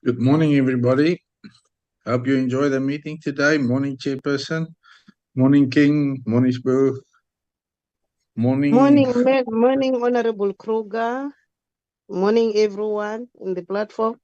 Good morning, everybody. Hope you enjoy the meeting today. Morning, Chairperson. Morning, King. Morning, Spoo. Morning. Morning, Honorable Kruger. Morning, everyone in the platform.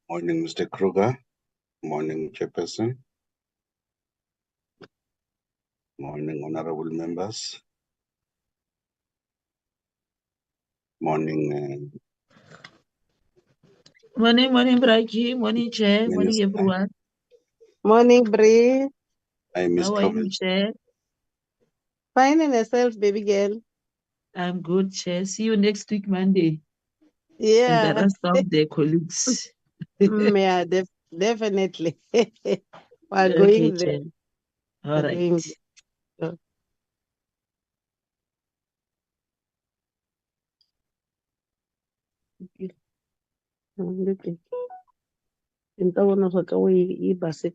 Morning, Mr. Kruger. Morning, Chairperson. Morning, honorable members. Morning, Morning, Bragi. Morning, Chair. Morning, Minister. everyone. Morning, Bree. Hi, Miss How are you, Thomas. Chair? Fine and yourself, baby girl. I'm good, Chair. See you next week, Monday. And the Yeah. rest of the colleagues. Yeah, definitely. We're Okay, going there. Chair. All We're right. going there. Okay. Intawona go ka o e base.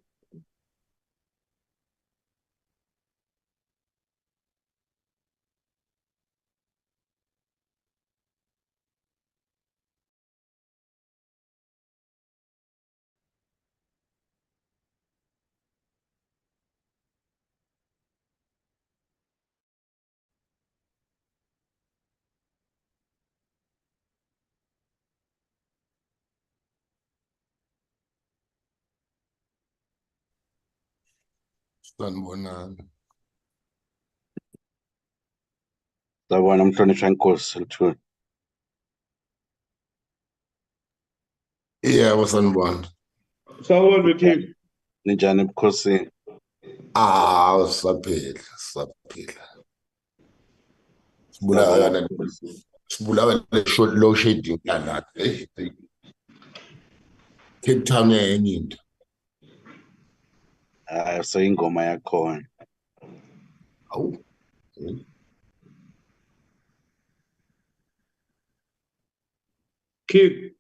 Sanibonani. Sawubona mhlonishwa inkosi Luthuli. Yebo sanibona. Sawubona King. Ninjani ebukhosini? Sisaphila. Sibulawa le low shedding yanathi. Cape Town yenye into. So ingoma yakhona. Awu. King.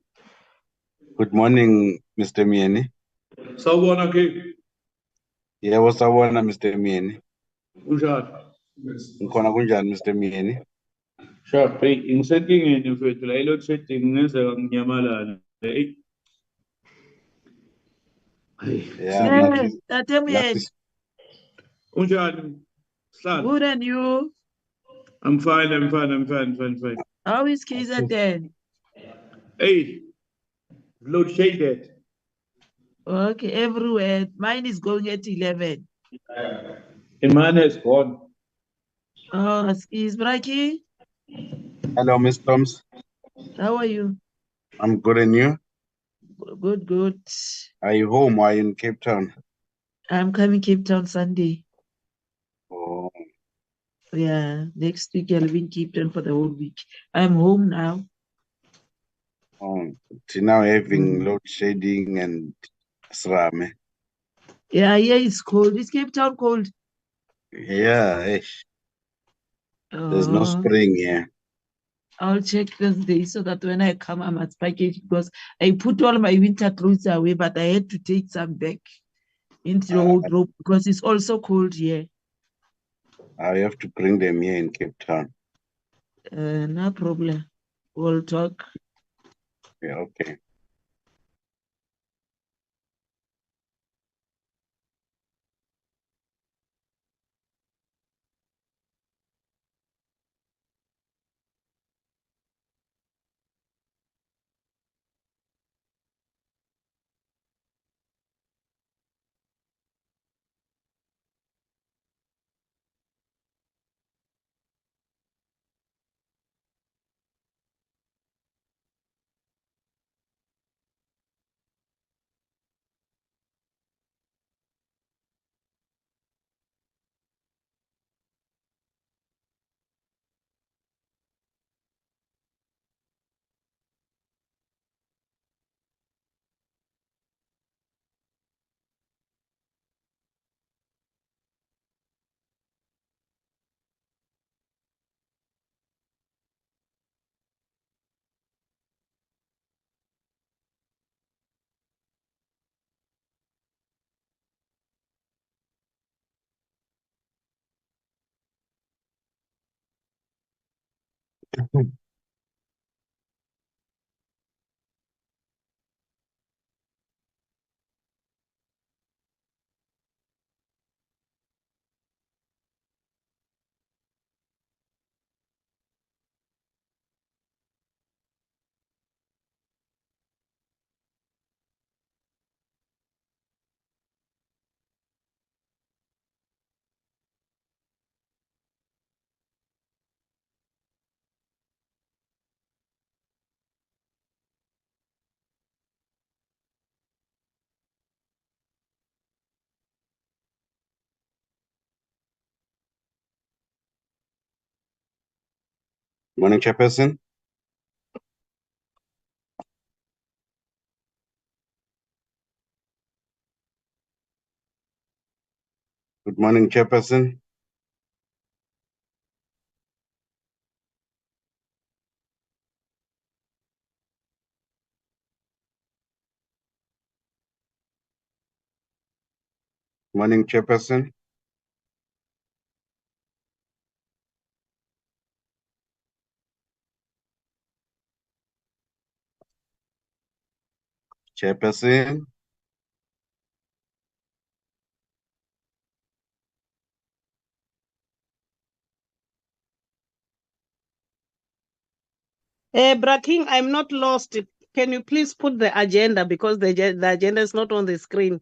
Good morning, Mr. Mieni. Sawubona King. Yebo sawubona Mr. Mieni. Unjani? Ngikhona kunjani Mr. Mieni? Sharp, hey, ngisenkingeni mfethu la load shedding ngenzeka nginyamalala. Hey. Yeah, Hey, Tatem Yen. Unjani? Slan. Good, and you? I'm fine. How is KZN? Hey, load shedded. Okay, everywhere. Mine is going at 11. Iman has gone. Oh, is Bragi? Hello, Miss Thomas. How are you? I'm good, and you? Good. Are you home or are you in Cape Town? I'm coming Cape Town Sunday. Oh, Yeah, next week I'll be in Cape Town for the whole week. I'm home now. so now having load shedding and srame. Yeah, it's cold. Is Cape Town cold? Yeah, there's no spring here. I'll check this day so that when I come, I must package because I put all my winter clothes away, but I had to take some back into the wardrobe because it's also cold here. I have to bring them here in Cape Town. No problem. We'll talk. Yeah, okay. Morning, Chairperson. Good morning, Chairperson. Morning, Chairperson. Chairperson. Braking, I'm not lost. Can you please put the agenda because the agenda is not on the screen?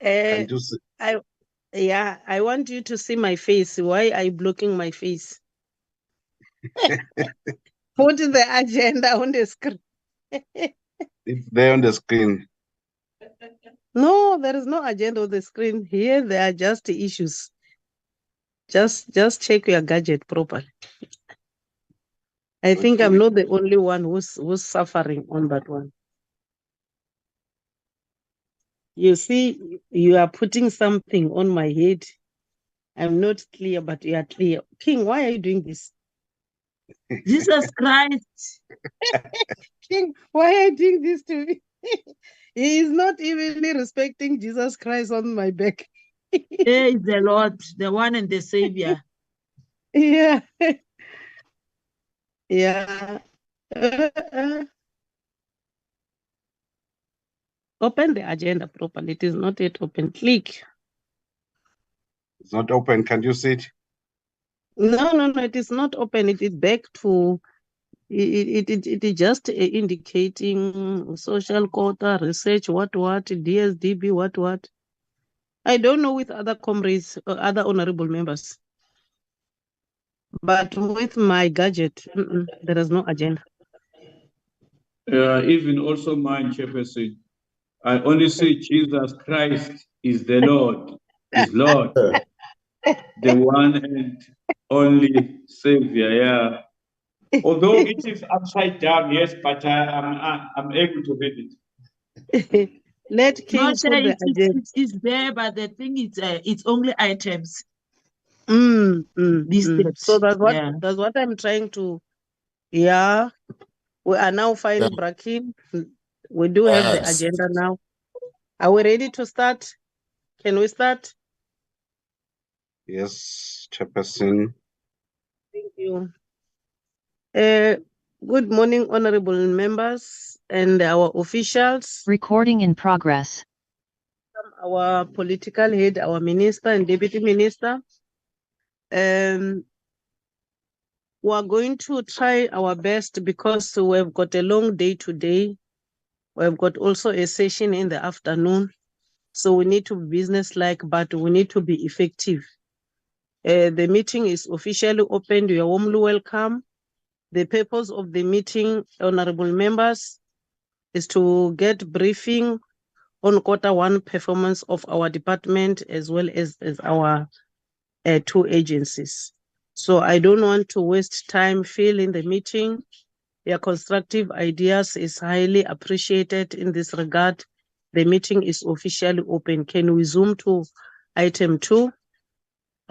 Can you see? I want you to see my face. Why are you blocking my face? Put the agenda on the screen. It's there on the screen. No, there is no agenda on the screen. Here there are just issues. Just check your gadget properly. I think I'm not the only one who's suffering on that one. You see, you are putting something on my head. I'm not clear, but you are clear. King, why are you doing this? Jesus Christ. King, why are you doing this to me? He is not even respecting Jesus Christ on my back. There is the Lord, the one and the Savior. Yeah. Yeah. Open the agenda properly. It is not yet open. Click. It's not open. Can you see it? No, it is not open. It is back to it is just indicating social quota, research, what, DSDB, what. I don't know with other comrades, other honorable members. But with my gadget, there is no agenda. Even also mine, Chairperson. I only say Jesus Christ is the Lord, is Lord, the one and only Savior. Yeah. Although it is upside down, yes, but I'm able to read it. Let King No, put sir, the agenda. it's there, but the thing is, it's only items. So Yeah. that's what I'm trying to. Yeah, we are now fine, Yeah. Brakim. We do have the Yes. agenda now. Are we ready to start? Can we start? Yes, Chairperson. Thank you. Good morning, honorable members and our officials, Recording in progress. our political head, our minister and deputy minister. We are going to try our best because we've got a long day today. We've got also a session in the afternoon. So we need to be business-like, but we need to be effective. The meeting is officially opened. You are warmly welcome. The purpose of the meeting, honorable members, is to get briefing on Q1 performance of our department as well as our two agencies. So I don't want to waste time filling the meeting. Your constructive ideas is highly appreciated in this regard. The meeting is officially open. Can we zoom to item 2?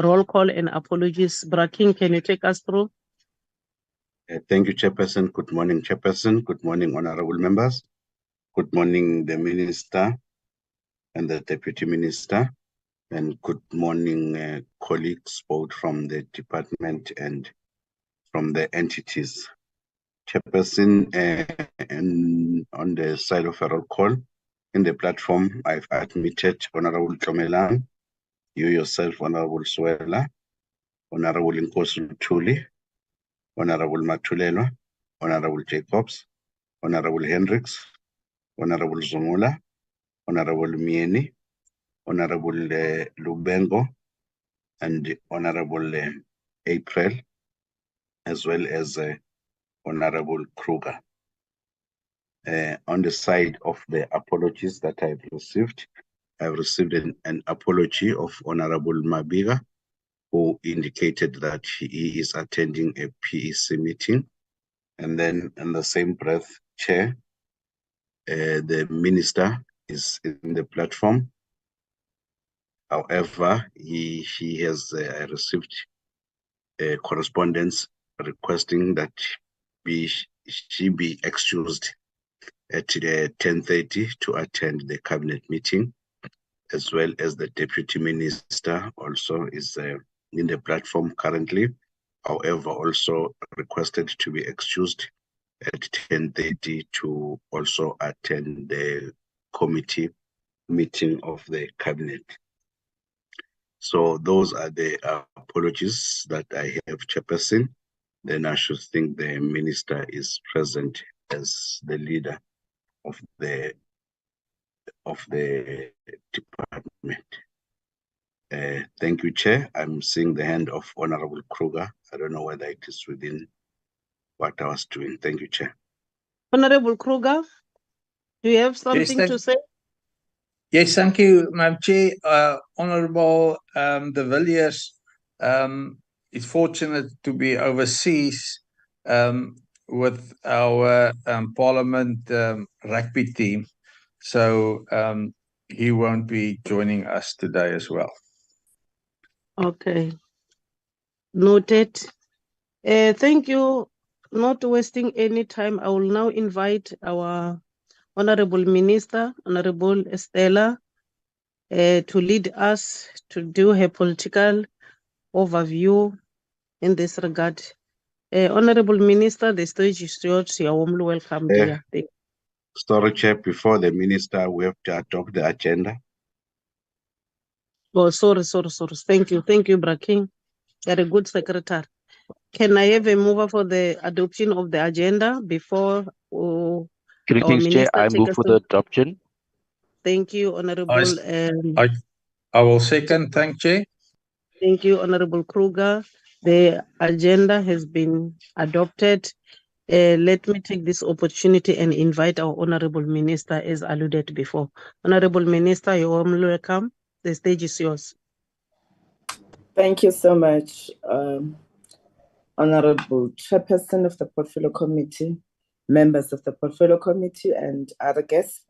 Roll call and apologies. Braking, can you take us through? Thank you, Chairperson. Good morning, Chairperson. Good morning, honorable members. Good morning, the Minister and the Deputy Minister. And good morning, colleagues, both from the department and from the entities. Chairperson, and on the side of a roll call, in the platform, I've admitted Honorable Chomelang, you yourself, Honorable Swela, Honorable Nkosi Luthuli, Honorable Matulelo, Honorable Jacobs, Honorable Hendricks, Honorable Zumula, Honorable Mieni, Honorable Lubengo, and Honorable April, as well as Honorable Kruger. On the side of the apologies that I've received an apology of Honorable Mabiga, who indicated that he is attending a PEC meeting. And then in the same breath, Chair, the minister is in the platform. However, he has received a correspondence requesting that she be excused at 10:30 to attend the cabinet meeting, as well as the deputy minister also is in the platform currently. However, also requested to be excused at 10:30 to also attend the committee meeting of the cabinet. So those are the apologies that I have, Chairperson. Then I should think the minister is present as the leader of the department. Thank you, Chair. I'm seeing the hand of Honorable Kruger. I don't know whether it is within what I was doing. Thank you, Chair. Honorable Kruger, do you have something to say? Yes, thank you, Madam Chair. Honorable de Villiers is fortunate to be overseas with our Parliament rugby team. So he won't be joining us today as well. Okay. Noted. Thank you. Not wasting any time, I will now invite our Honorable Minister, Honorable Estella, to lead us to do her political overview in this regard. Honorable Minister, the stage is yours. You are warmly welcome, dear. Sorry, Chair, before the minister, we have to adopt the agenda. Oh, sorry. Thank you, Braking. You're a good secretary. Can I have a mover for the adoption of the agenda before our Greetings, Chair. minister I take move us for to- the adoption. Thank you, Honorable. I will second. Thank you. Thank you, Honorable Kruger. The agenda has been adopted. Let me take this opportunity and invite our Honorable Minister, as alluded before. Honorable Minister, you're warmly welcome. The stage is yours. Thank you so much, Honorable Chairperson of the Portfolio Committee, members of the Portfolio Committee, and other guests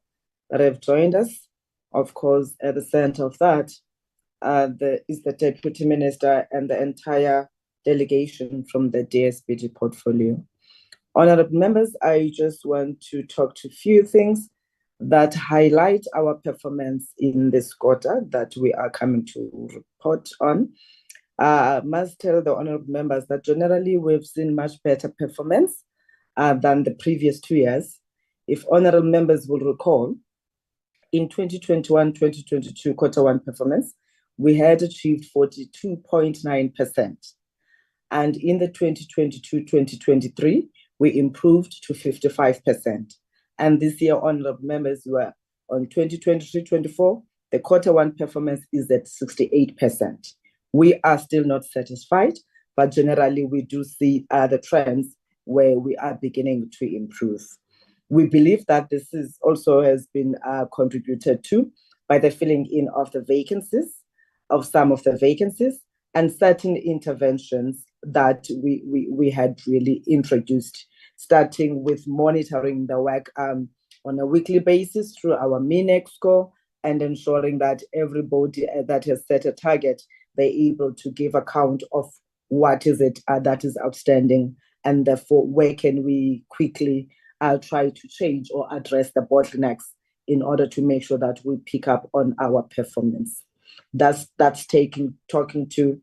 that have joined us. Of course, at the center of that is the Deputy Minister and the entire delegation from the DSBD portfolio. Honorable members, I just want to talk to a few things that highlight our performance in this quarter that we are coming to report on. I must tell the honorable members that generally we've seen much better performance than the previous 2 years. If honorable members will recall, in 2021-2022 quarter one performance, we had achieved 42.9%. And in the 2022-2023, we improved to 55%. And this year, honorable members, were on 2023-24, the quarter one performance is at 68%. We are still not satisfied, but generally we do see the trends where we are beginning to improve. We believe that this is also has been contributed to by the filling in of the vacancies, of some of the vacancies, and certain interventions that we had really introduced, starting with monitoring the work on a weekly basis through our MINEX score, and ensuring that everybody that has set a target, they're able to give account of what is it that is outstanding, and therefore where can we quickly try to change or address the bottlenecks in order to make sure that we pick up on our performance. That's talking to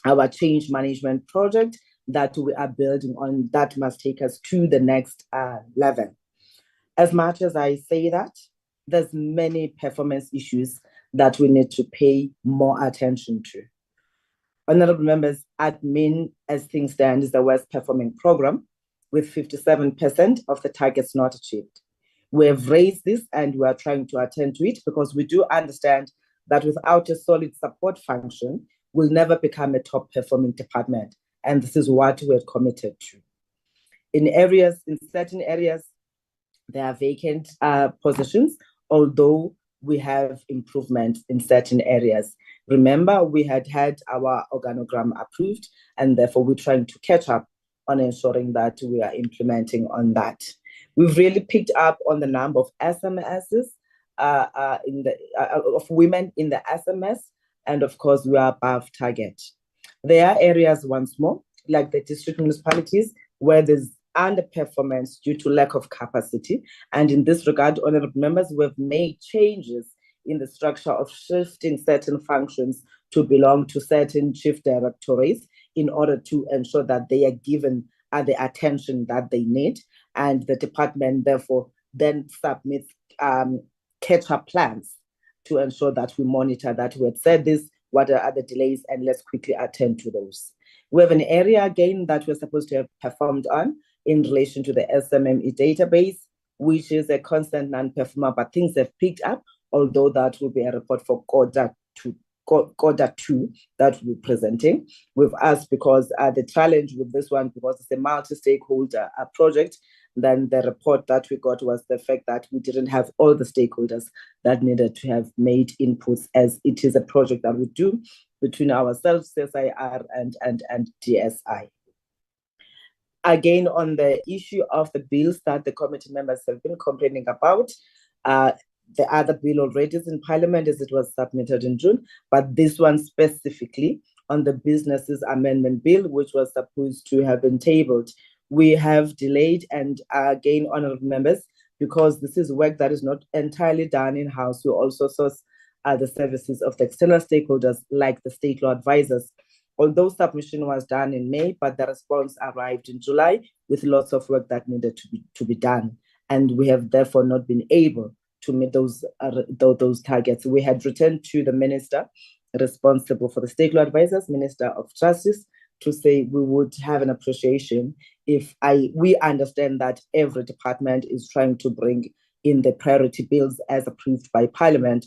our change management project that we are building on that must take us to the next level. As much as I say that, there's many performance issues that we need to pay more attention to. Honorable members, admin, as things stand, is the worst performing program with 57% of the targets not achieved. We have raised this and we are trying to attend to it because we do understand that without a solid support function, we'll never become a top performing department. And this is what we're committed to. In certain areas, there are vacant positions, although we have improvements in certain areas. Remember, we had our organogram approved, and therefore we're trying to catch up on ensuring that we are implementing on that. We've really picked up on the number of SMSs of women in the SMS, and of course, we are above target. There are areas, once more, like the district municipalities, where there's underperformance due to lack of capacity. And in this regard, honorable members, we've made changes in the structure of shifting certain functions to belong to certain chief directorates in order to ensure that they are given the attention that they need. And the department, therefore, then submits catch-up plans to ensure that we monitor that we had said this, what are the delays, and let's quickly attend to those. We have an area, again, that we're supposed to have performed on in relation to the SMME database, which is a constant non-performer, but things have picked up, although that will be a report for quarter two that we'll be presenting. We've asked because the challenge with this one, because it's a multi-stakeholder project, then the report that we got was the fact that we didn't have all the stakeholders that needed to have made inputs, as it is a project that we do between ourselves, CSIR and DSI. Again, on the issue of the bills that the committee members have been complaining about, the other bill already is in Parliament as it was submitted in June, but this one specifically on the businesses amendment bill, which was supposed to have been tabled, we have delayed. And again, honorable members, because this is work that is not entirely done in-house, we also source the services of the external stakeholders like the state law advisors. Although submission was done in May, but the response arrived in July with lots of work that needed to be done. And we have therefore not been able to meet those targets. We had returned to the minister responsible for the state law advisors, Minister of Justice, to say we would have an appreciation if we understand that every department is trying to bring in the priority bills as approved by Parliament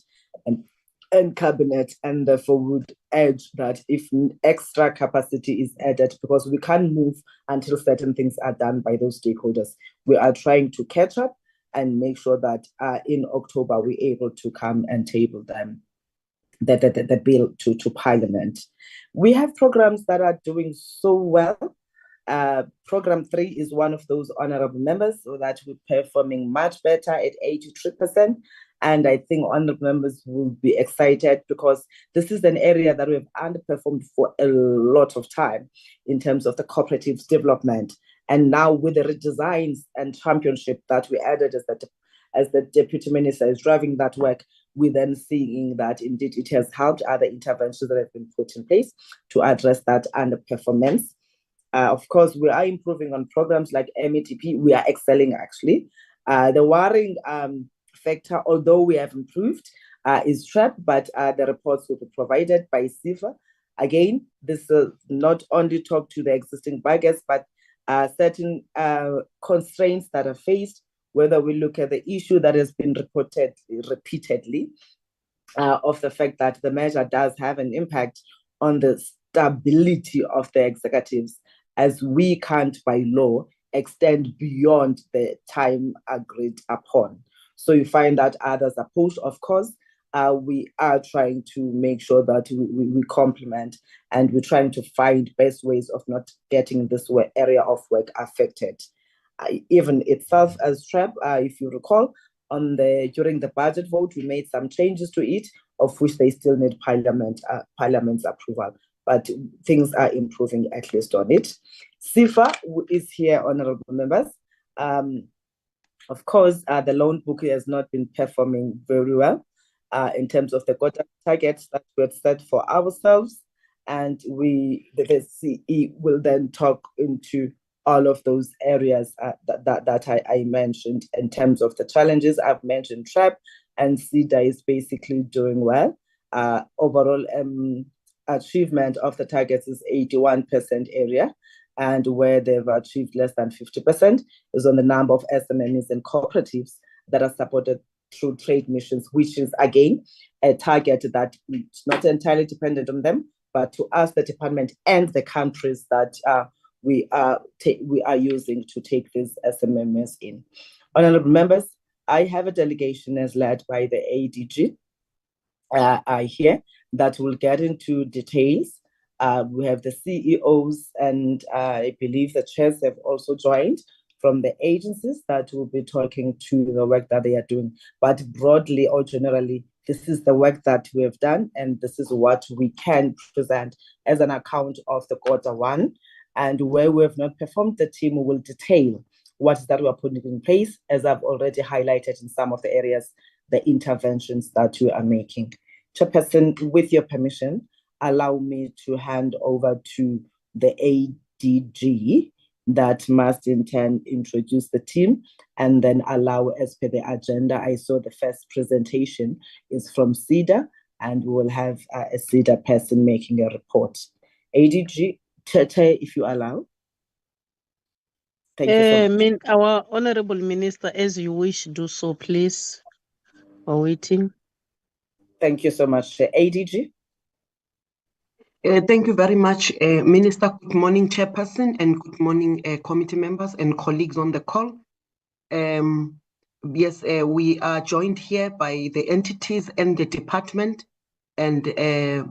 and Cabinet, and therefore would urge that if extra capacity is added, because we can't move until certain things are done by those stakeholders. We are trying to catch up and make sure that in October we're able to come and table them, the bill to Parliament. We have programs that are doing so well. Program 3 is one of those, honorable members, so that we're performing much better at 83%. And I think honorable members will be excited because this is an area that we've underperformed for a lot of time in terms of the cooperatives development. And now with the redesigns and championship that we added as the deputy minister is driving that work, we're then seeing that indeed it has helped other interventions that have been put in place to address that underperformance. Of course, we are improving on programs like METP. We are excelling, actually. The worrying factor, although we have improved, is TREP, but the reports will be provided by CIFA. Again, this will not only talk to the existing buggers, but certain constraints that are faced, whether we look at the issue that has been reported repeatedly of the fact that the measure does have an impact on the stability of the executives, as we can't by law extend beyond the time agreed upon. So you find that others are pushed. Of course, we are trying to make sure that we complement, and we're trying to find best ways of not getting this area of work affected. Even itself as TREP, if you recall, during the budget vote, we made some changes to it, of which they still need Parliament's approval. But things are improving, at least on it. CIFA is here, honorable members. Of course, the loan book has not been performing very well. in terms of the quota targets that we have set for ourselves. And the CE will then talk into all of those areas that I mentioned in terms of the challenges. I've mentioned TREP, and SEDA is basically doing well. Overall achievement of the targets is 81% area, and where they've achieved less than 50% is on the number of SMMEs and cooperatives that are supported through trade missions, which is again a target that is not entirely dependent on them, but to us, the department and the countries that we are using to take these SMMEs in. Honorable members, I have a delegation as led by the ADG here that will get into details. We have the CEOs, and I believe the chairs have also joined from the agencies that will be talking to the work that they are doing. But broadly or generally, this is the work that we have done, and this is what we can present as an account of the Q1. And where we have not performed, the team will detail what is that we are putting in place, as I've already highlighted in some of the areas, the interventions that we are making. Chairperson, with your permission, allow me to hand over to the ADG that must in turn introduce the team, and then allow, as per the agenda, I saw the first presentation is from SEDA, and we will have a SEDA person making a report. ADG, Tete, if you allow. Thank you so much. Our Honorable Minister, as you wish, do so, please. We're waiting. Thank you so much, ADG. Thank you very much, Minister. Good morning, Chairperson, and good morning, committee members and colleagues on the call. Yes, we are joined here by the entities and the department, and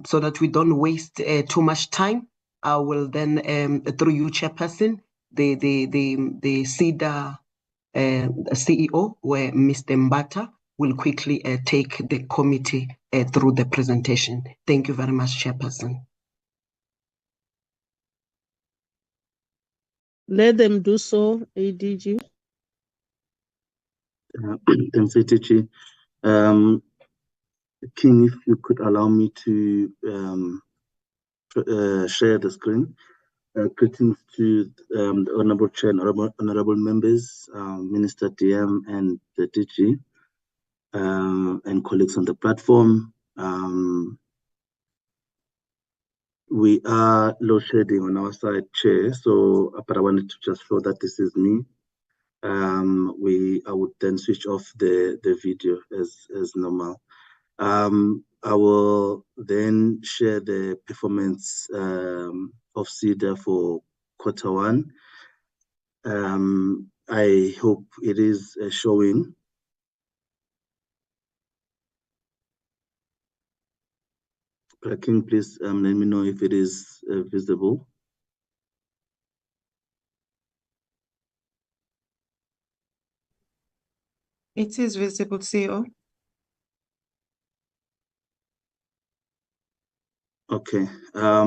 so that we don't waste too much time, I will then, through you, Chairperson, the SEDA CEO, where Mr. Mbata will quickly take the committee through the presentation. Thank you very much, Chairperson. Let them do so, ADG. Thanks, ADG. King, if you could allow me to share the screen. Greetings to the Honorable Chair and honorable members, Minister DM and the DG, and colleagues on the platform. We are load shedding on our side, Chair, but I wanted to just show that this is me. I would then switch off the video as normal. I will then share the performance of SEDA for Q1. I hope it is showing. King, please let me know if it is visible. It is visible, CEO. Okay. I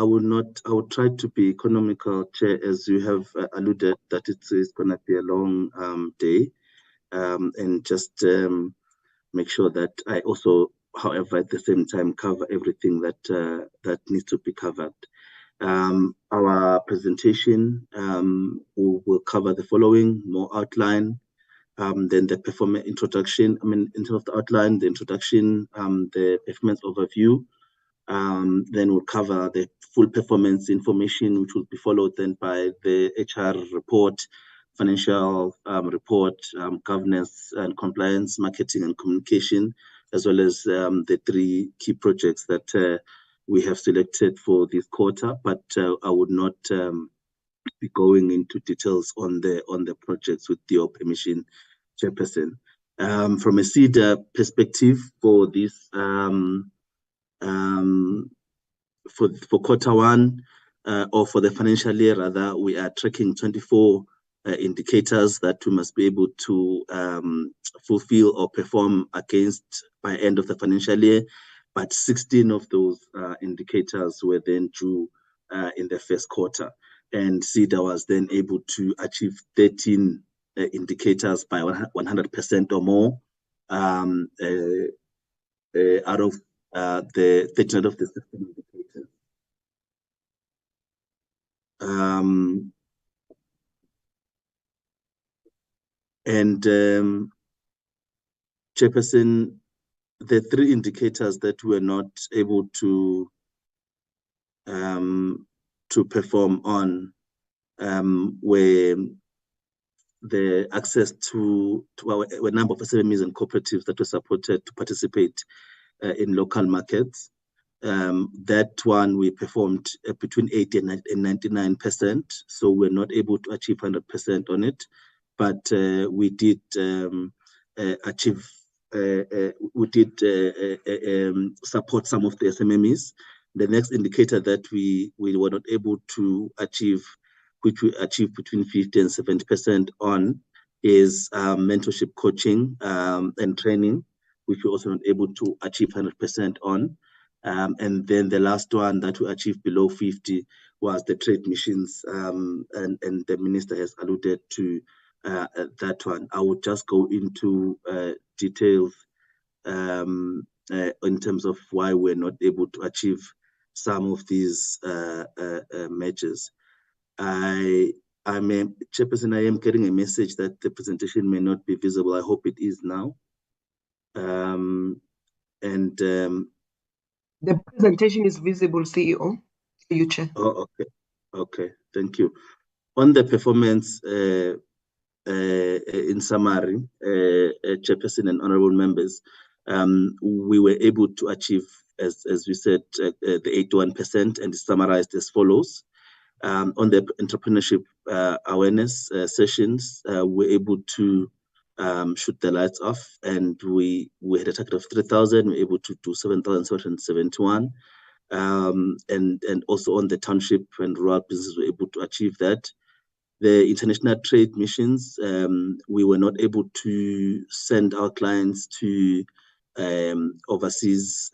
would try to be economical, Chair, as you have alluded that it is going to be a long day, and just make sure that I also, however, at the same time, cover everything that needs to be covered. Our presentation will cover the following: more outline, then the performance introduction. In terms of the outline, the introduction, the performance overview. Then we'll cover the full performance information, which will be followed then by the HR report, financial report, governance and compliance, marketing and communication, as well as the 3 key projects that we have selected for this quarter. But I would not be going into details on the projects with your permission, Chairperson. From a SEDA perspective for this for Q1 or for the financial year rather, we are tracking 24 indicators that we must be able to fulfill or perform against by end of the financial year, but 16 of those indicators were then due in the first quarter, and SEDA was then able to achieve 13 indicators by 100% or more out of the 39 of the 16 indicators. Chairperson, the 3 indicators that were not able to perform on were the access to a number of SMEs and cooperatives that were supported to participate in local markets. That one we performed between 80 and 99%, so we're not able to achieve 100% on it, but we did achieve. We did support some of the SMMEs. The next indicator that we were not able to achieve, which we achieved between 50 and 70% on, is mentorship coaching and training, which we're also not able to achieve 100% on. And then the last one that we achieved below 50 was the trade missions, and the minister has alluded to that one. I would just go into details in terms of why we're not able to achieve some of these measures. Chairperson, I am getting a message that the presentation may not be visible. I hope it is now. The presentation is visible, CEO. You, Chair. Oh, okay. Okay, thank you. On the performance, in summary, Chairperson and honorable members, we were able to achieve, as we said, the 81%, and it's summarized as follows. On the entrepreneurship awareness sessions, we're able to shoot the lights off, and we had a target of 3,000. We're able to do 7,771. And also on the township and rural businesses, we're able to achieve that. The international trade missions, we were not able to send our clients to overseas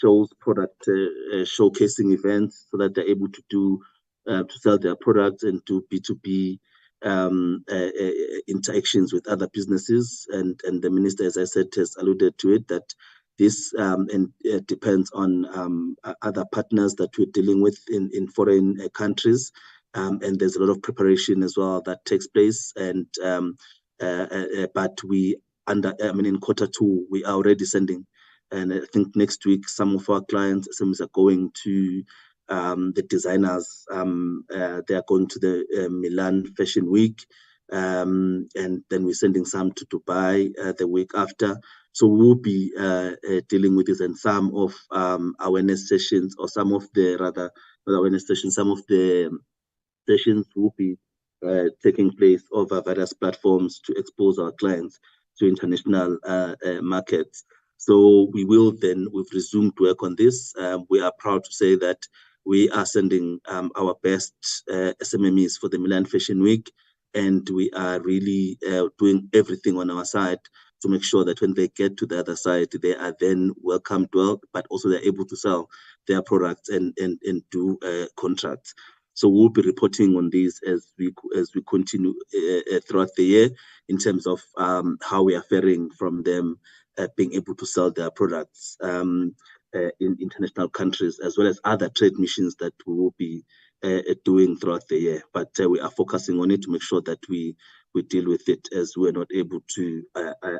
shows, product showcasing events, so that they're able to do to sell their products and do B2B interactions with other businesses. And the minister, as I said, has alluded to it, that this depends on other partners that we're dealing with in foreign countries. And there's a lot of preparation as well that takes place. And but in Q2, we are already sending, and I think next week some of our clients are going to the designers. They are going to the Milan Fashion Week, and then we're sending some to Dubai the week after. So we'll be dealing with this, and some of awareness sessions, or some of the awareness sessions, some of the sessions will be taking place over various platforms to expose our clients to international markets. So we've resumed work on this. We are proud to say that we are sending our best SMMEs for the Milan Fashion Week, and we are really doing everything on our side to make sure that when they get to the other side, they are then welcomed well, but also they're able to sell their products and do contracts. So we'll be reporting on these as we continue throughout the year, in terms of how we are faring from them being able to sell their products in international countries, as well as other trade missions that we will be doing throughout the year. But we are focusing on it to make sure that we deal with it, as we're not able to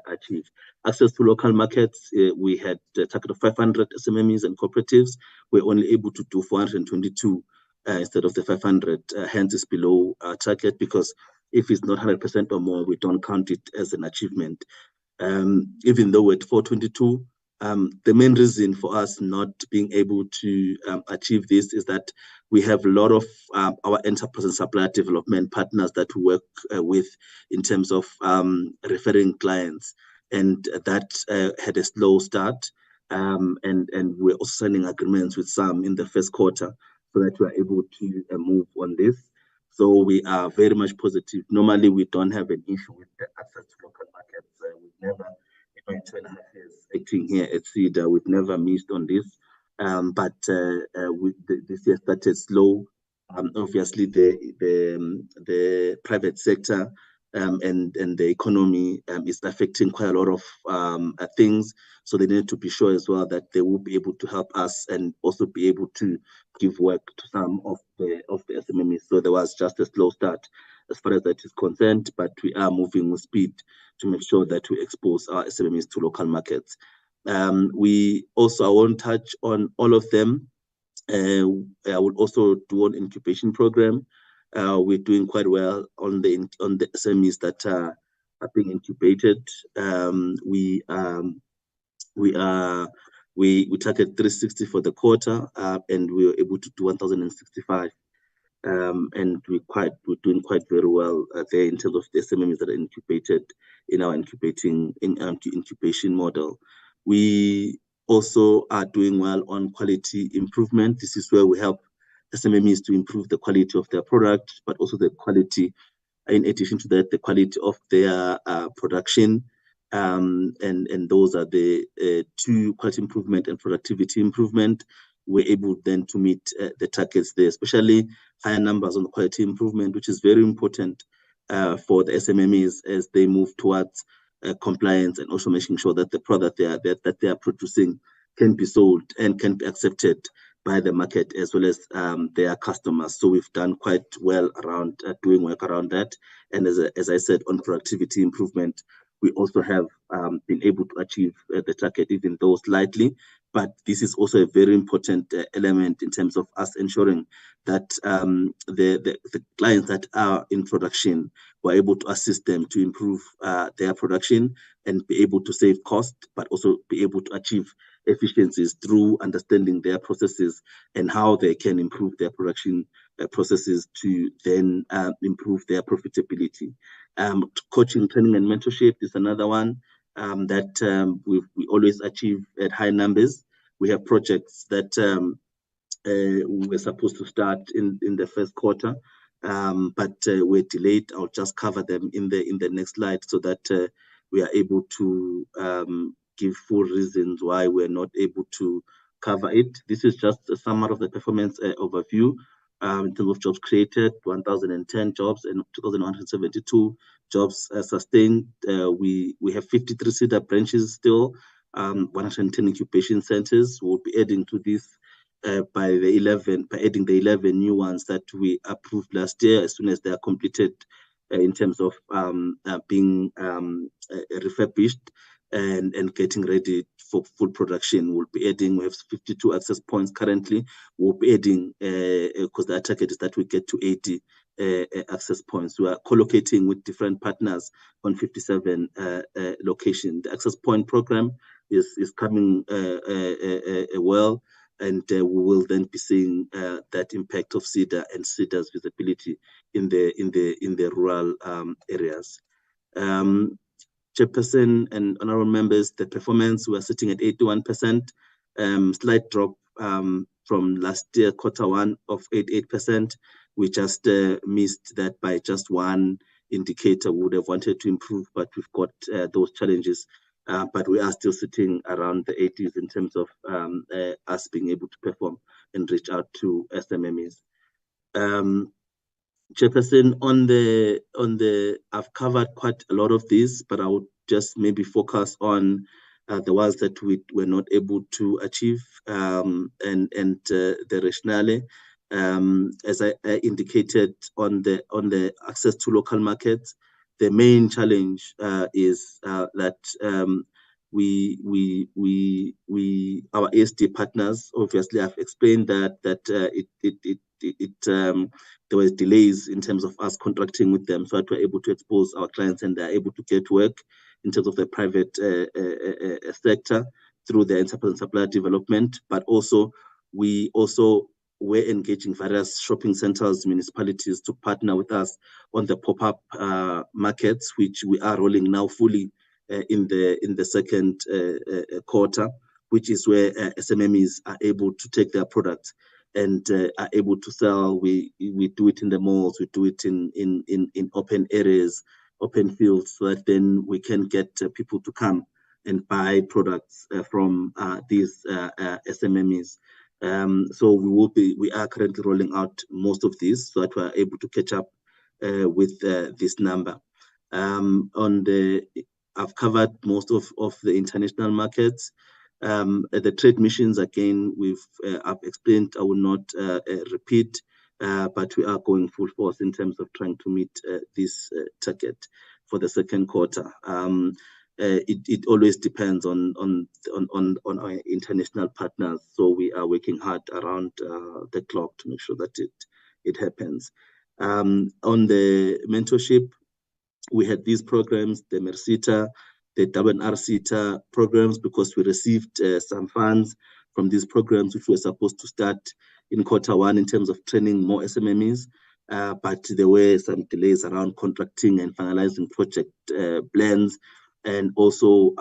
achieve. Access to local markets, we had a target of 500 SMMEs and cooperatives. We're only able to do 422 instead of the 500, hence it's below our target, because if it's not 100% or more, we don't count it as an achievement. Even though we're at 422, the main reason for us not being able to achieve this is that we have a lot of our enterprise and supplier development partners that we work with in terms of referring clients, and that had a slow start, and we're also signing agreements with some in the first quarter, so that we are able to move on this. So we are very much positive. Normally, we don't have an issue with the access to local markets. We've never, in 2.5 years acting here at CEDA, we've never missed on this. But this year started slow, obviously the private sector and the economy is affecting quite a lot of things. So they need to be sure as well that they will be able to help us and also be able to give work to some of the SMMEs. So there was just a slow start as far as that is concerned, but we are moving with speed to make sure that we expose our SMMEs to local markets. We also, I won't touch on all of them. I will also do an incubation program. We're doing quite well on the SMEs that are being incubated. We target 360 for the quarter, and we were able to do 1,065. And we're doing quite very well there in terms of the SMEs that are incubated in our incubation model. We also are doing well on quality improvement. This is where we help SMEs to improve the quality of their product, but also the quality, in addition to that, the quality of their production. And those are the two: quality improvement and productivity improvement. We're able then to meet the targets there, especially higher numbers on the quality improvement, which is very important for the SMEs as they move towards compliance, and also making sure that the product that they are producing can be sold and can be accepted by the market as well as their customers. So we've done quite well around doing work around that. And as I said, on productivity improvement, we also have been able to achieve the target, even though slightly. But this is also a very important element in terms of us ensuring that the clients that are in production, we're able to assist them to improve their production and be able to save cost, but also be able to achieve efficiencies through understanding their processes and how they can improve their production processes to then improve their profitability. Coaching, training, and mentorship is another one that we always achieve at high numbers. We have projects that we're supposed to start in the first quarter, but we're delayed. I'll just cover them in the next slide so that we are able to give full reasons why we're not able to cover it. This is just a summary of the performance overview. In terms of jobs created, 1,010 jobs and 2,172 jobs sustained. We have 53 SEDA branches still, 110 incubation centers. We'll be adding to this by adding the 11 new ones that we approved last year as soon as they are completed in terms of being refurbished and getting ready for full production. We'll be adding, we have 52 access points currently. We'll be adding, because the target is that we get to 80 access points. We are collocating with different partners on 57 locations. The access point program is coming well, and we will then be seeing that impact of SEDA and SEDA's visibility in the rural areas. Chairperson and honorable members, the performance, we're sitting at 81%, slight drop from last year, quarter one of 88%. We just missed that by just one indicator. We would have wanted to improve, but we've got those challenges. But we are still sitting around the 80s in terms of us being able to perform and reach out to SMMEs. Chairperson, on the I've covered quite a lot of these, but I would just maybe focus on the ones that we were not able to achieve and the rationale. As I indicated on the access to local markets, the main challenge is that our ASD partners, obviously I've explained that there was delays in terms of us contracting with them, so that we're able to expose our clients and they're able to get work in terms of the private sector through the enterprise and supplier development. But also, we also were engaging various shopping centers, municipalities to partner with us on the pop-up markets, which we are rolling now fully in the second quarter, which is where SMMEs are able to take their products and are able to sell. We do it in the malls, we do it in open areas, open fields, so that then we can get people to come and buy products from these SMMEs. So we are currently rolling out most of these so that we are able to catch up with this number. I've covered most of the international markets. The trade missions, again, I've explained, I will not repeat, but we are going full force in terms of trying to meet this target for the second quarter. It always depends on our international partners, so we are working hard around the clock to make sure that it happens. On the mentorship, we had these programs, the MERSITA, the WNR-SITA programs, because we received some funds from these programs which were supposed to start in Q1 in terms of training more SMMEs, but there were some delays around contracting and finalizing project plans. And also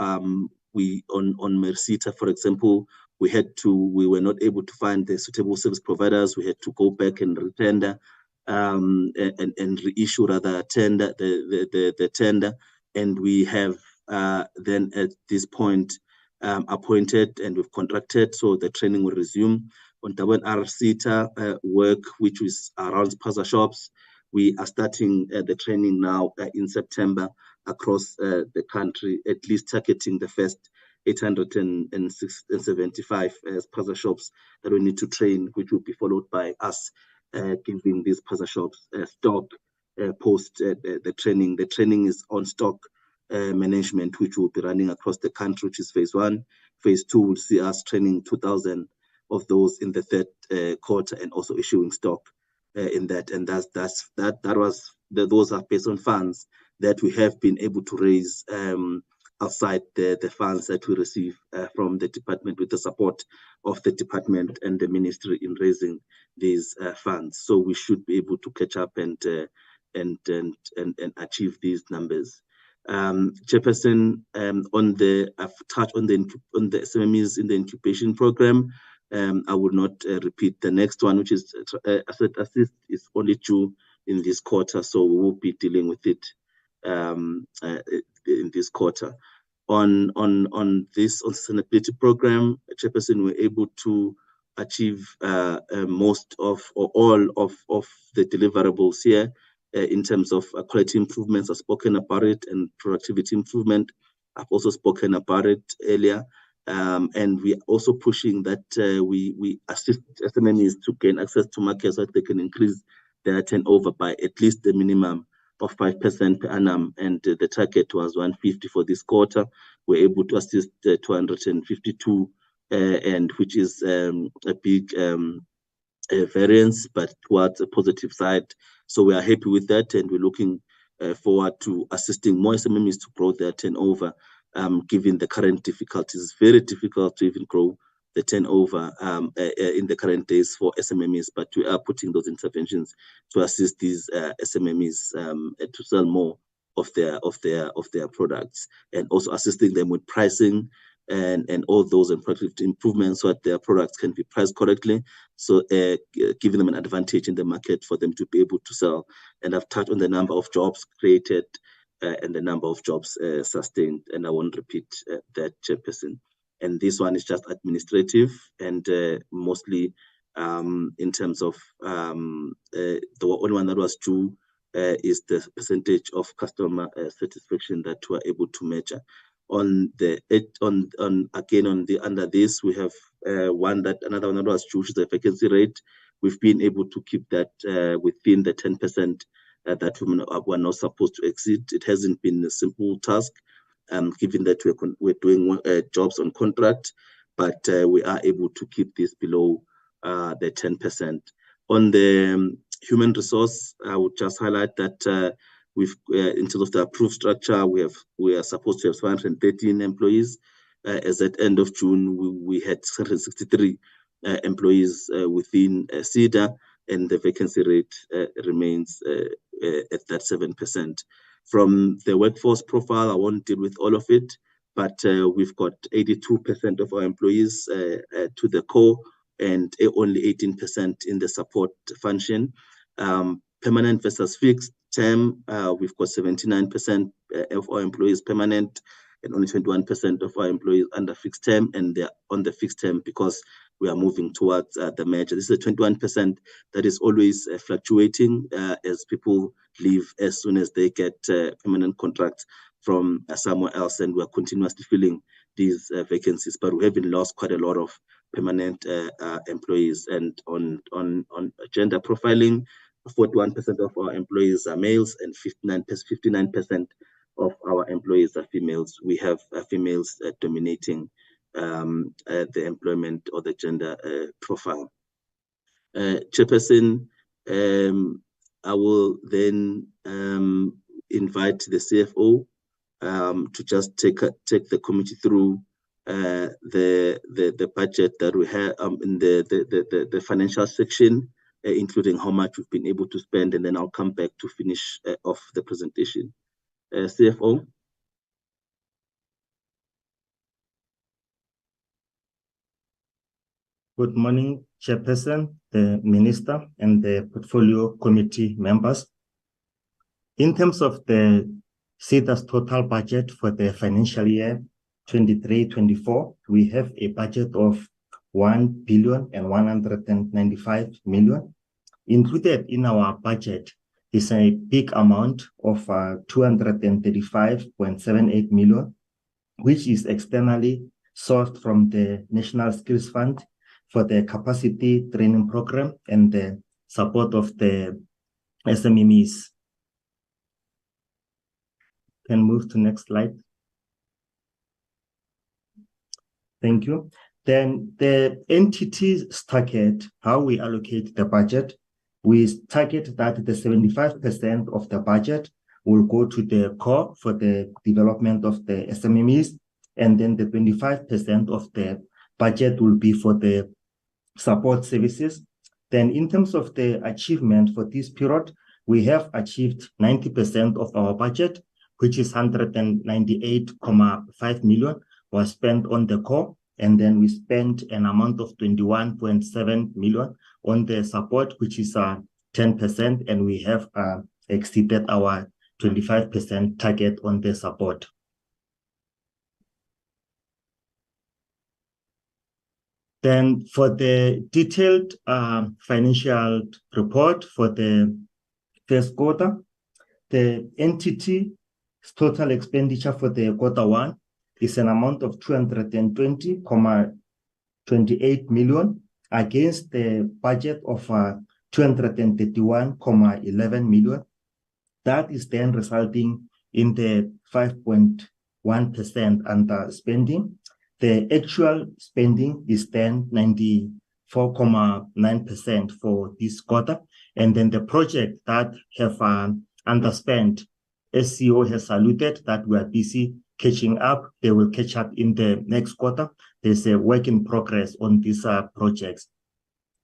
we on MERSITA, for example, we were not able to find the suitable service providers. We had to go back and retender and reissue rather tender the tender, and we have then at this point appointed and we've contracted, so the training will resume. On WNR-SITA work, which is around spaza shops, we are starting the training now in September across the country, at least targeting the first 875 spaza shops that we need to train, which will be followed by us giving these spaza shops stock post the training. The training is on stock management, which will be running across the country, which is phase 1. Phase 2 will see us training 2,000 of those in the third quarter and also issuing stock in that. And those are based on funds that we have been able to raise outside the funds that we receive from the department, with the support of the department and the ministry in raising these funds. So we should be able to catch up and achieve these numbers. Chairperson, I've touched on the SMMEs in the incubation program. I will not repeat the next one, which is asset assist, is only due in this quarter, so we will be dealing with it in this quarter. On this sustainability program, Chairperson, we're able to achieve most of or all of the deliverables here in terms of quality improvements. I've spoken about it, and productivity improvement, I've also spoken about it earlier. And we are also pushing that we assist SMMEs to gain access to markets so that they can increase their turnover by at least the minimum of 5% per annum, and the target was 150 for this quarter. We're able to assist 252, and which is a big variance, but towards a positive side. So we are happy with that, and we're looking forward to assisting more SMMEs to grow their turnover, given the current difficulties. It's very difficult to even grow the turnover in the current days for SMMEs, but we are putting those interventions to assist these SMMEs to sell more of their products, and also assisting them with pricing and all those and productivity improvements so that their products can be priced correctly, so giving them an advantage in the market for them to be able to sell. And I've touched on the number of jobs created and the number of jobs sustained, and I won't repeat that, Chairperson. And this one is just administrative, and mostly in terms of the only one that was due is the percentage of customer satisfaction that we're able to measure. Under this, we have another one that was due, which is the vacancy rate. We've been able to keep that within the 10% that we're not supposed to exceed. It hasn't been a simple task, given that we're doing jobs on contract, but we are able to keep this below the 10%. On the human resource, I would just highlight that we've, in terms of the approved structure, we are supposed to have 213 employees. As at end of June, we had 163 employees within SEDA, and the vacancy rate remains at that 7%. From the workforce profile, I won't deal with all of it, but we've got 82% of our employees to the core, and only 18% in the support function. Permanent versus fixed term, we've got 79% of our employees permanent, and only 21% of our employees under fixed term, and they're on the fixed term because we are moving towards the merger. This is a 21% that is always fluctuating as people leave as soon as they get permanent contracts from somewhere else, and we're continuously filling these vacancies, but we haven't lost quite a lot of permanent employees. And on gender profiling, 41% of our employees are males and 59% of our employees are females. We have females dominating the employment or the gender profile. Chairperson, I will then invite the CFO to just take the committee through the budget that we have in the financial section, including how much we've been able to spend, and then I'll come back to finish off the presentation. CFO. Good morning, Chairperson, the Minister, and the Portfolio Committee members. In terms of the SEDA's total budget for the financial year 23-24, we have a budget of 1,195 million. Included in our budget is a big amount of 235.78 million, which is externally sourced from the National Skills Fund for the capacity training program and the support of the SMEs. Can move to next slide. Thank you. Then the entities target, how we allocate the budget. We target that the 75% of the budget will go to the core for the development of the SMEs, and then the 25% of the budget will be for the support services. Then in terms of the achievement for this period, we have achieved 90% of our budget, which is 198.5 million was spent on the core. And then we spent an amount of 21.7 million on the support, which is 10%. And we have exceeded our 25% target on the support. Then for the detailed financial report for the first quarter, the entity total expenditure for the quarter one is an amount of 220.28 million against the budget of 231.11 million. That is then resulting in the 5.1% under spending. The actual spending is then 94.9% for this quarter. And then the project that have underspent, SCO has alluded that we are busy catching up. They will catch up in the next quarter. There's a work in progress on these projects.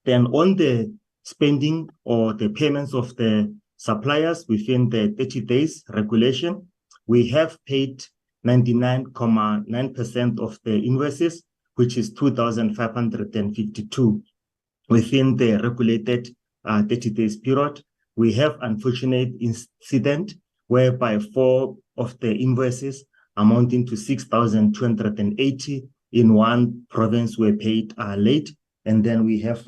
Then on the spending or the payments of the suppliers within the 30 days regulation, we have paid 99.9% of the invoices, which is 2,552 within the regulated 30 days period. We have unfortunate incident whereby 4 of the invoices amounting to 6,280 in one province were paid late. And then we have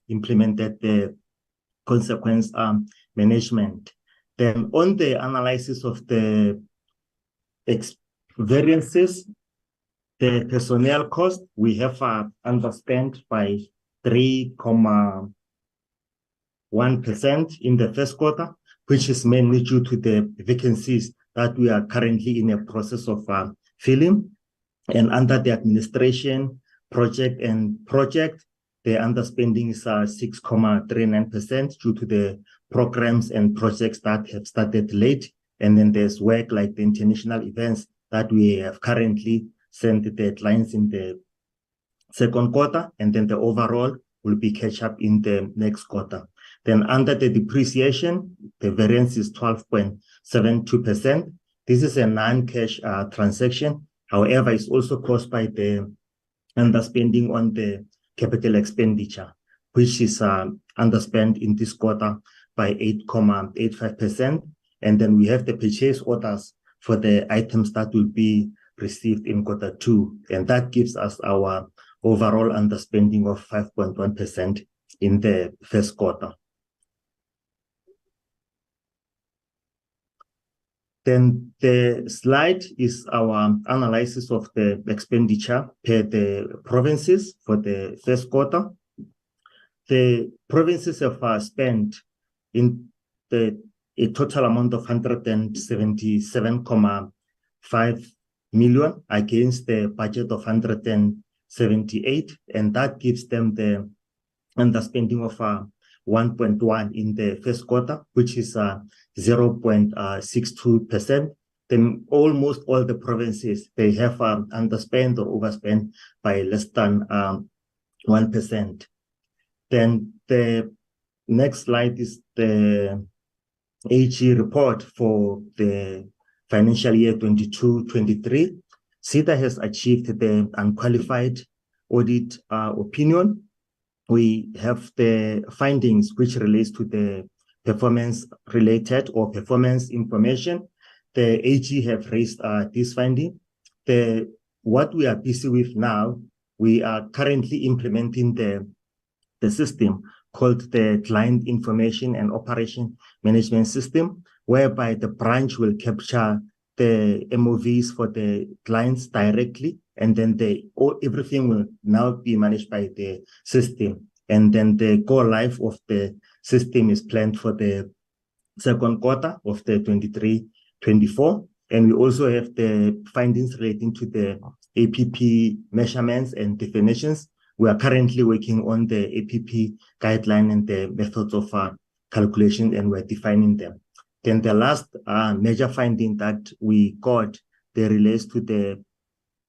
implemented the consequence management. Then on the analysis of the variances, the personnel cost, we have underspent by 3.1% in the first quarter, which is mainly due to the vacancies that we are currently in a process of filling. And under the administration project, the underspending is 6.39% due to the programs and projects that have started late. And then there's work like the international events that we have currently sent the deadlines in the second quarter, and then the overall will be catch up in the next quarter. Then under the depreciation, the variance is 12.72%. This is a non-cash transaction. However, it's also caused by the underspending on the capital expenditure, which is underspent in this quarter by 8.85%. And then we have the purchase orders for the items that will be received in quarter two. And that gives us our overall underspending of 5.1% in the first quarter. Then the slide is our analysis of the expenditure per the provinces for the first quarter. The provinces have spent in a total amount of 177.5 million against the budget of 178, and that gives them the underspending of 1.1 in the first quarter, which is 0.62%. Then almost all the provinces, they have underspent or overspent by less than 1%. Then the next slide is the AG report for the financial year 22-23. SEDA has achieved the unqualified audit opinion. We have the findings which relates to the performance related or performance information. The AG have raised this finding. What we are busy with now, we are currently implementing the system called the Client Information and Operation Management System, whereby the branch will capture the MOVs for the clients directly, and then everything will now be managed by the system. And then the go live of the system is planned for the second quarter of the 23-24. And we also have the findings relating to the APP measurements and definitions. We are currently working on the APP guideline and the methods of calculation, and we're defining them. Then the last major finding that we got, which relates to the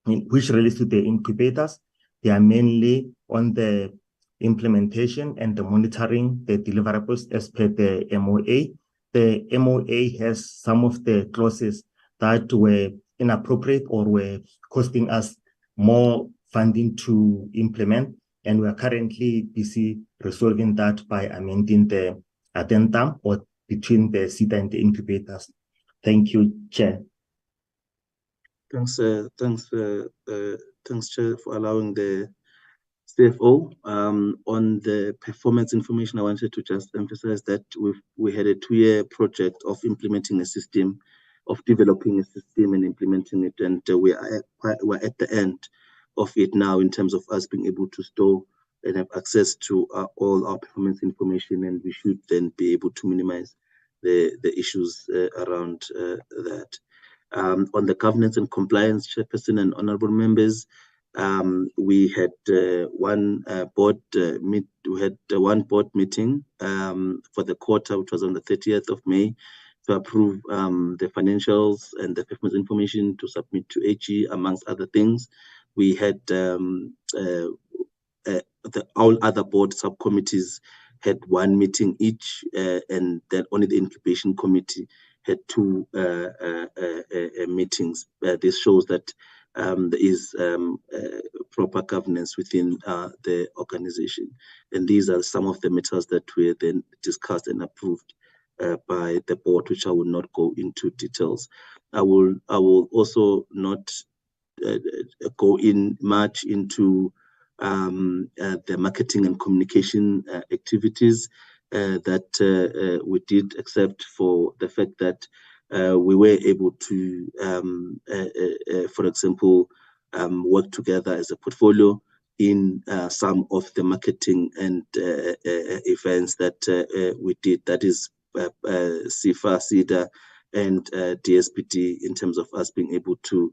incubators. They are mainly on the implementation and the monitoring the deliverables as per the MOA. The MOA has some of the clauses that were inappropriate or were costing us more funding to implement, and we are currently busy resolving that by amending the addendum or between the SEDA and the incubators. Thank you, Chair. Thanks, Chair, for allowing the CFO. On the performance information, I wanted to just emphasize that we had a 2-year project of implementing a system, of developing a system and implementing it, and we're at the end of it now in terms of us being able to store and have access to all our performance information, and we should then be able to minimize the issues around that. On the governance and compliance, Chairperson and honorable members, we had one board meeting for the quarter, which was on the 30th of May, to approve the financials and the performance information to submit to AG, amongst other things. We had all other board subcommittees had one meeting each, and then only the incubation committee had 2 meetings. This shows that there is proper governance within the organization. And these are some of the matters that were then discussed and approved by the board, which I will not go into details. I will also not go in much into the marketing and communication activities that we did, except for the fact that we were able to, for example, work together as a portfolio in some of the marketing and events that we did. That is SEFA, SEDA, and DSPD, in terms of us being able to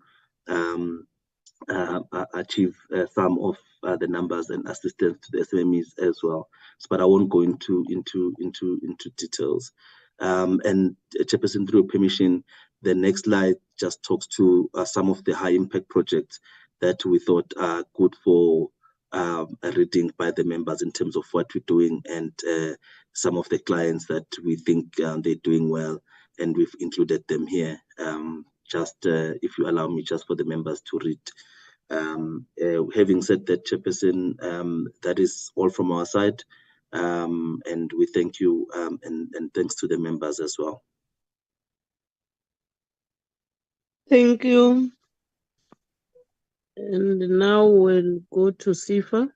achieve some of the numbers and assistance to the SMEs as well. But I won't go into details. And Chairperson, through permission, the next slide just talks to some of the high impact projects that we thought are good for a reading by the members in terms of what we're doing, and some of the clients that we think they're doing well, and we've included them here. If you allow me, just for the members to read. Having said that, Chairperson, that is all from our side, and we thank you, and thanks to the members as well. Thank you. And now we'll go to Sifa.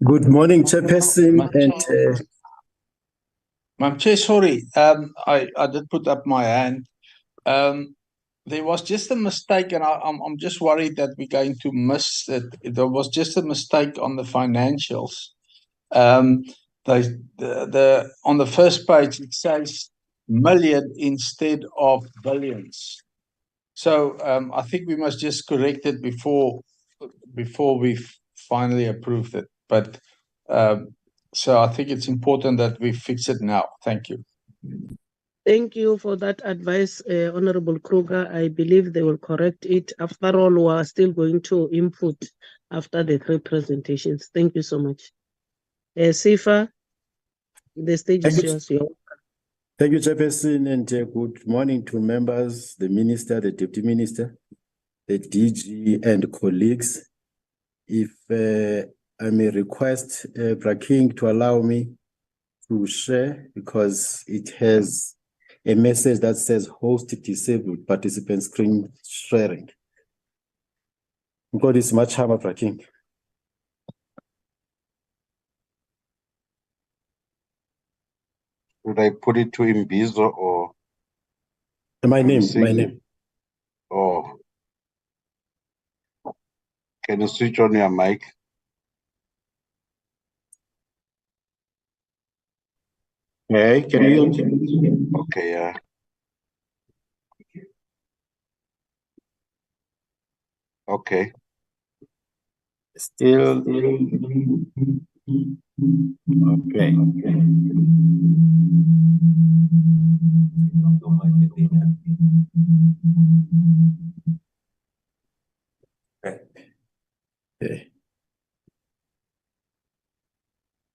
Good morning, Chairperson, Madam Chair, sorry, I did put up my hand. There was just a mistake, and I'm just worried that we're going to miss it. There was just a mistake on the financials. The on the first page it says million instead of billions. So I think we must just correct it before we've finally approved it. But so I think it's important that we fix it now. Thank you. Thank you for that advice, Honorable Kruger. I believe they will correct it. After all, we are still going to input after the 3 presentations. Thank you so much. Sifa, the stage is yours. Thank you, Chairperson, and good morning to members, the Minister, the Deputy Minister, the DG, and colleagues. If I may request Braking to allow me to share, because it has a message that says host disabled participant screen sharing. God is much harm, Braking. Should I put it to Imbizo or? My name. Oh. Can you switch on your mic? Hey, can you hear me? Okay, yeah. Okay. Still. Okay. Okay.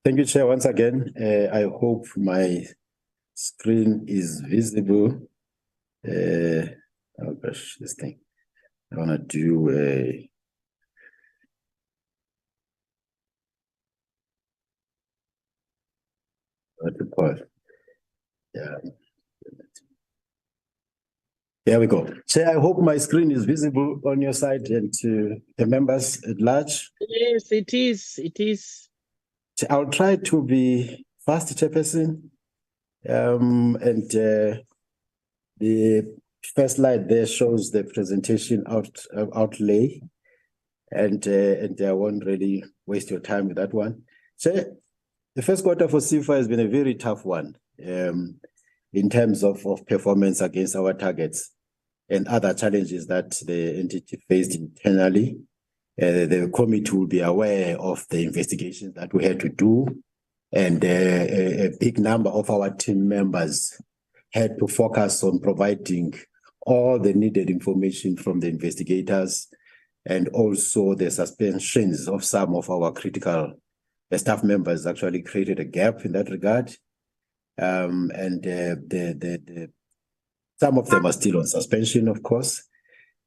Thank you, Chair, once again. I hope my screen is visible. Oh gosh, this thing. I want to do a... What to call it? Yeah. There we go. Chair, I hope my screen is visible on your side and to the members at large. Yes, it is. It is. I'll try to be fast, Chairperson. And the first slide there shows the presentation outlay. And I won't really waste your time with that one. So the first quarter for SIFA has been a very tough one in terms of performance against our targets and other challenges that the entity faced internally. The committee will be aware of the investigations that we had to do, and a big number of our team members had to focus on providing all the needed information from the investigators, and also the suspensions of some of our critical staff members actually created a gap in that regard. Some of them are still on suspension, of course.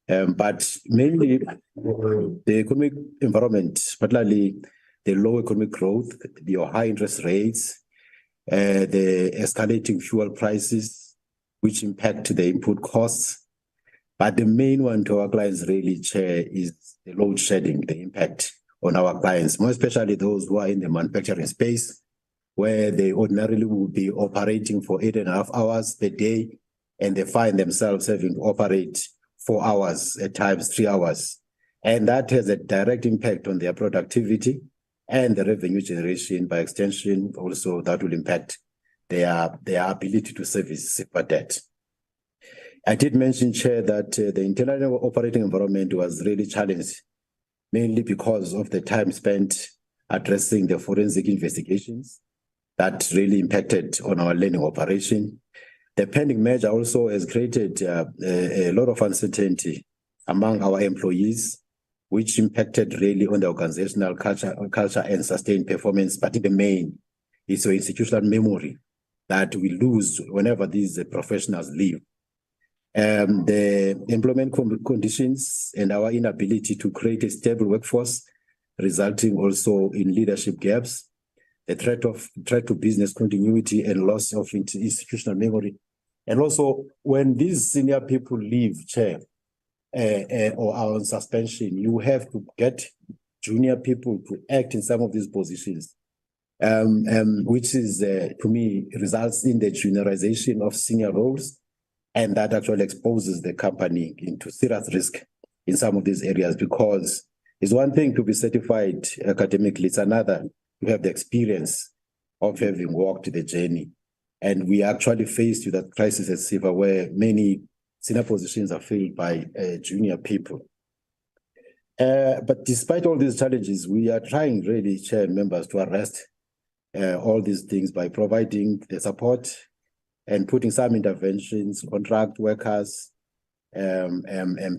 But mainly the economic environment, particularly the low economic growth, the high interest rates, the escalating fuel prices, which impact the input costs. But the main one to our clients really, Chair, is the load shedding, the impact on our clients, more especially those who are in the manufacturing space, where they ordinarily would be operating for 8.5 hours per day, and they find themselves having to operate 4 hours, at times 3 hours. And that has a direct impact on their productivity and the revenue generation. By extension, also that will impact their ability to service SIFA debt. I did mention, Chair, that the internal operating environment was really challenged, mainly because of the time spent addressing the forensic investigations that really impacted on our learning operation. The pending merger also has created a lot of uncertainty among our employees, which impacted really on the organizational culture and sustained performance, but in the main, it's an institutional memory that we lose whenever these professionals leave. The employment conditions and our inability to create a stable workforce, resulting also in leadership gaps, the threat to business continuity and loss of institutional memory And also, when these senior people leave, Chair, or are on suspension, you have to get junior people to act in some of these positions, which is, to me, results in the juniorization of senior roles, and that actually exposes the company into serious risk in some of these areas, because it's one thing to be certified academically, it's another to have the experience of having walked the journey. And we are actually faced with that crisis at CIFA, where many senior positions are filled by junior people. But despite all these challenges, we are trying really, Chair and members, to arrest all these things by providing the support and putting some interventions, contract workers, and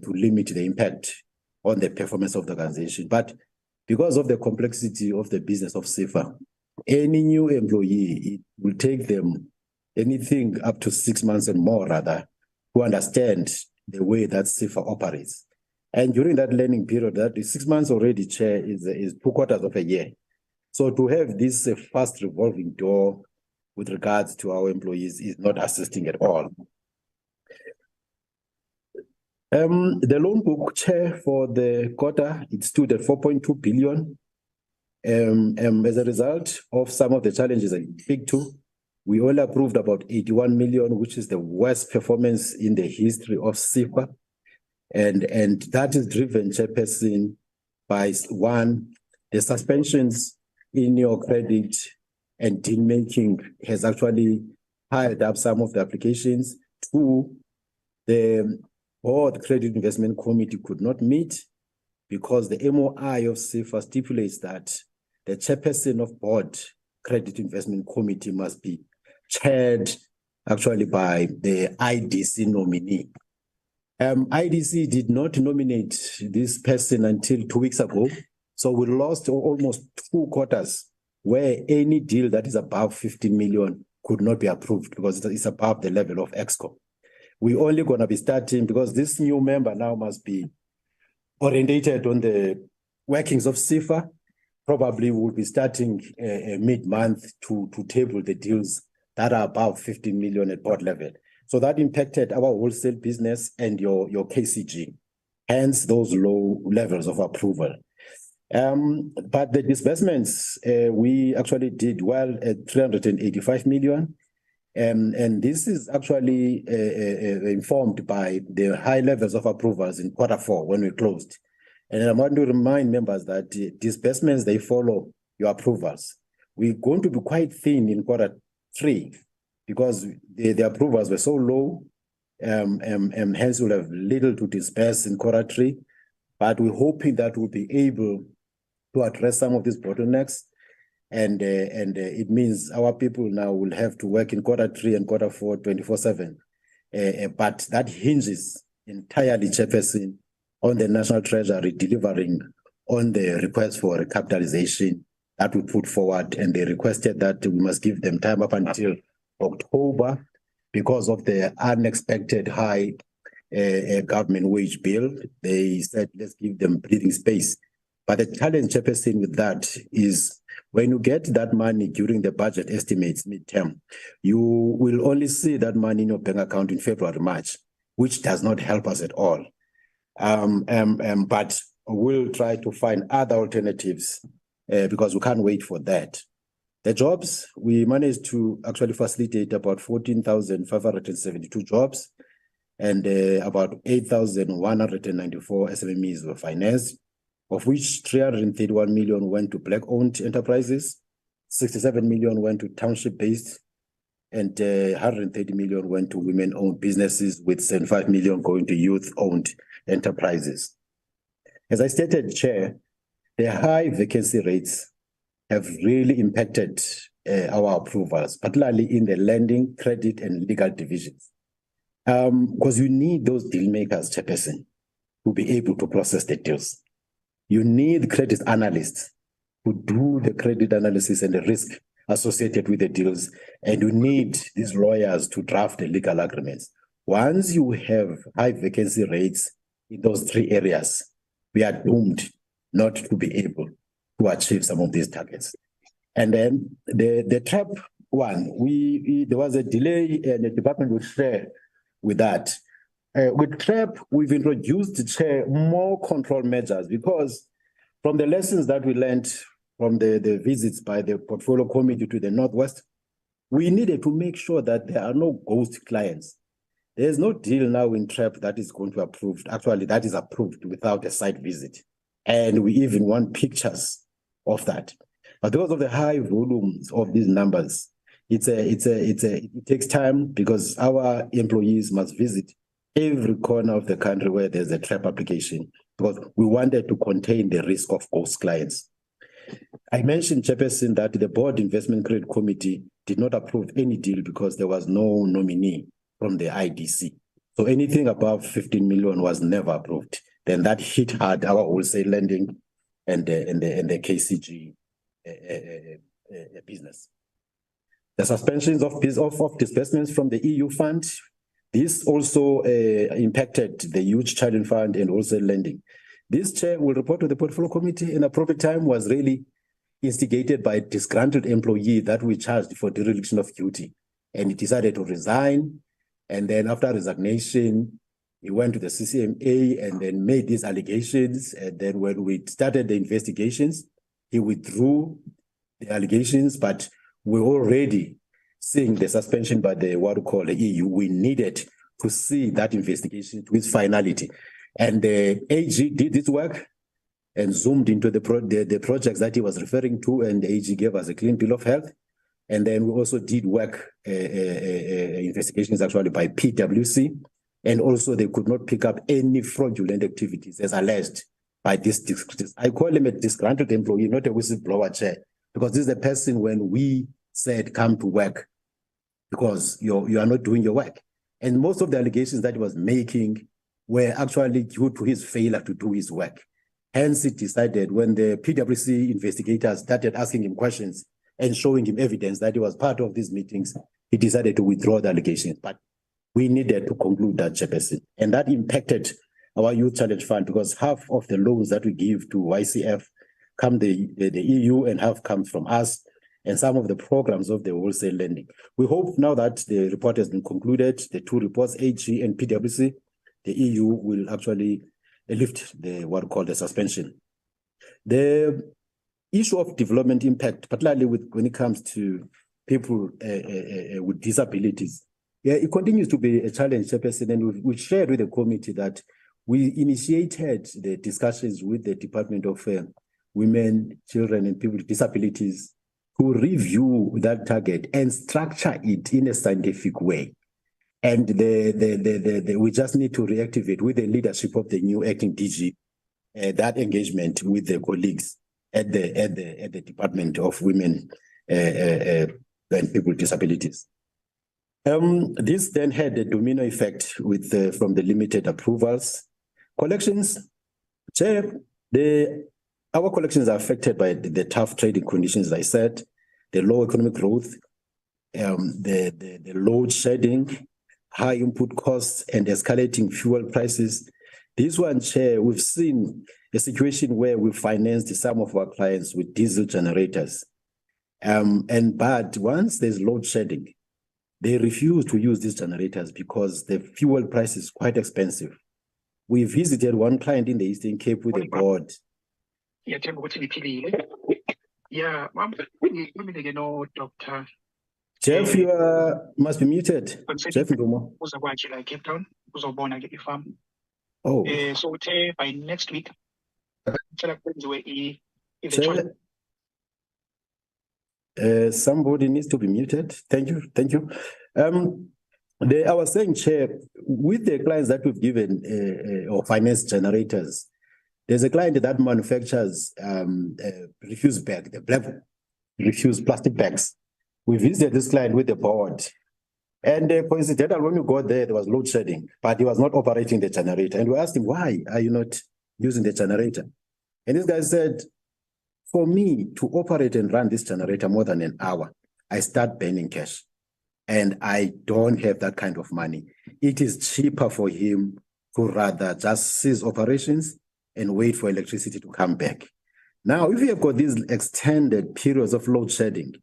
to limit the impact on the performance of the organization. But because of the complexity of the business of CIFA, any new employee, it will take them anything up to 6 months and more, rather, to understand the way that CIFA operates. And during that learning period, that is 6 months already, Chair, is 2 quarters of a year. So to have this fast revolving door with regards to our employees is not assisting at all. The loan book, Chair, for the quarter, it stood at 4.2 billion. As a result of some of the challenges I speak to, we only approved about 81 million, which is the worst performance in the history of CIFA. And that is driven, Chairperson, by one, the suspensions in your credit and deal making has actually piled up some of the applications. Two, the Board Credit Investment Committee could not meet because the MOI of CIFA stipulates that the chairperson of Board Credit Investment Committee must be chaired actually by the IDC nominee. IDC did not nominate this person until 2 weeks ago. So we lost almost 2 quarters where any deal that is above 50 million could not be approved because it's above the level of EXCO. We're only going to be starting because this new member now must be orientated on the workings of CIFA. Probably we'll be starting mid-month to table the deals that are above 50 million at board level. So that impacted our wholesale business and your KCG, hence those low levels of approval. But the disbursements, we actually did well at 385 million. And this is actually informed by the high levels of approvals in Q4 when we closed. And I want to remind members that disbursements, they follow your approvals. We're going to be quite thin in Q3 because the approvals were so low, and hence we'll have little to disperse in Q3. But we're hoping that we'll be able to address some of these bottlenecks. And it means our people now will have to work in Q3 and Q4 24/7. But that hinges entirely, Chairperson, on the National Treasury delivering on the request for recapitalization that we put forward. And they requested that we must give them time up until October because of the unexpected high government wage bill. They said, let's give them breathing space. But the challenge, Chairperson, with that is when you get that money during the budget estimates midterm, you will only see that money in your bank account in February, March, which does not help us at all. But we'll try to find other alternatives because we can't wait for that. The jobs, we managed to actually facilitate about 14,572 jobs and about 8,194 SMMEs were financed, of which 331 million went to black-owned enterprises, 67 million went to township-based, and 130 million went to women-owned businesses, with 75 million going to youth-owned enterprises. As I stated, Chair, the high vacancy rates have really impacted our approvals, particularly in the lending, credit, and legal divisions. Because you need those deal makers, Chairperson, to be able to process the deals. You need credit analysts to do the credit analysis and the risk associated with the deals. And you need these lawyers to draft the legal agreements. Once you have high vacancy rates in those 3 areas, we are doomed not to be able to achieve some of these targets. And then the trap one, there was a delay and the department will share with that. With TREP, we've introduced more control measures because from the lessons that we learned from the visits by the portfolio committee to the Northwest, we needed to make sure that there are no ghost clients. There's no deal now in TREP that is going to be approved. Actually, that is approved without a site visit. And we even want pictures of that. But because of the high volumes of these numbers, it takes time because our employees must visit every corner of the country where there's a TREP application because we wanted to contain the risk of ghost clients. I mentioned, Chairperson, that the Board Investment Credit Committee did not approve any deal because there was no nominee from the IDC. So anything above 15 million was never approved. Then that hit hard our wholesale lending and the KCG business. The suspensions of disbursements from the EU fund, this also impacted the Youth Challenge Fund and wholesale lending. This chair will report to the portfolio committee in appropriate time was really instigated by a disgruntled employee that we charged for dereliction of duty. And he decided to resign. And then after resignation, he went to the CCMA and then made these allegations. And then when we started the investigations, he withdrew the allegations, but we're already seeing the suspension by the what we call the EU. We needed to see that investigation to its finality. And the AG did this work and zoomed into the projects that he was referring to, and the AG gave us a clean bill of health. And then we also did work investigations actually by PwC, and also they could not pick up any fraudulent activities as alleged by this. I call him a disgruntled employee, not a whistleblower chair, because this is the person when we said come to work because you are not doing your work. And most of the allegations that he was making were actually due to his failure to do his work. Hence, it decided when the PwC investigators started asking him questions and showing him evidence that he was part of these meetings, he decided to withdraw the allegations. But we needed to conclude that, Chairperson. And that impacted our Youth Challenge Fund because half of the loans that we give to YCF come the EU and half comes from us, and some of the programs of the wholesale lending. We hope now that the report has been concluded, the two reports, AG and PwC, the EU will actually lift the what we call the suspension. The issue of development impact, particularly when it comes to people with disabilities, yeah, it continues to be a challenge, Chairperson, and we shared with the committee that we initiated the discussions with the Department of Women, Children, and People with Disabilities to review that target and structure it in a scientific way. And we just need to reactivate with the leadership of the new acting DG that engagement with the colleagues at the Department of Women and People with Disabilities. This then had a domino effect with from the limited approvals. Collections, Chair, our collections are affected by the tough trading conditions, as I said, the low economic growth, the load shedding, high input costs, and escalating fuel prices. This one, Chair, we've seen a situation where we financed some of our clients with diesel generators. But once there's load shedding, they refuse to use these generators because the fuel price is quite expensive. We visited one client in the Eastern Cape with a board. Yeah, Dr. Jeff, you must be muted. Jeff Ndumo. Cape Town, farm. Oh. So by next week, somebody needs to be muted. Thank you. I was saying, Chair, with the clients that we've given or finance generators, there's a client that manufactures refuse bag, the black refuse plastic bags. We visited this client with the board. And coincidentally, when we got there was load shedding, but he was not operating the generator. And we asked him, why are you not using the generator? And this guy said, for me to operate and run this generator more than an hour, I start burning cash. And I don't have that kind of money. It is cheaper for him to rather just cease operations and wait for electricity to come back. Now, if you have got these extended periods of load shedding,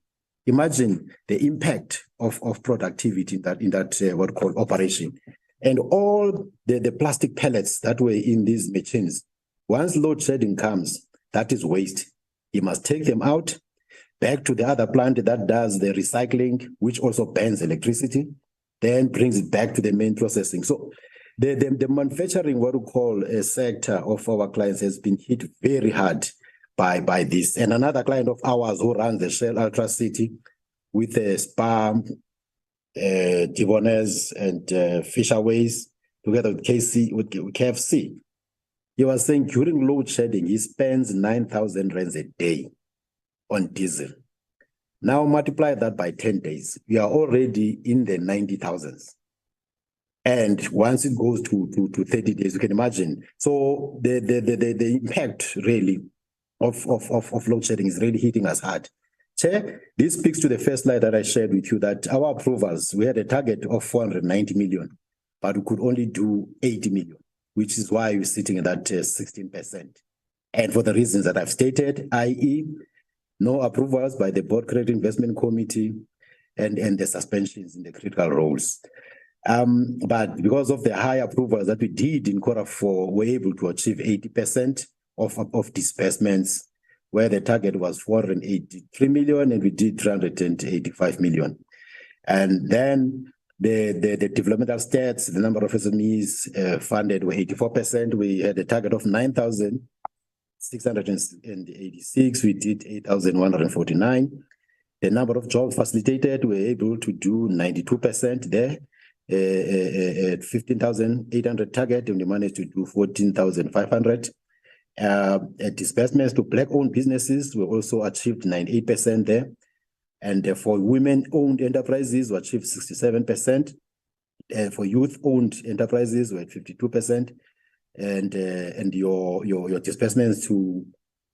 Imagine the impact of productivity in that what we call operation. And all the plastic pellets that were in these machines, once load shedding comes, that is waste. You must take them out, back to the other plant that does the recycling, which also burns electricity, then brings it back to the main processing. So the manufacturing, what we call a sector of our clients, has been hit very hard by this. And another client of ours who runs the Shell Ultra City with SPAR, Divones and Fisherways, together with KFC. He was saying during load shedding, he spends 9,000 rands a day on diesel. Now multiply that by 10 days. We are already in the 90,000s. And once it goes to 30 days, you can imagine. So the impact really of load shedding is really hitting us hard. Chair, this speaks to the first slide that I shared with you, that our approvals, we had a target of 490 million, but we could only do 80 million, which is why we're sitting at that 16%. And for the reasons that I've stated, i.e., no approvals by the Board Credit Investment Committee and the suspensions in the critical roles. But because of the high approvals that we did in Q4, we're able to achieve 80% of disbursements, where the target was 483 million and we did 385 million. And then the developmental stats, the number of SMEs funded were 84%. We had a target of 9,686. We did 8,149. The number of jobs facilitated, we were able to do 92% there. At 15,800 target, and we managed to do 14,500. Disbursements to Black-owned businesses, we also achieved 98% there. And for women-owned enterprises, we achieved 67%. For youth-owned enterprises, we're at 52%. And your disbursements to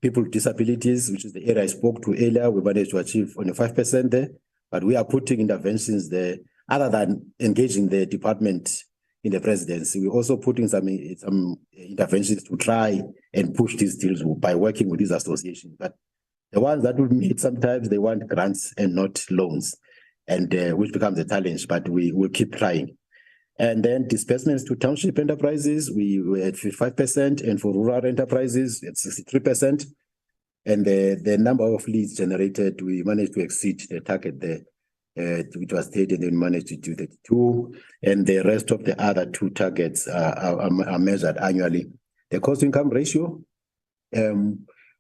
people with disabilities, which is the area I spoke to earlier, we managed to achieve only 5% there. But we are putting interventions there, other than engaging the department in the presidency. We're also putting some interventions to try and push these deals by working with these associations. But the ones that we meet, sometimes they want grants and not loans, and which becomes a challenge, but we will keep trying. And then disbursements to township enterprises, we were at 55%, and for rural enterprises, at 63%. And the number of leads generated, we managed to exceed the target there, which was stated, and we managed to do 32. And the rest of the other two targets are measured annually. The cost-income ratio,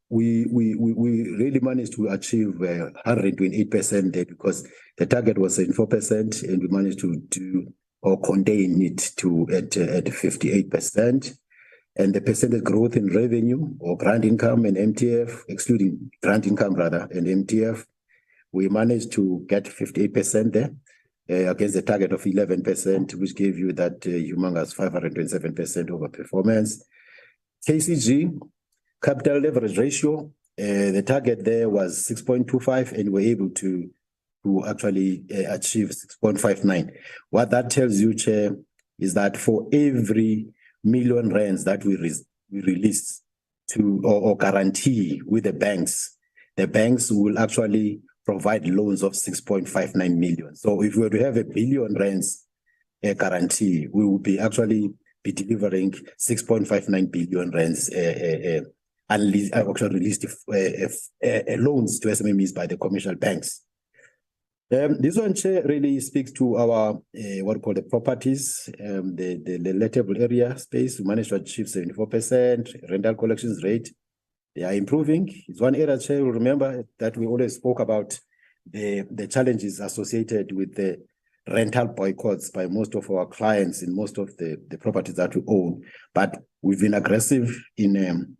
we really managed to achieve 128% there, because the target was 74%, and we managed to do or contain it to at 58%. And the percentage growth in revenue or grant income and MTF, excluding grant income rather, and MTF, we managed to get 58% there against the target of 11%, which gave you that humongous 527% over performance. KCG, capital leverage ratio, the target there was 6.25, and we're able to actually achieve 6.59. What that tells you, Chair, is that for every million rands that we release to or guarantee with the banks will actually provide loans of 6.59 million. So if we were to have 1 billion rands guarantee, we will be actually delivering 6.59 billion rands released loans to SMEs by the commercial banks. This one, Chair, really speaks to our what we call the properties, the lettable area space. We managed to achieve 74% rental collections rate. They are improving. It's one area, Chair, you remember that we always spoke about the challenges associated with the rental boycotts by most of our clients in most of the properties that we own. But we've been aggressive in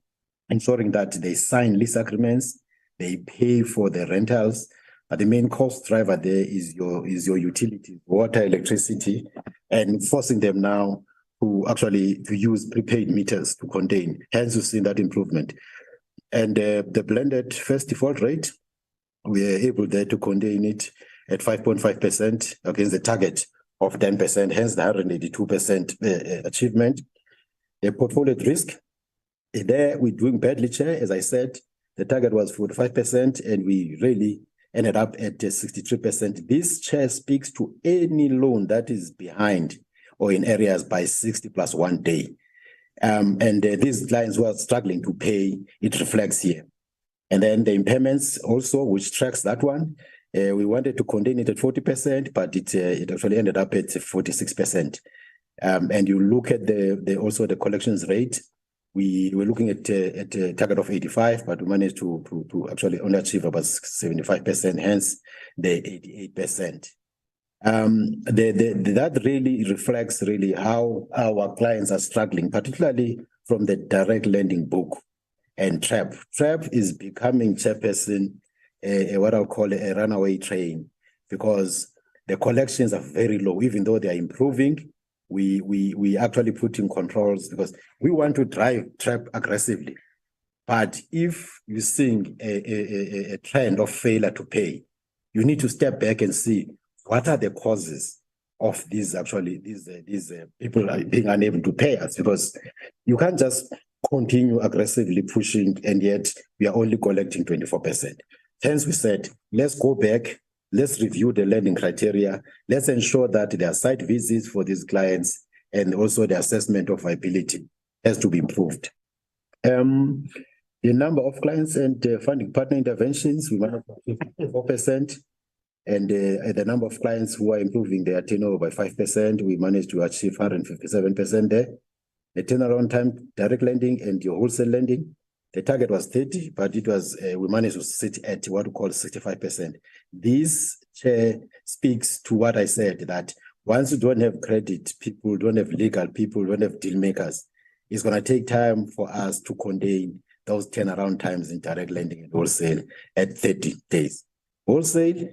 ensuring that they sign lease agreements, they pay for the rentals. But the main cost driver there is your utilities, water, electricity, and forcing them now to actually use prepaid meters to contain. Hence, you've seen that improvement. And the blended first default rate, we are able there to contain it at 5.5% against the target of 10%, hence the 182% achievement. The portfolio at risk, there we're doing badly, Chair. As I said, the target was 45%, and we really ended up at 63%. This, Chair, speaks to any loan that is behind or in areas by 60 plus 1 day. These clients who are struggling to pay, it reflects here. And then the impairments also, which tracks that one, we wanted to contain it at 40%, but it actually ended up at 46%. And you look at also the collections rate. We were looking at a target of 85, but we managed to actually only achieve about 75%, hence the 88%. That really reflects how our clients are struggling, particularly from the direct lending book and TREP. TREP is becoming, Chairperson, what I'll call a runaway train, because the collections are very low. Even though they are improving, we actually put in controls because we want to drive TREP aggressively. But if you're seeing a trend of failure to pay, you need to step back and see what are the causes of these people are being unable to pay us, because you can't just continue aggressively pushing and yet we are only collecting 24%. Hence we said, let's go back, let's review the lending criteria, let's ensure that there are site visits for these clients and also the assessment of viability has to be improved. The number of clients and funding partner interventions, we managed 54%. And the number of clients who are improving their turnover by 5%, we managed to achieve 157% there. The turnaround time, direct lending and your wholesale lending, the target was 30, but it was we managed to sit at what we call 65%. This, Chair, speaks to what I said, that once you don't have credit people, don't have legal people, don't have deal makers, it's going to take time for us to contain those turnaround times in direct lending and wholesale at 30 days. Wholesale,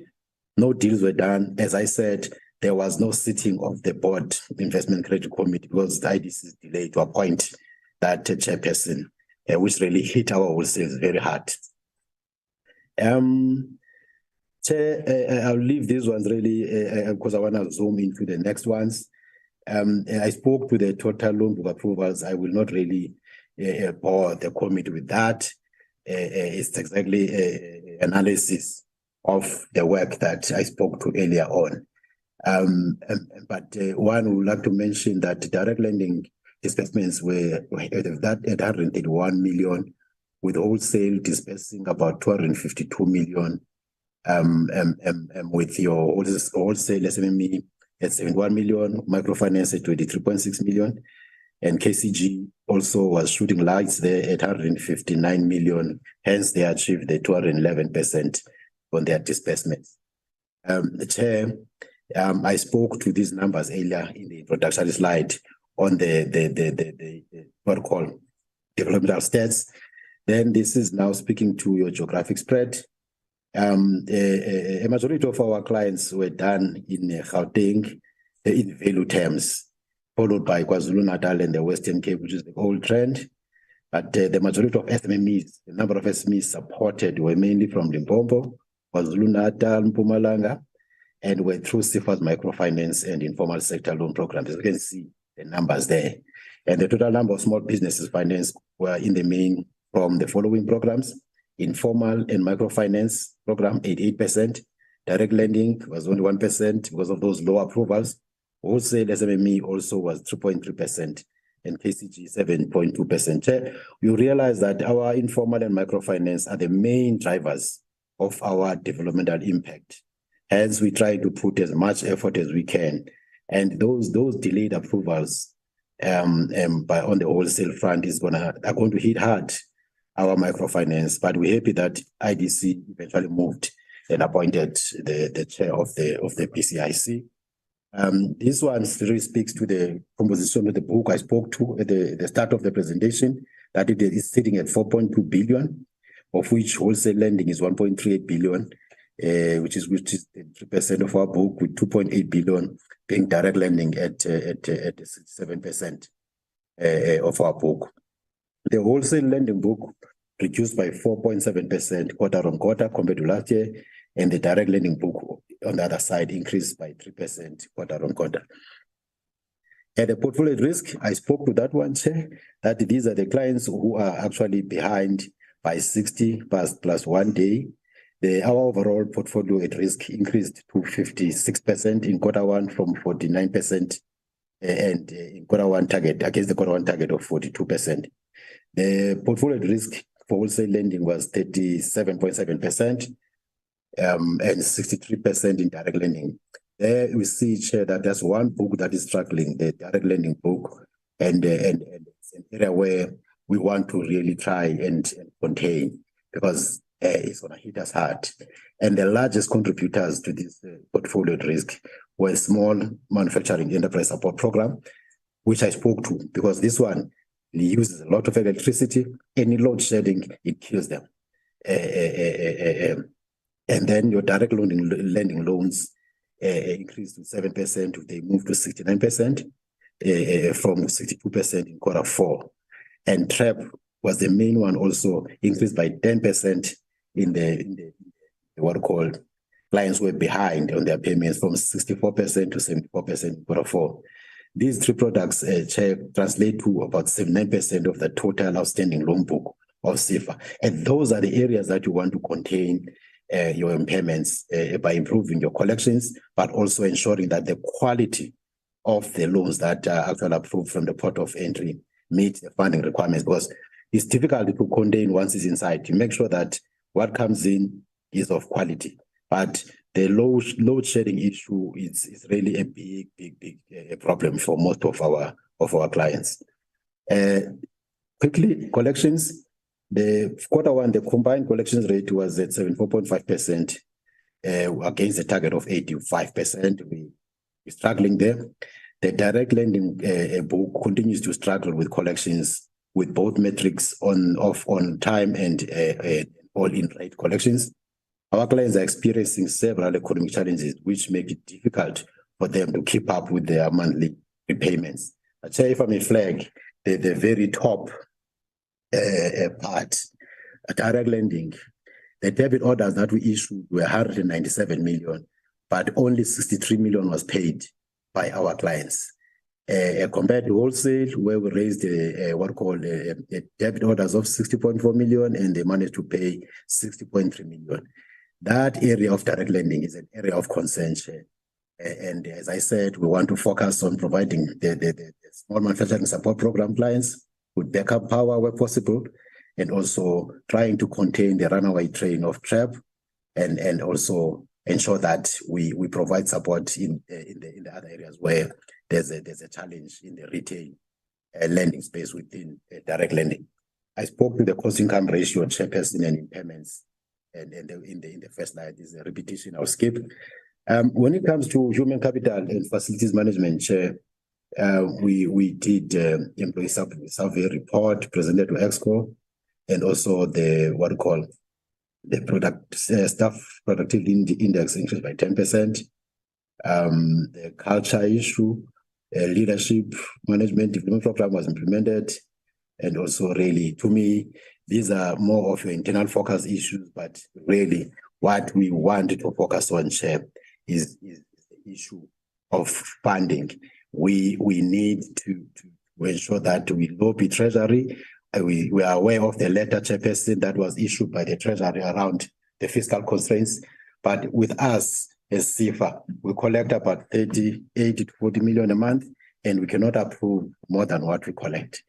no deals were done. As I said, there was no sitting of the board investment credit committee because the IDC is delayed to appoint that chairperson, which really hit our wholesale very hard. Chair, I'll leave these ones really because I want to zoom into the next ones. I spoke to the total loan book approvals. I will not really bore the committee with that. It's exactly analysis of the work that I spoke to earlier on. But one would like to mention that direct lending disbursements were at 131 million, with wholesale disbursing about 252 million, with your wholesale SMME at 71 million, microfinance at 23.6 million, and KCG also was shooting lights there at 159 million. Hence, they achieved the 211% on their disbursements. The Chair, I spoke to these numbers earlier in the introductory slide on the what we call developmental stats. Then this is now speaking to your geographic spread. A majority of our clients were done in Gauteng in value terms, followed by KwaZulu-Natal and the Western Cape, which is the old trend. But the majority of SMMEs, the number of SMEs supported were mainly from Limpopo, KwaZulu-Natal, Mpumalanga, and were through CFA's microfinance and informal sector loan programs. As you can see the numbers there. And the total number of small businesses financed were in the main from the following programs: informal and microfinance program, 88%. Direct lending was only 1% because of those low approvals. Wholesale SMME also was 3.3%, and KCG 7.2%. You realize that our informal and microfinance are the main drivers of our developmental impact. Hence, we try to put as much effort as we can. And those delayed approvals on the wholesale front are going to hit hard our microfinance. But we're happy that IDC eventually moved and appointed the chair of the PCIC. This one really speaks to the composition of the book I spoke to at the start of the presentation, that it is sitting at 4.2 billion, of which wholesale lending is 1.38 billion, which is 3% of our book, with 2.8 billion being direct lending at 67% of our book. The wholesale lending book reduced by 4.7% quarter on quarter compared to last year, and the direct lending book on the other side increased by 3% quarter on quarter. At the portfolio risk, I spoke to that one, Chair, that these are the clients who are actually behind by 60 plus 1 day. Our overall portfolio at risk increased to 56% in Q1 from 49%, and in Q1 target, against the Q1 target of 42%. The portfolio at risk for wholesale lending was 37.7%, and 63% in direct lending. There we see, Chair, that there's one book that is struggling, the direct lending book, and it's an area where we want to really try and contain, because it's going to hit us hard. And the largest contributors to this portfolio at risk were small manufacturing enterprise support program, which I spoke to, because this one uses a lot of electricity. Any load shedding, it kills them. And then your direct lending loans increased to 7%. They moved to 69% from 62% in Q4. And TREP was the main one, also increased by 10% in the what called clients were behind on their payments from 64% to 74% in Q4. These three products, Chair, translate to about 79% of the total outstanding loan book of CIFA. And those are the areas that you want to contain your impairments by improving your collections, but also ensuring that the quality of the loans that are actually approved from the port of entry meet the funding requirements, because it's difficult to contain once it's inside. You make sure that what comes in is of quality. But the load shedding issue is really a big problem for most of our clients. Quickly, collections. The Q1, the combined collections rate was at 74.5% against the target of 85%. We're struggling there. The direct lending book continues to struggle with collections, with both metrics on time and all-in rate collections. Our clients are experiencing several economic challenges, which make it difficult for them to keep up with their monthly repayments. I'd say, if I may flag, the very top part, direct lending, the debit orders that we issued were 197 million, but only 63 million was paid by our clients. Compared to wholesale, where we raised what called debit orders of 60.4 million, and they managed to pay 60.3 million. That area of direct lending is an area of concern. And as I said, we want to focus on providing the small manufacturing support program clients with backup power where possible, and also trying to contain the runaway train of TREP, and also ensure that we provide support in the other areas where there's a challenge in the retail lending space within direct lending. I spoke to the cost-income ratio, Chairperson, and impairments, and in the first slide is a repetition. I'll skip. When it comes to human capital and facilities management, Chair, we did employee survey report presented to Exco, and also the staff productivity index increased by 10%. The culture issue, leadership management development program was implemented, and also really, to me, these are more of your internal focus issues, but really what we want to focus on, Chair, is the issue of funding. We need to ensure that we lobby Treasury. We are aware of the letter, Chairperson, that was issued by the Treasury around the fiscal constraints. But with us as CIFA, we collect about 80 to 40 million a month, and we cannot approve more than what we collect.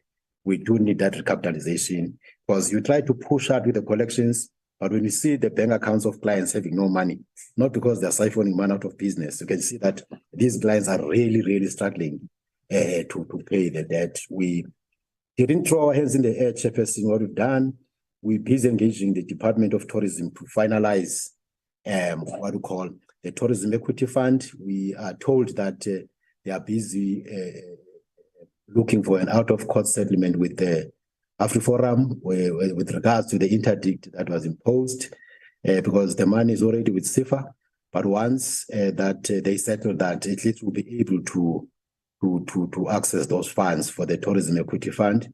We do need that recapitalization, because you try to push out with the collections, but when you see the bank accounts of clients having no money, not because they're siphoning money out of business, you can see that these clients are really struggling to pay the debt. We didn't throw our hands in the air, Chairperson. What we've done, we're busy engaging the Department of Tourism to finalize what we call the Tourism Equity Fund. We are told that they are busy looking for an out-of-court settlement with the AfriForum with regards to the interdict that was imposed, because the money is already with CIFA. But once that they settle that, at least we'll be able to access those funds for the Tourism Equity Fund.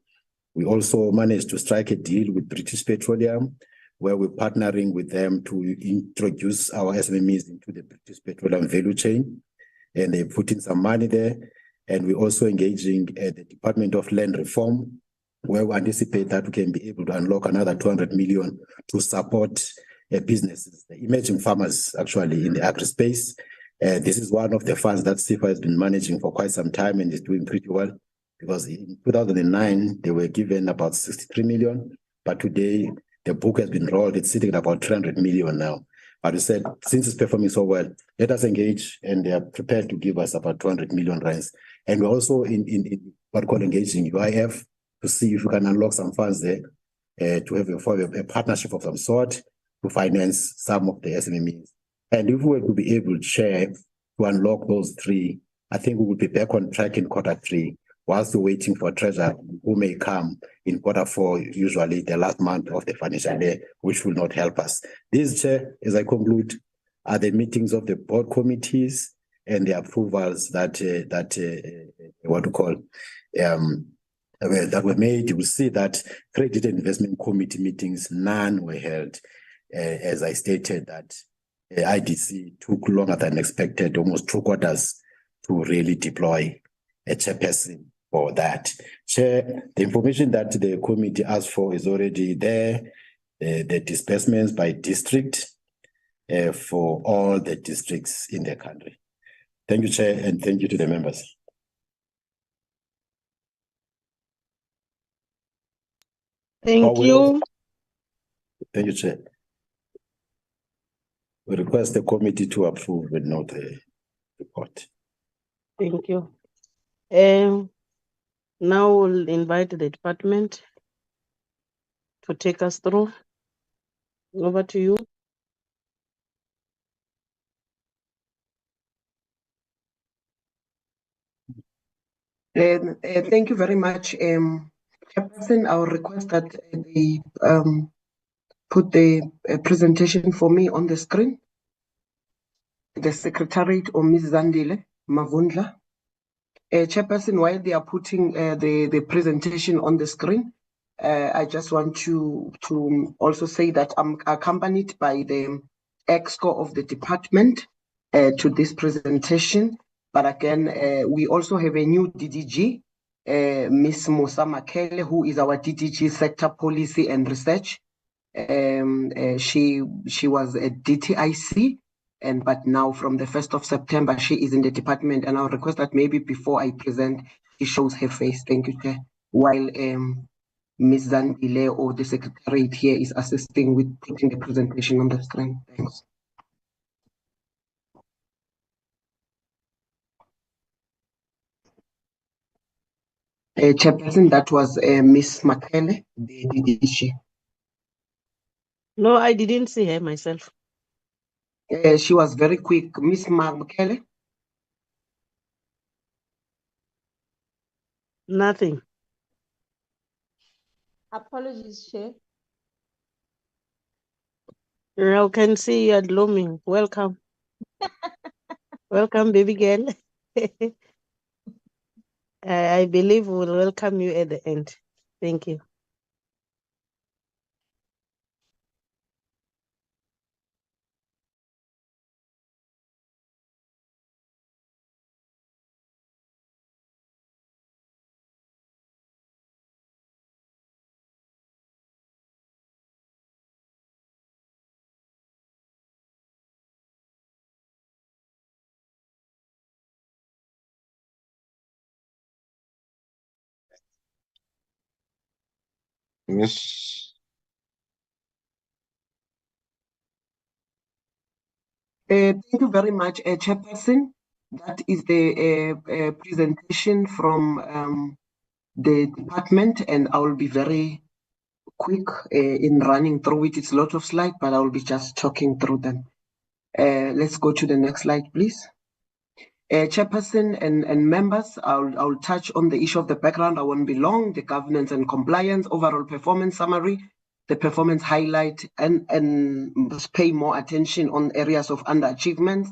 We also managed to strike a deal with British Petroleum, where we're partnering with them to introduce our SMMEs into the British Petroleum value chain, and they put in some money there. And we're also engaging the Department of Land Reform, where we anticipate that we can be able to unlock another 200 million to support businesses, the emerging farmers actually in the agri space. This is one of the funds that CIFA has been managing for quite some time and is doing pretty well, because in 2009 they were given about 63 million, but today the book has been rolled, it's sitting at about 300 million now. But we said, since it's performing so well, let us engage, and they are prepared to give us about 200 million rands. And we're also in what we call engaging UIF to see if we can unlock some funds there, to have a partnership of some sort to finance some of the SMEs. And if we were to be able to share to unlock those three, I think we will be back on track in Q3, whilst we're waiting for treasurer who may come in Q4, usually the last month of the financial year, which will not help us. This, Chair, as I conclude, are the meetings of the board committees and the approvals that were made. You will see that Credit and Investment Committee meetings, none were held. As I stated, that IDC took longer than expected, almost 2 quarters, to really deploy a chairperson for that. Chair, the information that the committee asked for is already there. The disbursements by district for all the districts in the country. Thank you, Chair, and thank you to the members. Thank you. Thank you, Chair. We request the committee to approve but not the report. Thank you. Now we'll invite the department to take us through. Over to you. Thank you very much, Chairperson. I will request that they put the presentation for me on the screen. The Secretariat or Ms. Zandile Mavundla. Chairperson, while they are putting the presentation on the screen, I just want to also say that I'm accompanied by the EXCO of the department to this presentation. But again, we also have a new DDG, Ms. Musa Makele, who is our DDG Sector Policy and Research. She was at DTIC, but now from the 1st of September, she is in the department, and I'll request that maybe before I present, she shows her face. Thank you, Chair. While Ms. Zandile or the Secretariat here is assisting with putting the presentation on the screen. Thanks. Chairperson, that was Ms. Makele, the DDG. No, I didn't see her myself. She was very quick. Ms. Makele? Nothing. Apologies, Chair. I can see you are blooming. Welcome. Welcome, baby girl. I believe we'll welcome you at the end. Thank you. Miss. Thank you very much, Chairperson. That is the presentation from the department, and I will be very quick in running through it. It's a lot of slides, but I will be just talking through them. Let's go to the next slide, please. Chairperson and members, I'll touch on the issue of the background. I won't be long. The governance and compliance, overall performance summary, the performance highlight, and must pay more attention on areas of underachievement.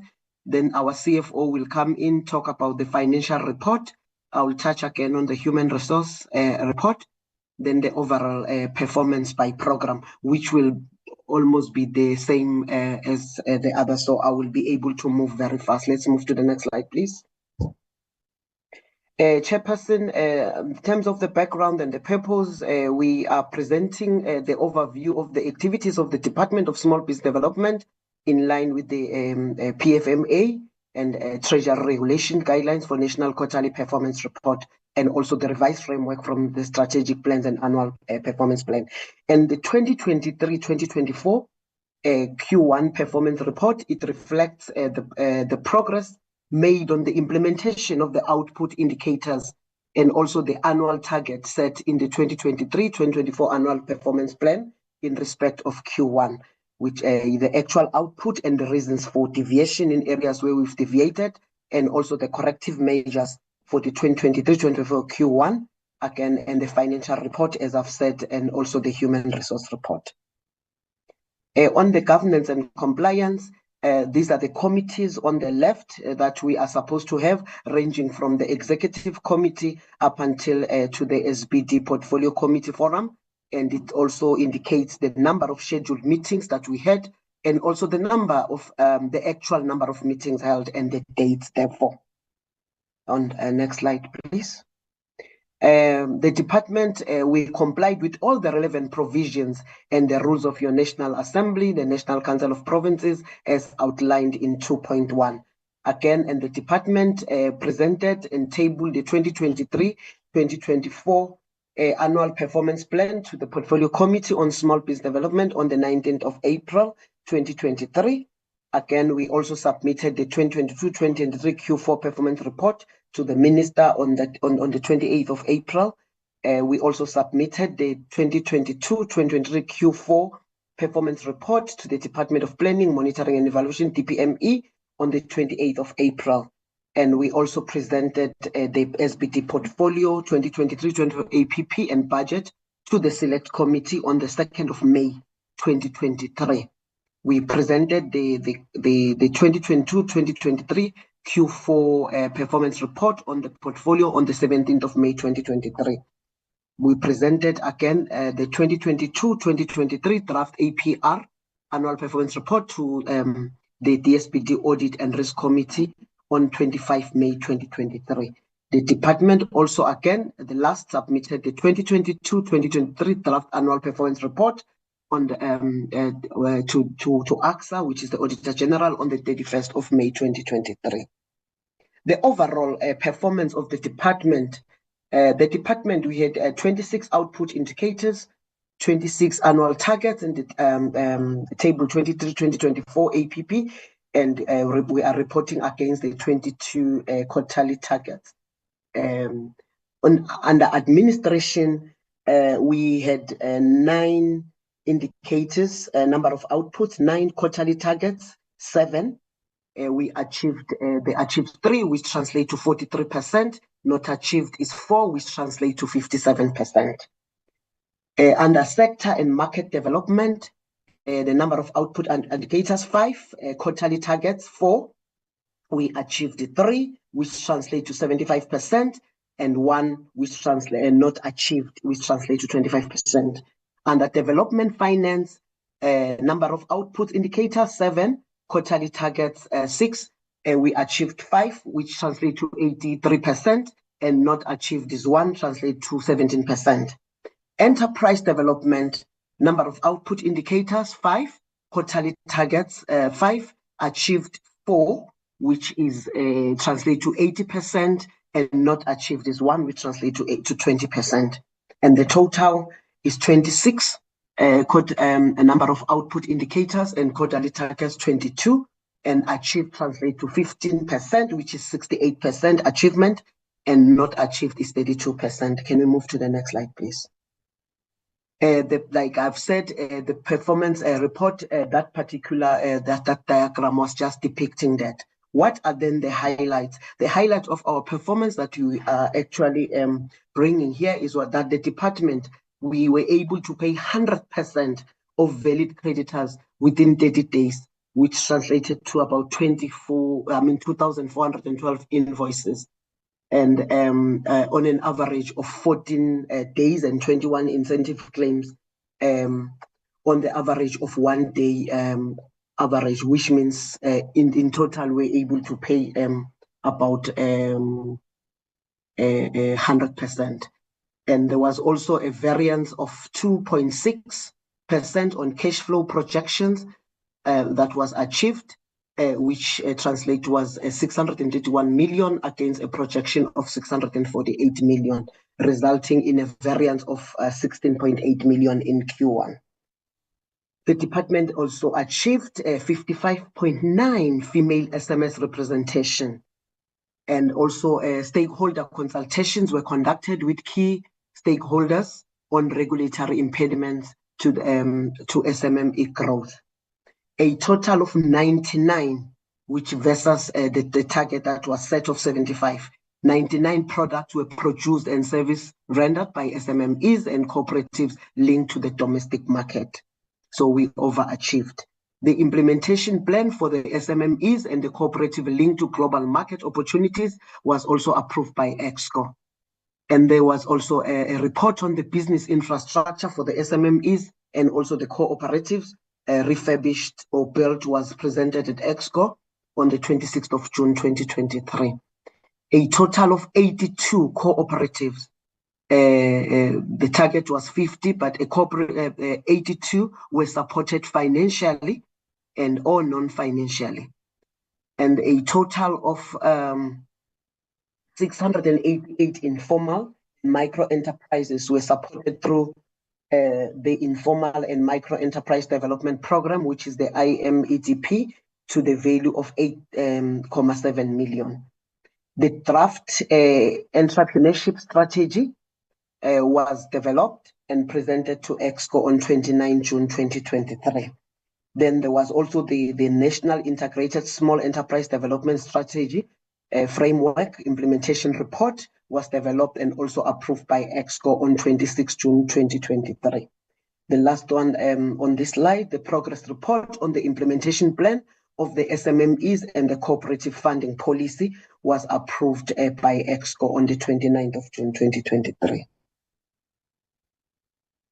Then our CFO will come in, talk about the financial report. I will touch again on the human resource report. Then the overall performance by program, which will almost be the same as the other, so I will be able to move very fast. Let's move to the next slide, please. Chairperson, in terms of the background and the purpose, we are presenting the overview of the activities of the Department of Small Business Development in line with the PFMA and Treasury Regulation Guidelines for National Quarterly Performance Report, and also the revised framework from the strategic plans and annual performance plan. And the 2023-2024 Q1 performance report, it reflects the progress made on the implementation of the output indicators and also the annual target set in the 2023-2024 annual performance plan in respect of Q1, which the actual output and the reasons for deviation in areas where we've deviated, and also the corrective measures for the 2023-2024 Q1, again, and the financial report, as I've said, and also the human resource report. On the governance and compliance, these are the committees on the left that we are supposed to have, ranging from the executive committee up until to the SBD portfolio committee forum. And it also indicates the number of scheduled meetings that we had, and also the number of the actual number of meetings held and the dates therefore. On next slide, please. The department, we complied with all the relevant provisions and the rules of your National Assembly, the National Council of Provinces, as outlined in 2.1. Again, and the department presented and tabled the 2023-2024 annual performance plan to the Portfolio Committee on Small Business Development on the 19th of April, 2023. Again, we also submitted the 2022-2023 Q4 performance report to the minister on the 28th of April. We also submitted the 2022-2023 Q4 performance report to the Department of Planning, Monitoring and Evaluation, DPME, on the 28th of April. And we also presented the SBD portfolio 2023-2024 APP and budget to the Select Committee on the 2nd of May, 2023. We presented the 2022-2023 Q4 performance report on the portfolio on the 17th of May 2023. We presented again the 2022-2023 draft APR annual performance report to the DSBD Audit and Risk Committee on 25 May 2023. The department also again, the last submitted the 2022-2023 draft annual performance report on the to AXA, which is the Auditor General, on the 31st of May 2023. The overall performance of the department, we had 26 output indicators, 26 annual targets in the table 23-2024 APP, and we are reporting against the 22 quarterly targets. Under administration, we had 9 indicators, number of outputs, 9 quarterly targets, 7. We achieved, they achieved 3, which translate to 43%. Not achieved is 4, which translate to 57%. Under sector and market development, the number of output and indicators, 5, quarterly targets, 4. We achieved 3, which translate to 75%, and 1, which translate not achieved, which translate to 25%. Under development finance, number of output indicators, 7, quarterly targets, 6, we achieved 5, which translate to 83%, and not achieved is 1, translate to 17%. Enterprise development, number of output indicators, 5, quarterly targets, 5, achieved 4, which is translate to 80%, and not achieved is 1, which translate to 20%. And the total is 26, a number of output indicators, and quarterly targets 22, and achieved translate to 15%, which is 68% achievement, and not achieved is 32%. Can we move to the next slide, please? Like I've said, the performance report, that particular that diagram was just depicting that. What are then the highlights? The highlight of our performance that we are actually bringing here is that the department, we were able to pay 100% of valid creditors within 30 days, which translated to about 2,412 invoices. And on an average of 14 days and 21 incentive claims on the average of 1 day average, which means in total we're able to pay about 100%. And there was also a variance of 2.6% on cash flow projections that was achieved, which translate was 631 million against a projection of 648 million, resulting in a variance of 16.8 million in Q1. The department also achieved a 55.9 female SMS representation, and also stakeholder consultations were conducted with key stakeholders on regulatory impediments to SMME growth. A total of 99, which versus the target that was set of 75. 99 products were produced and service rendered by SMMEs and cooperatives linked to the domestic market. So we overachieved. The implementation plan for the SMMEs and the cooperative linked to global market opportunities was also approved by EXCO. And there was also a report on the business infrastructure for the SMMEs and also the cooperatives. Refurbished or built was presented at EXCO on the 26th of June 2023. A total of 82 cooperatives. The target was 50, but 82 were supported financially and or non-financially. And a total of 688 informal micro enterprises were supported through the Informal and Micro Enterprise Development Program, which is the IMEDP, to the value of 8.7 million. The draft entrepreneurship strategy was developed and presented to EXCO on 29 June 2023. Then there was also the National Integrated Small Enterprise Development Strategy Framework Implementation Report was developed and also approved by EXCO on 26 June 2023. The last one on this slide, the progress report on the implementation plan of the SMMEs and the cooperative funding policy was approved by EXCO on the 29th of June 2023.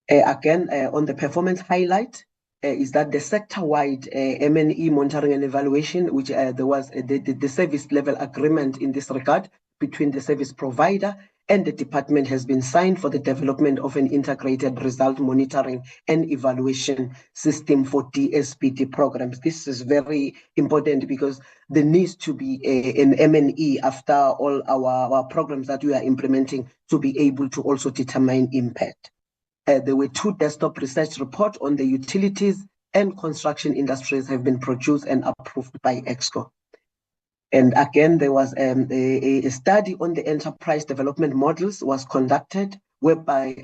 Again, on the performance highlight, is that the sector-wide M&E monitoring and evaluation, which there was the service level agreement in this regard between the service provider and the department has been signed for the development of an integrated result monitoring and evaluation system for DSPD programs. This is very important because there needs to be an M&E after all our programs that we are implementing to be able to also determine impact. There were 2 desktop research reports on the utilities and construction industries have been produced and approved by EXCO. And again, there was a study on the enterprise development models was conducted, whereby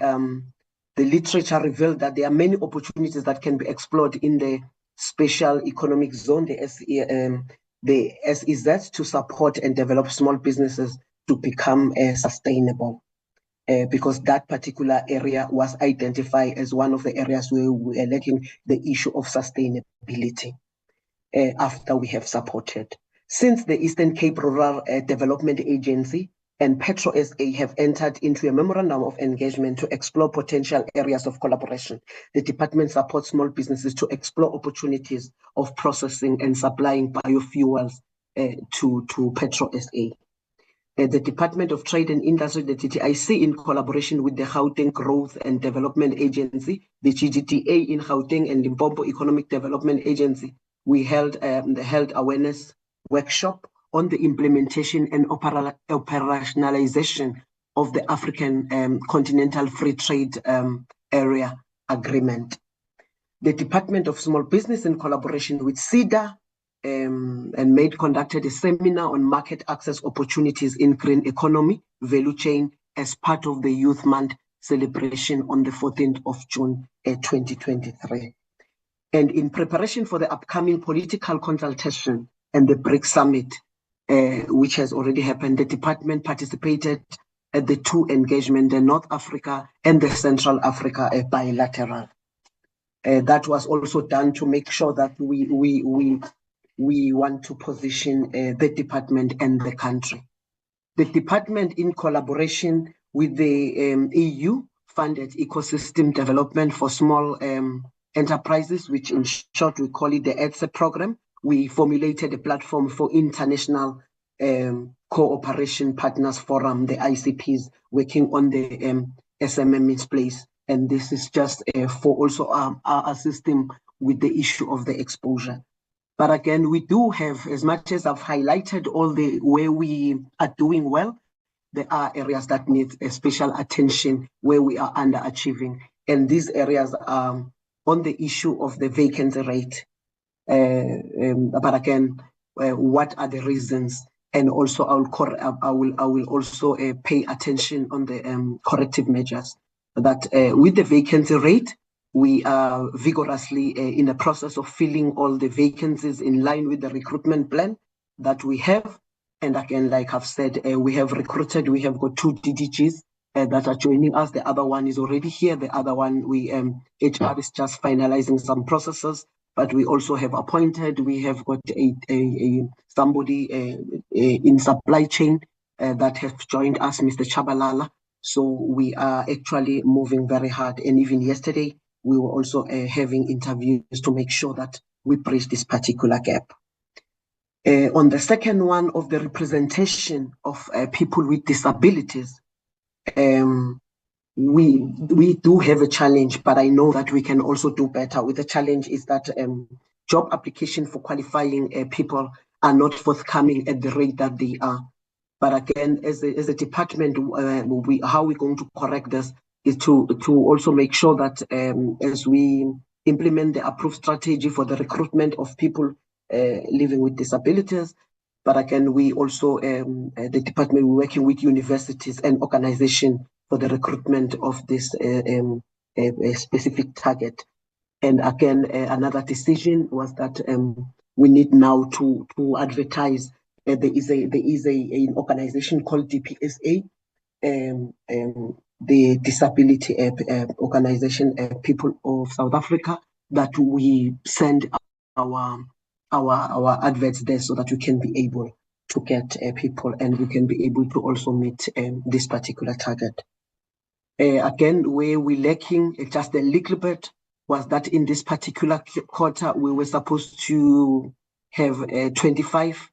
the literature revealed that there are many opportunities that can be explored in the special economic zone, the SEZ, to support and develop small businesses to become sustainable. Because that particular area was identified as one of the areas where we are lacking the issue of sustainability after we have supported. Since the Eastern Cape Rural Development Agency and Petro SA have entered into a memorandum of engagement to explore potential areas of collaboration, the department supports small businesses to explore opportunities of processing and supplying biofuels to Petro SA. The Department of Trade and Industry, the TTIC, in collaboration with the Gauteng Growth and Development Agency, the GGDA in Gauteng and Limpopo Economic Development Agency, we held the awareness workshop on the implementation and operationalization of the African Continental Free Trade Area Agreement. The Department of Small Business, in collaboration with SEDA, conducted a seminar on market access opportunities in green economy value chain as part of the Youth Month celebration on the 14th of June 2023. And in preparation for the upcoming political consultation and the BRICS Summit, which has already happened, the department participated at the 2 engagements, the North Africa and the Central Africa bilateral. That was also done to make sure that we want to position the department and the country. The department, in collaboration with the EU, funded ecosystem development for small enterprises, which in short we call it the EDSE program. We formulated a platform for international Cooperation Partners Forum, the ICPs, working on the SMM in place. And this is just for also assisting with the issue of the exposure. But again, we do have, as much as I've highlighted all the where we are doing well, there are areas that need a special attention where we are underachieving. And these areas are on the issue of the vacancy rate. But again, what are the reasons? And also I will also pay attention on the corrective measures. That with the vacancy rate, we are vigorously in the process of filling all the vacancies in line with the recruitment plan that we have. And again, like I've said, we have recruited, we have got 2 DDGs that are joining us. The other one is already here. The other one, HR is just finalizing some processes, but we also have appointed, we have got somebody in supply chain that has joined us, Mr. Chabalala. So we are actually moving very hard. And even yesterday, we were also having interviews to make sure that we bridge this particular gap. On the second one of the representation of people with disabilities, we do have a challenge, but I know that we can also do better. With the challenge is that job application for qualifying people are not forthcoming at the rate that they are. But again, as a department, how we're going to correct this is to also make sure that as we implement the approved strategy for the recruitment of people living with disabilities, but again, we also, the department, we're working with universities and organizations for the recruitment of this specific target. And again, another decision was that we need now to advertise. There is an organization called DPSA, the Disability Organization People of South Africa, that we send our adverts there so that we can be able to get people and we can be able to also meet this particular target. Again, where we're lacking just a little bit was that in this particular quarter, we were supposed to have 25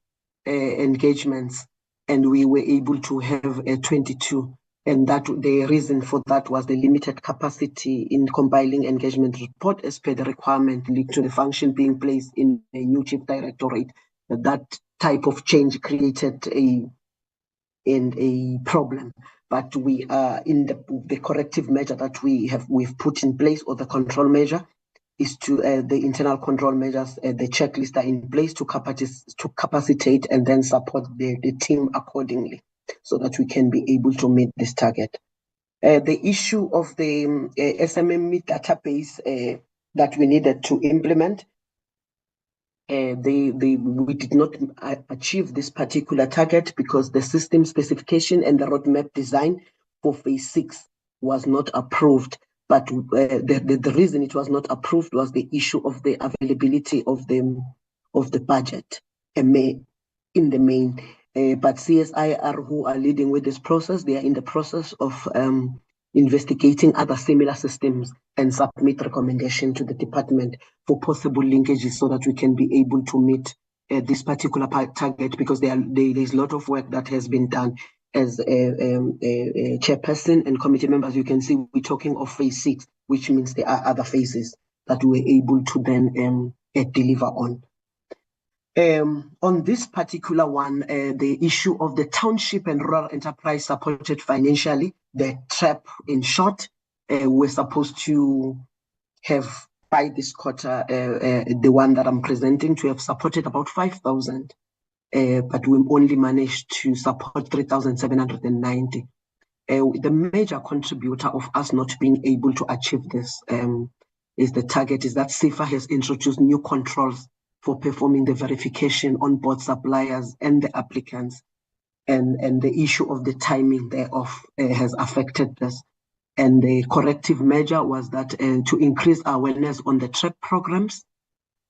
engagements, and we were able to have 22. And that the reason for that was the limited capacity in compiling engagement report as per the requirement linked to the function being placed in a new chief directorate. That type of change created a problem. But we are in the corrective measure that we've put in place, or the control measure, is to the internal control measures, the checklist are in place to capacitate and then support the team accordingly, so that we can be able to meet this target. The issue of the SMME database that we needed to implement, we did not achieve this particular target because the system specification and the roadmap design for phase 6 was not approved. But the reason it was not approved was the issue of the availability of the budget in the main. But CSIR, who are leading with this process, they are in the process of investigating other similar systems and submit recommendation to the department for possible linkages so that we can be able to meet this particular target, because there is a lot of work that has been done. As a chairperson and committee members, you can see we're talking of phase 6, which means there are other phases that we're able to then deliver on. On this particular one, the issue of the township and rural enterprise supported financially, the TRAP in short, we're supposed to have by this quarter, the one that I'm presenting, to have supported about 5,000, but we only managed to support 3,790. The major contributor of us not being able to achieve this is the target is that SEFA has introduced new controls for performing the verification on both suppliers and the applicants. And the issue of the timing thereof has affected this. And the corrective measure was that to increase awareness on the TRAP programs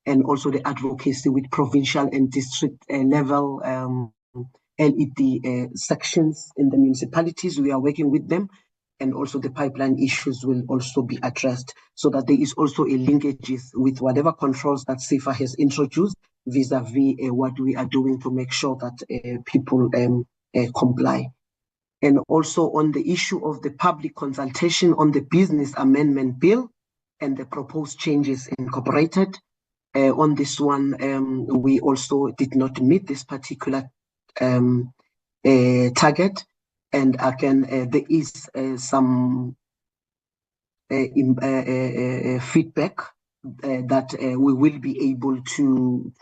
and also the advocacy with provincial and district level LED sections in the municipalities. We are working with them, and also the pipeline issues will also be addressed, so that there is also a linkages with whatever controls that SEFA has introduced vis-a-vis what we are doing to make sure that people comply. And also on the issue of the public consultation on the business amendment bill and the proposed changes incorporated. On this one, we also did not meet this particular target. And again, there is some feedback that we will be able to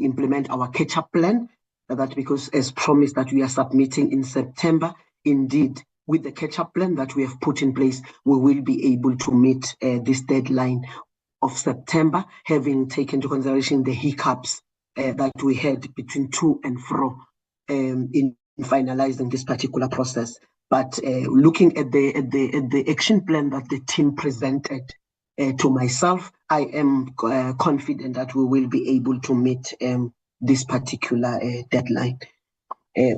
implement our catch-up plan. That because as promised that we are submitting in September, indeed, with the catch-up plan that we have put in place, we will be able to meet this deadline of September, having taken into consideration the hiccups that we had between to and fro in finalizing this particular process. But looking at the action plan that the team presented to myself, I am confident that we will be able to meet this particular deadline.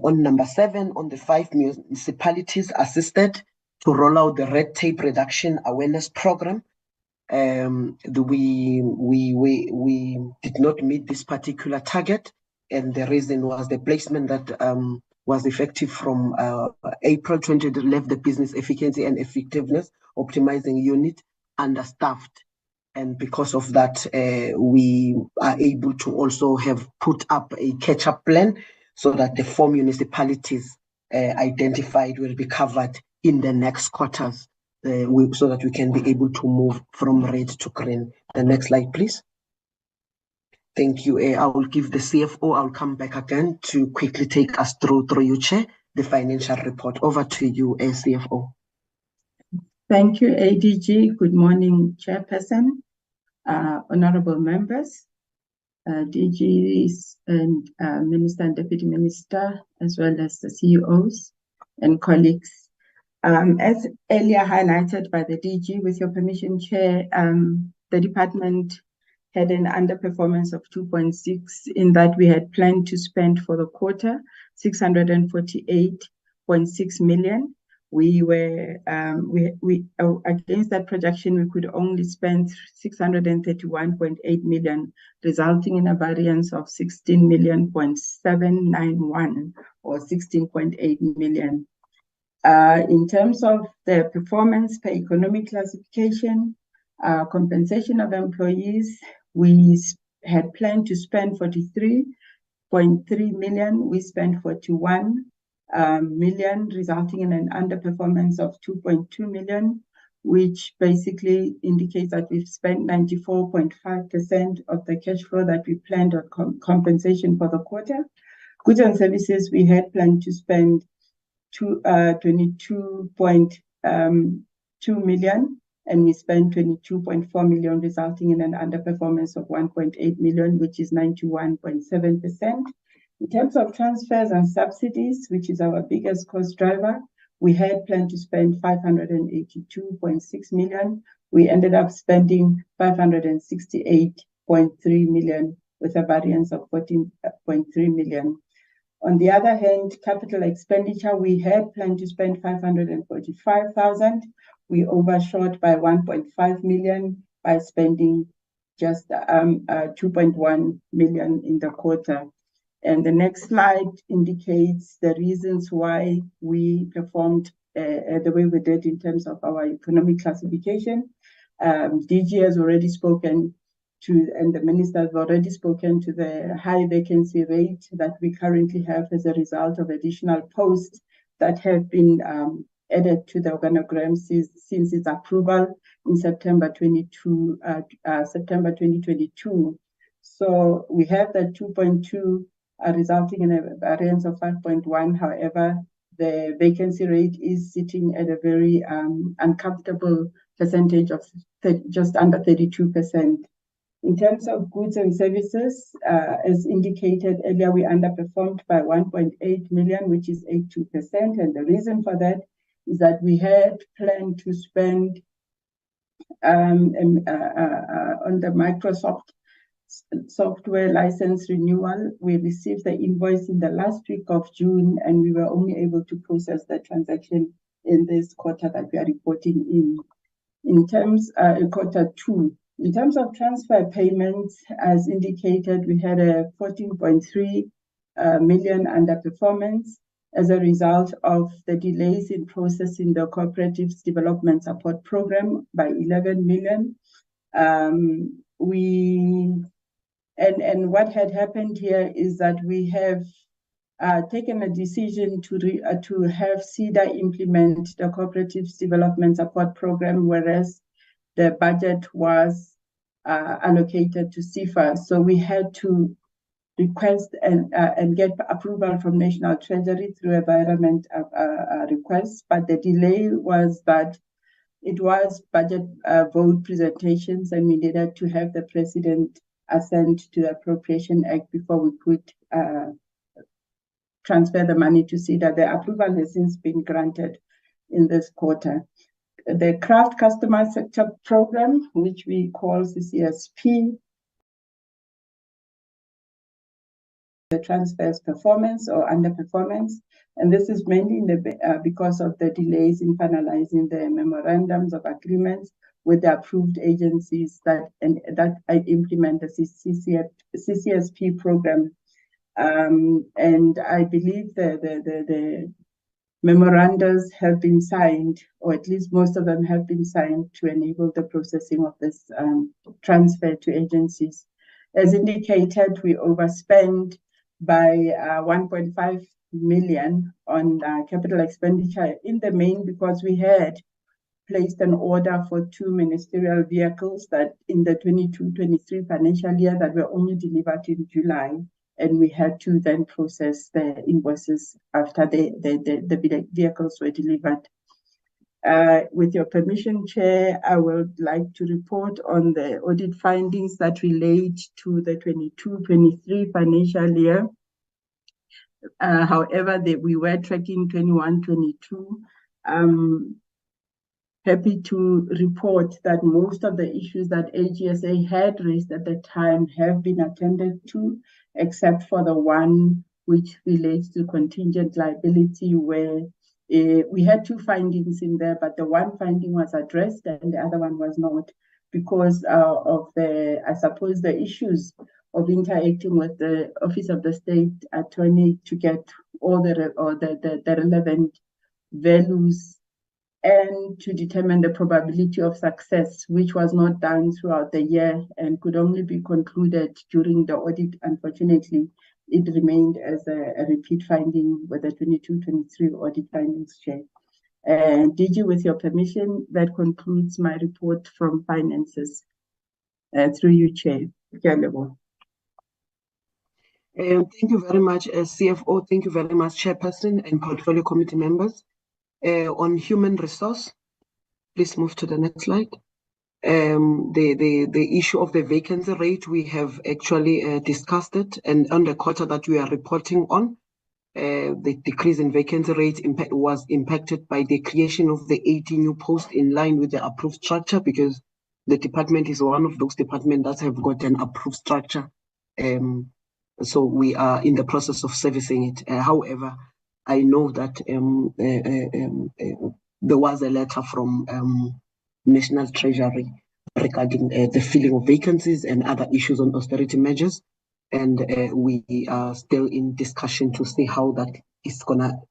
On number 7, on the 5 municipalities assisted to roll out the red tape reduction awareness program, we did not meet this particular target, and the reason was the placement that was effective from April 2020 left the business efficiency and effectiveness optimizing unit understaffed. And because of that, we are able to also have put up a catch-up plan so that the 4 municipalities identified will be covered in the next quarters, so that we can be able to move from red to green. The next slide, please. Thank you. I will give the CFO, I'll come back again to quickly take us through you, Chair, the financial report. Over to you, CFO. Thank you, ADG. Good morning, Chairperson, honorable members, DGs and Minister and Deputy Minister, as well as the CEOs and colleagues. As earlier highlighted by the DG, with your permission, Chair, the department had an underperformance of 2.6 in that we had planned to spend for the quarter 648.6 million. We were against that projection, we could only spend 631.8 million, resulting in a variance of 16,791 or 16.8 million. In terms of the performance per economic classification, compensation of employees, we had planned to spend 43.3 million. We spent 41 million, resulting in an underperformance of 2.2 million, which basically indicates that we've spent 94.5% of the cash flow that we planned on compensation for the quarter. Goods and services, we had planned to spend 22.2 million, and we spent 22.4 million, resulting in an underperformance of 1.8 million, which is 91.7%. In terms of transfers and subsidies, which is our biggest cost driver, we had planned to spend 582.6 million. We ended up spending 568.3 million with a variance of 14.3 million. On the other hand, capital expenditure, we had planned to spend 545,000. We overshot by 1.5 million by spending just 2.1 million in the quarter. And the next slide indicates the reasons why we performed the way we did in terms of our economic classification. DG has already spoken to, and the minister has already spoken to the high vacancy rate that we currently have as a result of additional posts that have been added to the organogram since its approval in September 2022. So we have that 2.2 resulting in a variance of 5.1. However, the vacancy rate is sitting at a very uncomfortable percentage of just under 32%. In terms of goods and services, as indicated earlier, we underperformed by 1.8 million, which is 82%. And the reason for that is that we had planned to spend on the Microsoft software license renewal. We received the invoice in the last week of June, and we were only able to process the transaction in this quarter that we are reporting in. In terms in quarter 2, in terms of transfer payments, as indicated, we had a 14.3 million underperformance as a result of the delays in processing the Cooperatives Development Support Program by 11 million. What had happened here is that we have taken a decision to have SEDA implement the Cooperatives Development Support Program, whereas the budget was allocated to CIFA. So we had to request and get approval from National Treasury through environment request. But the delay was that it was budget vote presentations, and we needed to have the President assent to the Appropriation Act before we could transfer the money to SEDA. The approval has since been granted in this quarter. The Craft Customer Sector Program, which we call CCSP, the transfers performance or underperformance, and this is mainly because of the delays in finalizing the memorandums of agreements with the approved agencies that implement the CCSP program. And I believe the memorandums have been signed, or at least most of them have been signed, to enable the processing of this transfer to agencies. As indicated, we overspent by 1.5 million on capital expenditure, in the main because we had placed an order for 2 ministerial vehicles that in the 22-23 financial year that were only delivered in July, and we had to then process the invoices after the vehicles were delivered. With your permission, Chair, I would like to report on the audit findings that relate to the 22-23 financial year. However, we were tracking 21-22. Happy to report that most of the issues that AGSA had raised at the time have been attended to, except for the one which relates to contingent liability, where we had 2 findings in there, but the one finding was addressed and the other one was not, because of I suppose, the issues of interacting with the Office of the State Attorney to get all the relevant values and to determine the probability of success, which was not done throughout the year and could only be concluded during the audit. Unfortunately, it remained as a repeat finding with the 22-23 audit findings, Chair. DG, with your permission, that concludes my report from finances. Through you, Chair. Thank you very much, CFO. Thank you very much, Chairperson and Portfolio Committee members. On human resource, please move to the next slide. The issue of the vacancy rate, we have actually discussed it, and on the quarter that we are reporting on, the decrease in vacancy rate was impacted by the creation of the 80 new posts in line with the approved structure, because the department is one of those departments that have got an approved structure. So we are in the process of servicing it. However, I know that there was a letter from National Treasury regarding the filling of vacancies and other issues on austerity measures. And we are still in discussion to see how that is going to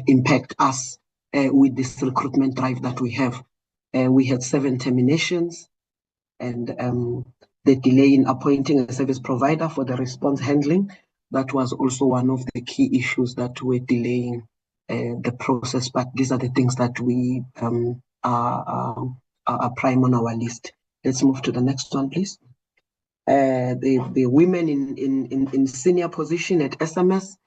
impact us with this recruitment drive that we have. We had 7 terminations, and the delay in appointing a service provider for the response handling. That was also one of the key issues that were delaying the process. But these are the things that we are prime on our list. Let's move to the next one, please. The women in senior position at SMS,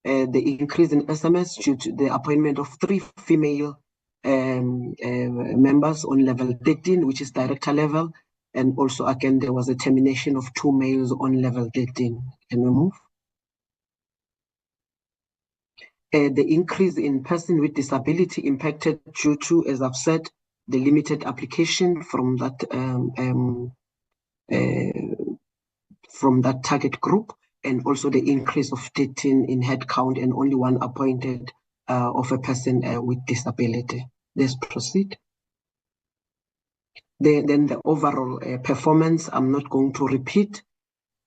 the increase in SMS due to the appointment of 3 female members on level 13, which is director level. And also, again, there was a termination of 2 males on level 13. Can we move? The increase in person with disability impacted due to, as I've said, the limited application from that target group, and also the increase of 13 in headcount and only 1 appointed of a person with disability. Let's proceed. Then the overall performance, I'm not going to repeat.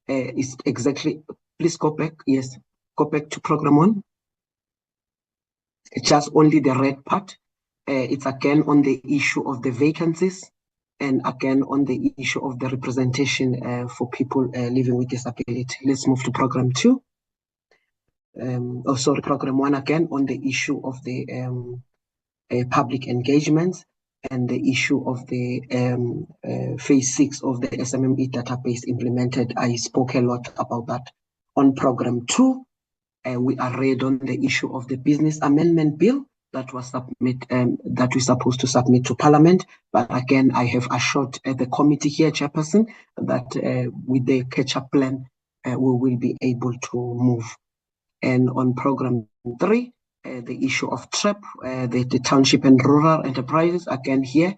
Is exactly, please go back. Yes, Go back to program 1. It's just only the red part. It's again on the issue of the vacancies and again on the issue of the representation for people living with disability. Let's move to program 2. Program 1 again on the issue of the public engagements and the issue of the phase 6 of the SMME database implemented. I spoke a lot about that. On program 2, we are read on the issue of the business amendment bill that was that we're supposed to submit to Parliament. But again, I have assured the committee here, Chairperson, that with the catch-up plan, we will be able to move. And on program 3, the issue of TREP, the township and rural enterprises, again here,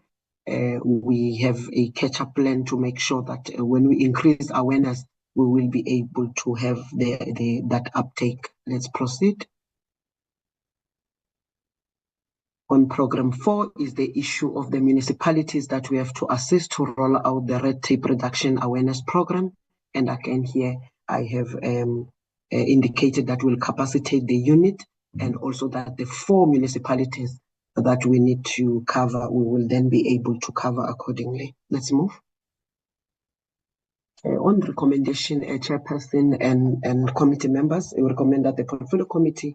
we have a catch-up plan to make sure that when we increase awareness, we will be able to have that uptake. Let's proceed. On program 4 is the issue of the municipalities that we have to assist to roll out the red tape reduction awareness program. And again here, I have indicated that we'll capacitate the unit and also that the 4 municipalities that we need to cover, we will then be able to cover accordingly. Let's move. On recommendation, Chairperson and committee members, we recommend that the Portfolio Committee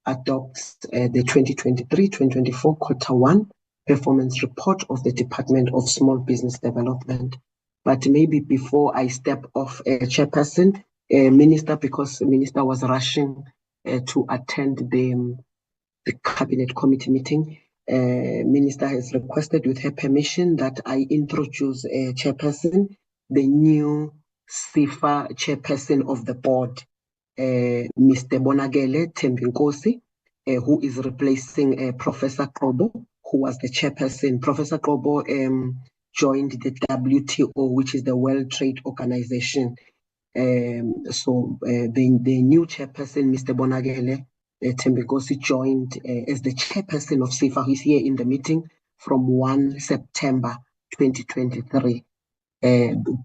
adopts the 2023-2024 quarter 1 performance report of the Department of Small Business Development. But maybe before I step off, Chairperson, Minister, because the Minister was rushing to attend the Cabinet Committee meeting, Minister has requested with her permission that I introduce Chairperson, the new SIFA Chairperson of the board, Mr. Bonagele Tembinkosi, who is replacing Professor Kobo, who was the chairperson. Professor Kobo joined the WTO, which is the World Trade Organization. So the new chairperson, Mr. Bonagele Tembinkosi, joined as the chairperson of SIFA. He's here in the meeting from 1 September 2023.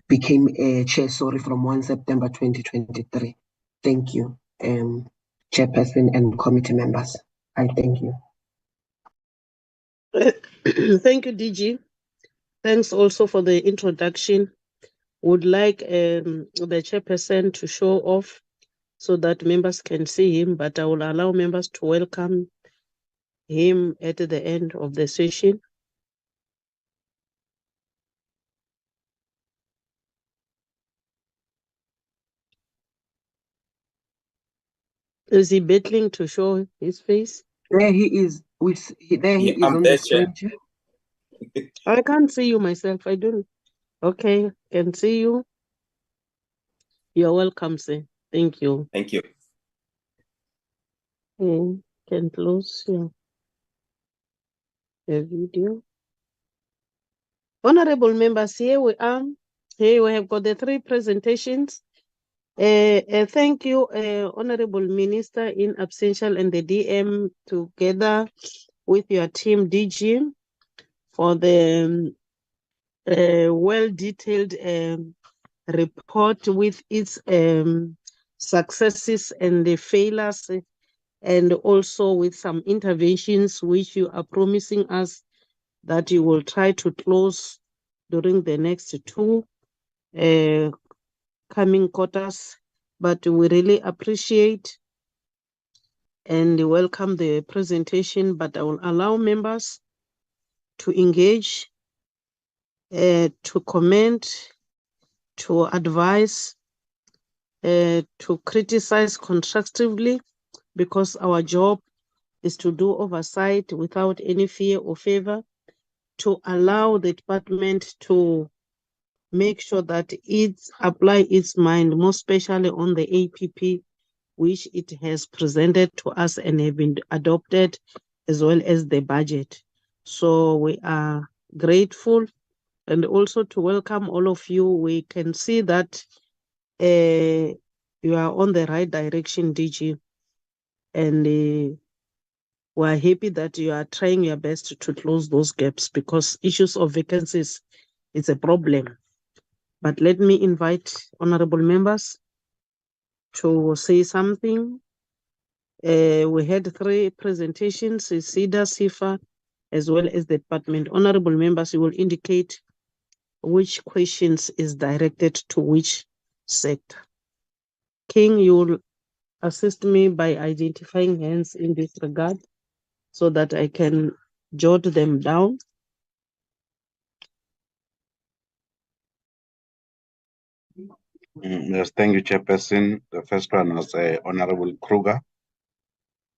Became chair, from 1 September 2023. Thank you, Chairperson and committee members. I thank you. Thank you, DG. Thanks also for the introduction. Would like the Chairperson to show off so that members can see him, but I will allow members to welcome him at the end of the session. Is he battling to show his face? There he is. He is on the screen. I can't see you myself. I don't. Okay, can see you. You're welcome, sir. Thank you. Thank you. Can close the video. Honorable members, here we are. Here we have got the 3 presentations. Thank you, Honorable Minister in absentia and the DM together with your team DG for the well-detailed report with its successes and the failures, and also with some interventions which you are promising us that you will try to close during the next 2 coming quarters. But we really appreciate and welcome the presentation, but I will allow members to engage, to comment, to advise, to criticize constructively, because our job is to do oversight without any fear or favor, to allow the department to make sure that it apply its mind, more especially on the APP, which it has presented to us and have been adopted, as well as the budget. So we are grateful, and also to welcome all of you. We can see that you are on the right direction, DG, and we are happy that you are trying your best to close those gaps, because issues of vacancies is a problem. But let me invite honorable members to say something. We had 3 presentations, SEDA, SIFA, as well as the department. Honorable members, you will indicate which questions is directed to which sector. King, you will assist me by identifying hands in this regard so that I can jot them down. Yes, thank you, Chairperson. The first one was Honorable Kruger.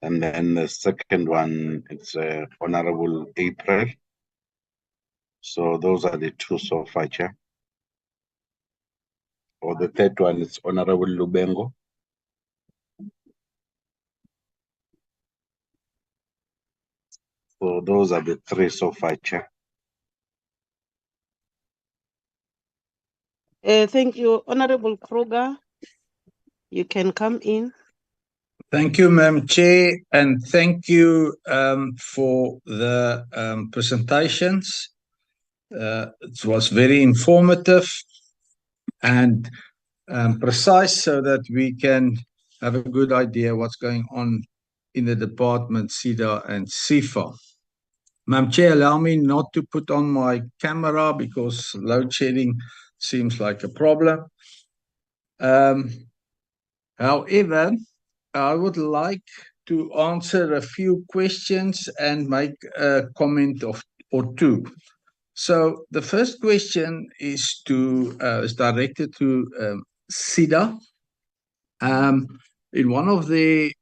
And then the second one, it's Honorable April. So those are the 2 so far, Chair. Or the third one is Honorable Lubengo. So those are the 3 so far, Chair. Thank you, Honorable Kruger. You can come in. Thank you, Madam Chair, and thank you for the presentations. It was very informative and precise so that we can have a good idea what's going on in the department, SEDA and SIFA. Madam Chair, allow me not to put on my camera because load shedding seems like a problem. However, I would like to answer a few questions and make a comment or 2. So the first question is directed to SEDA. In one of the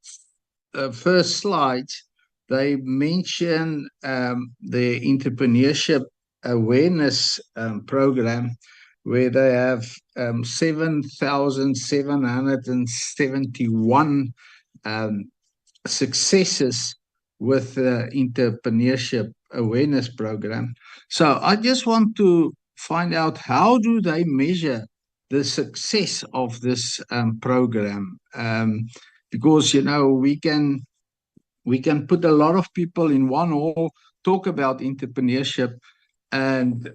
first slides, they mention the entrepreneurship awareness program, where they have 7,771 successes with the entrepreneurship awareness program. So I just want to find out, how do they measure the success of this program? Because, you know, we can put a lot of people in one hall, talk about entrepreneurship, and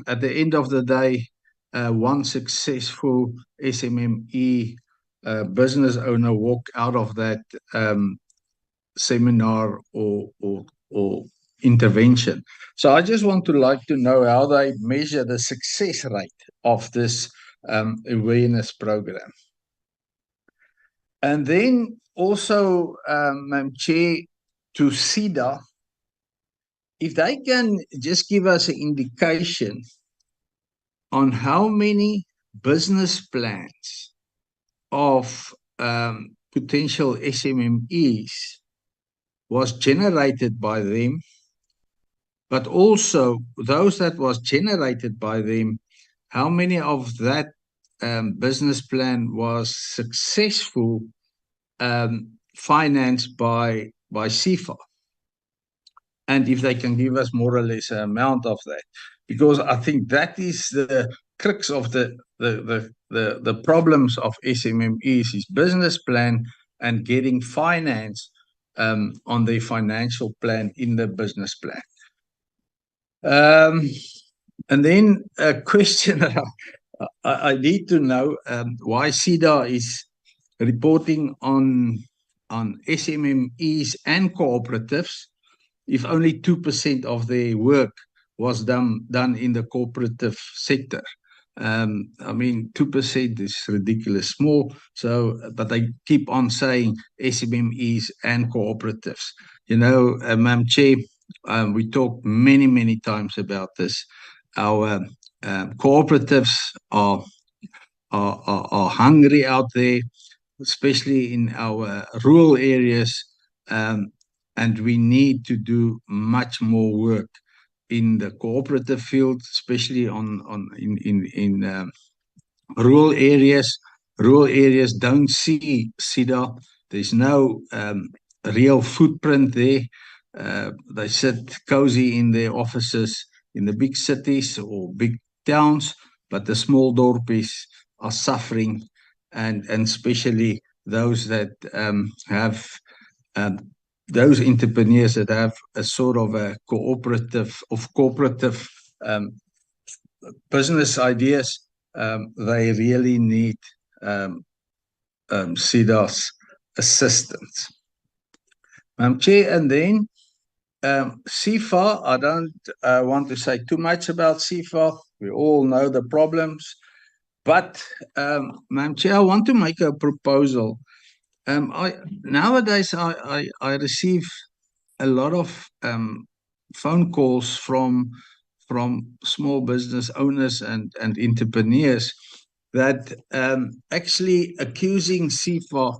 at the end of the day, one successful SMME business owner walk out of that seminar or intervention. So I just want to know how they measure the success rate of this awareness program. And then also, Madam Chair, to SEDA, if they can just give us an indication on how many business plans of potential SMMEs was generated by them, but also those that was generated by them, how many of that business plan was successful financed by SIFA, and if they can give us more or less an amount of that, because I think that is the crux of the problems of SMMEs is business plan and getting finance on the financial plan in the business plan. And then a question that I need to know why SEDA is reporting on SMMEs and cooperatives if only 2% of their work was done in the cooperative sector. I mean, 2% is ridiculous small. So, but they keep on saying SMMEs and cooperatives. You know, Madam Chair, we talked many times about this. Our cooperatives are hungry out there, especially in our rural areas, and we need to do much more work in the cooperative field, especially in rural areas. Rural areas don't see SEDA. There's no real footprint there. They sit cozy in their offices in the big cities or big towns, but the small dorpies are suffering, and especially those that have those entrepreneurs that have a sort of a cooperative business ideas. They really need SEDA's assistance. Madam Chair, and then CFA, I don't want to say too much about CFA. We all know the problems. But, Madam Chair, I want to make a proposal. Nowadays, I receive a lot of phone calls from small business owners and entrepreneurs that actually accusing CFA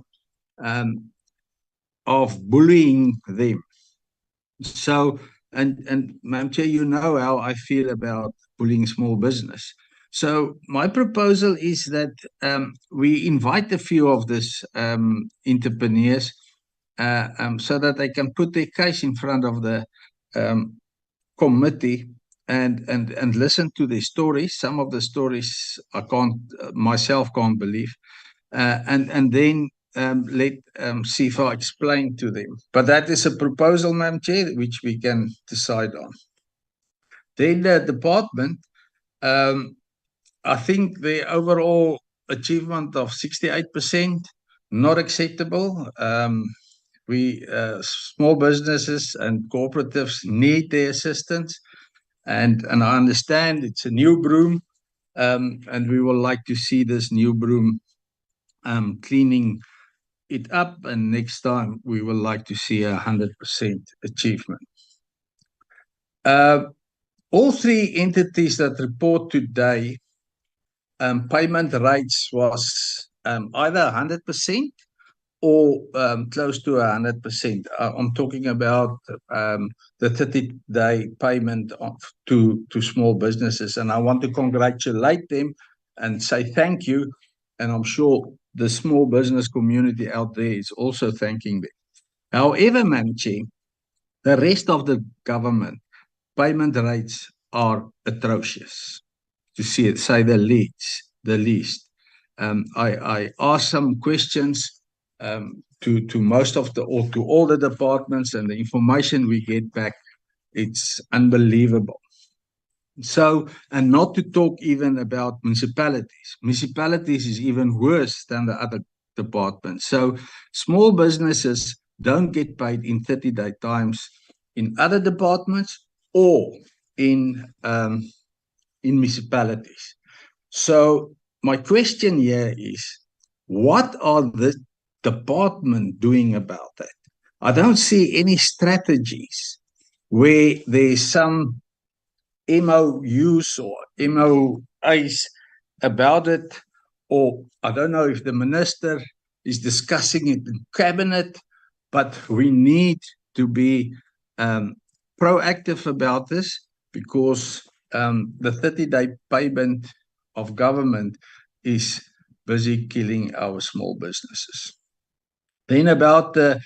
of bullying them. So, and Madam Chair, you know how I feel about bullying small business. So my proposal is that we invite a few of these entrepreneurs so that they can put their case in front of the committee and listen to their stories. Some of the stories I myself can't believe, and then let CFA explain to them. But that is a proposal, Madam Chair, which we can decide on. Then the department, I think the overall achievement of 68%, not acceptable. Small businesses and cooperatives need their assistance. And I understand it's a new broom, and we would like to see this new broom cleaning it up, and next time we would like to see 100% achievement. All three entities that report today, payment rates was either 100% or close to 100%. I'm talking about the 30-day payment to small businesses, and I want to congratulate them and say thank you, and I'm sure the small business community out there is also thanking them. However, Madam Chair, the rest of the government payment rates are atrocious, to say the least. I asked some questions to most of or to all the departments, and the information we get back, it's unbelievable. So, and not to talk even about municipalities. Municipalities is even worse than the other departments. So small businesses don't get paid in 30-day times in other departments or in municipalities. So my question here is, what are the department doing about that? I don't see any strategies where there's some MOUs or MOAs about it, or I don't know if the minister is discussing it in cabinet, but we need to be proactive about this, because the 30-day payment of government is busy killing our small businesses. Then about the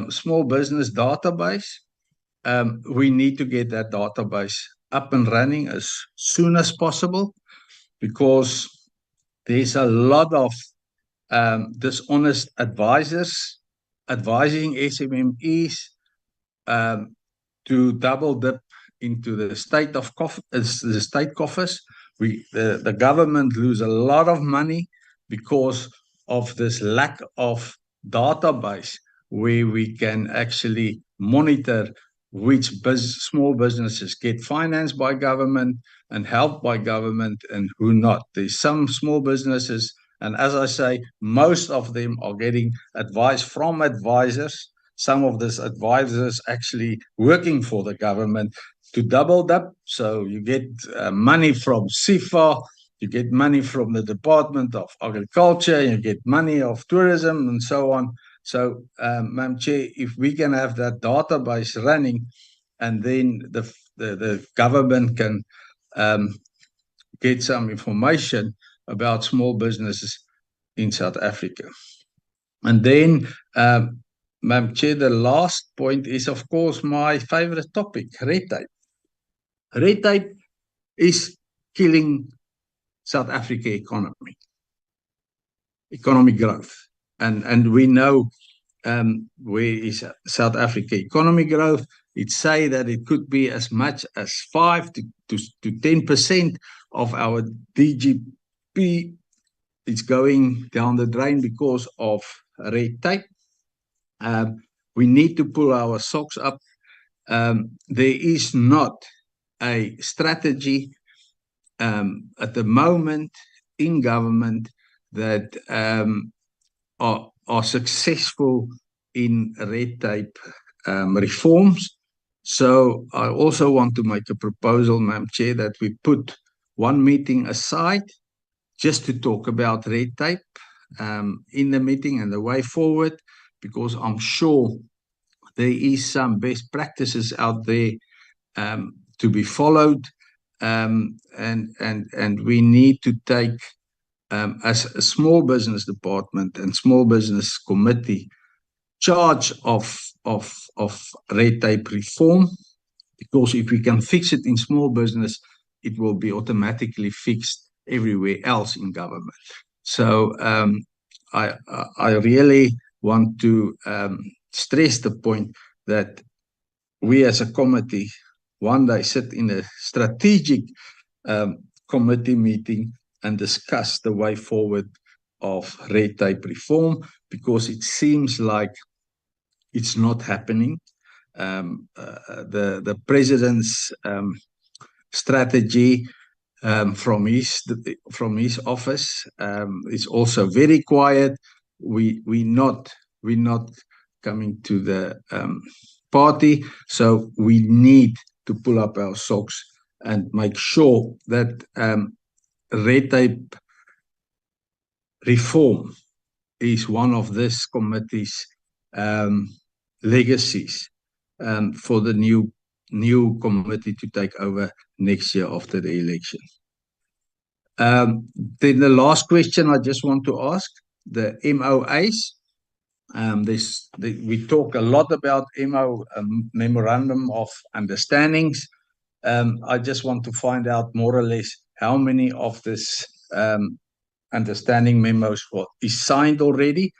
small business database, we need to get that database up and running as soon as possible, because there's a lot of dishonest advisors advising SMMEs to double dip into the state coffers. The government lose a lot of money because of this lack of database where we can actually monitor which small businesses get financed by government and helped by government and who not. There's some small businesses, and as I say, most of them are getting advice from advisors. Some of these advisors actually working for the government to double up. So you get money from CFA, you get money from the Department of Agriculture, you get money of tourism and so on. So, Madam Chair, if we can have that database running, and then the government can get some information about small businesses in South Africa. And then, Madam Chair, the last point is, of course, my favorite topic, red tape. Red tape is killing South Africa economic growth. And we know where is South Africa economic growth. It say that it could be as much as 5 to 10% of our DGP it's going down the drain because of red tape. We need to pull our socks up. There is not a strategy at the moment in government that are successful in red tape reforms. So I also want to make a proposal, Madam Chair, that we put one meeting aside just to talk about red tape in the meeting and the way forward, because I'm sure there is some best practices out there to be followed, and we need to take as a small business department and small business committee charge of red tape reform, because if we can fix it in small business, it will be automatically fixed everywhere else in government. So I really want to stress the point that we as a committee one day sit in a strategic committee meeting and discuss the way forward of red tape reform, because it seems like it's not happening. The president's strategy from his office is also very quiet. We're not coming to the party, so we need to pull up our socks and make sure that red tape reform is one of this committee's legacies for the new committee to take over next year after the election. Then the last question I just want to ask, the MOAs. We talk a lot about Memorandum of Understandings. I just want to find out more or less how many of this understanding memos is signed already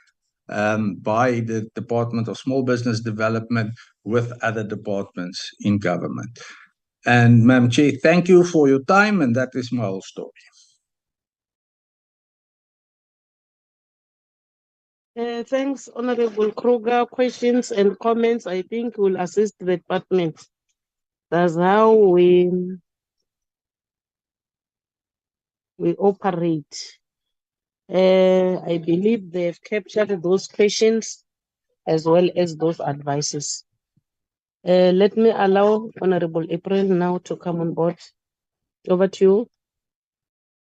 by the Department of Small Business Development with other departments in government. And Madam Chair, thank you for your time, and that is my whole story. Thanks, Honorable Kruger. Questions and comments, I think, will assist the department. That's how we operate. I believe they've captured those questions as well as those advices. Let me allow Honorable April now to come on board. Over to you.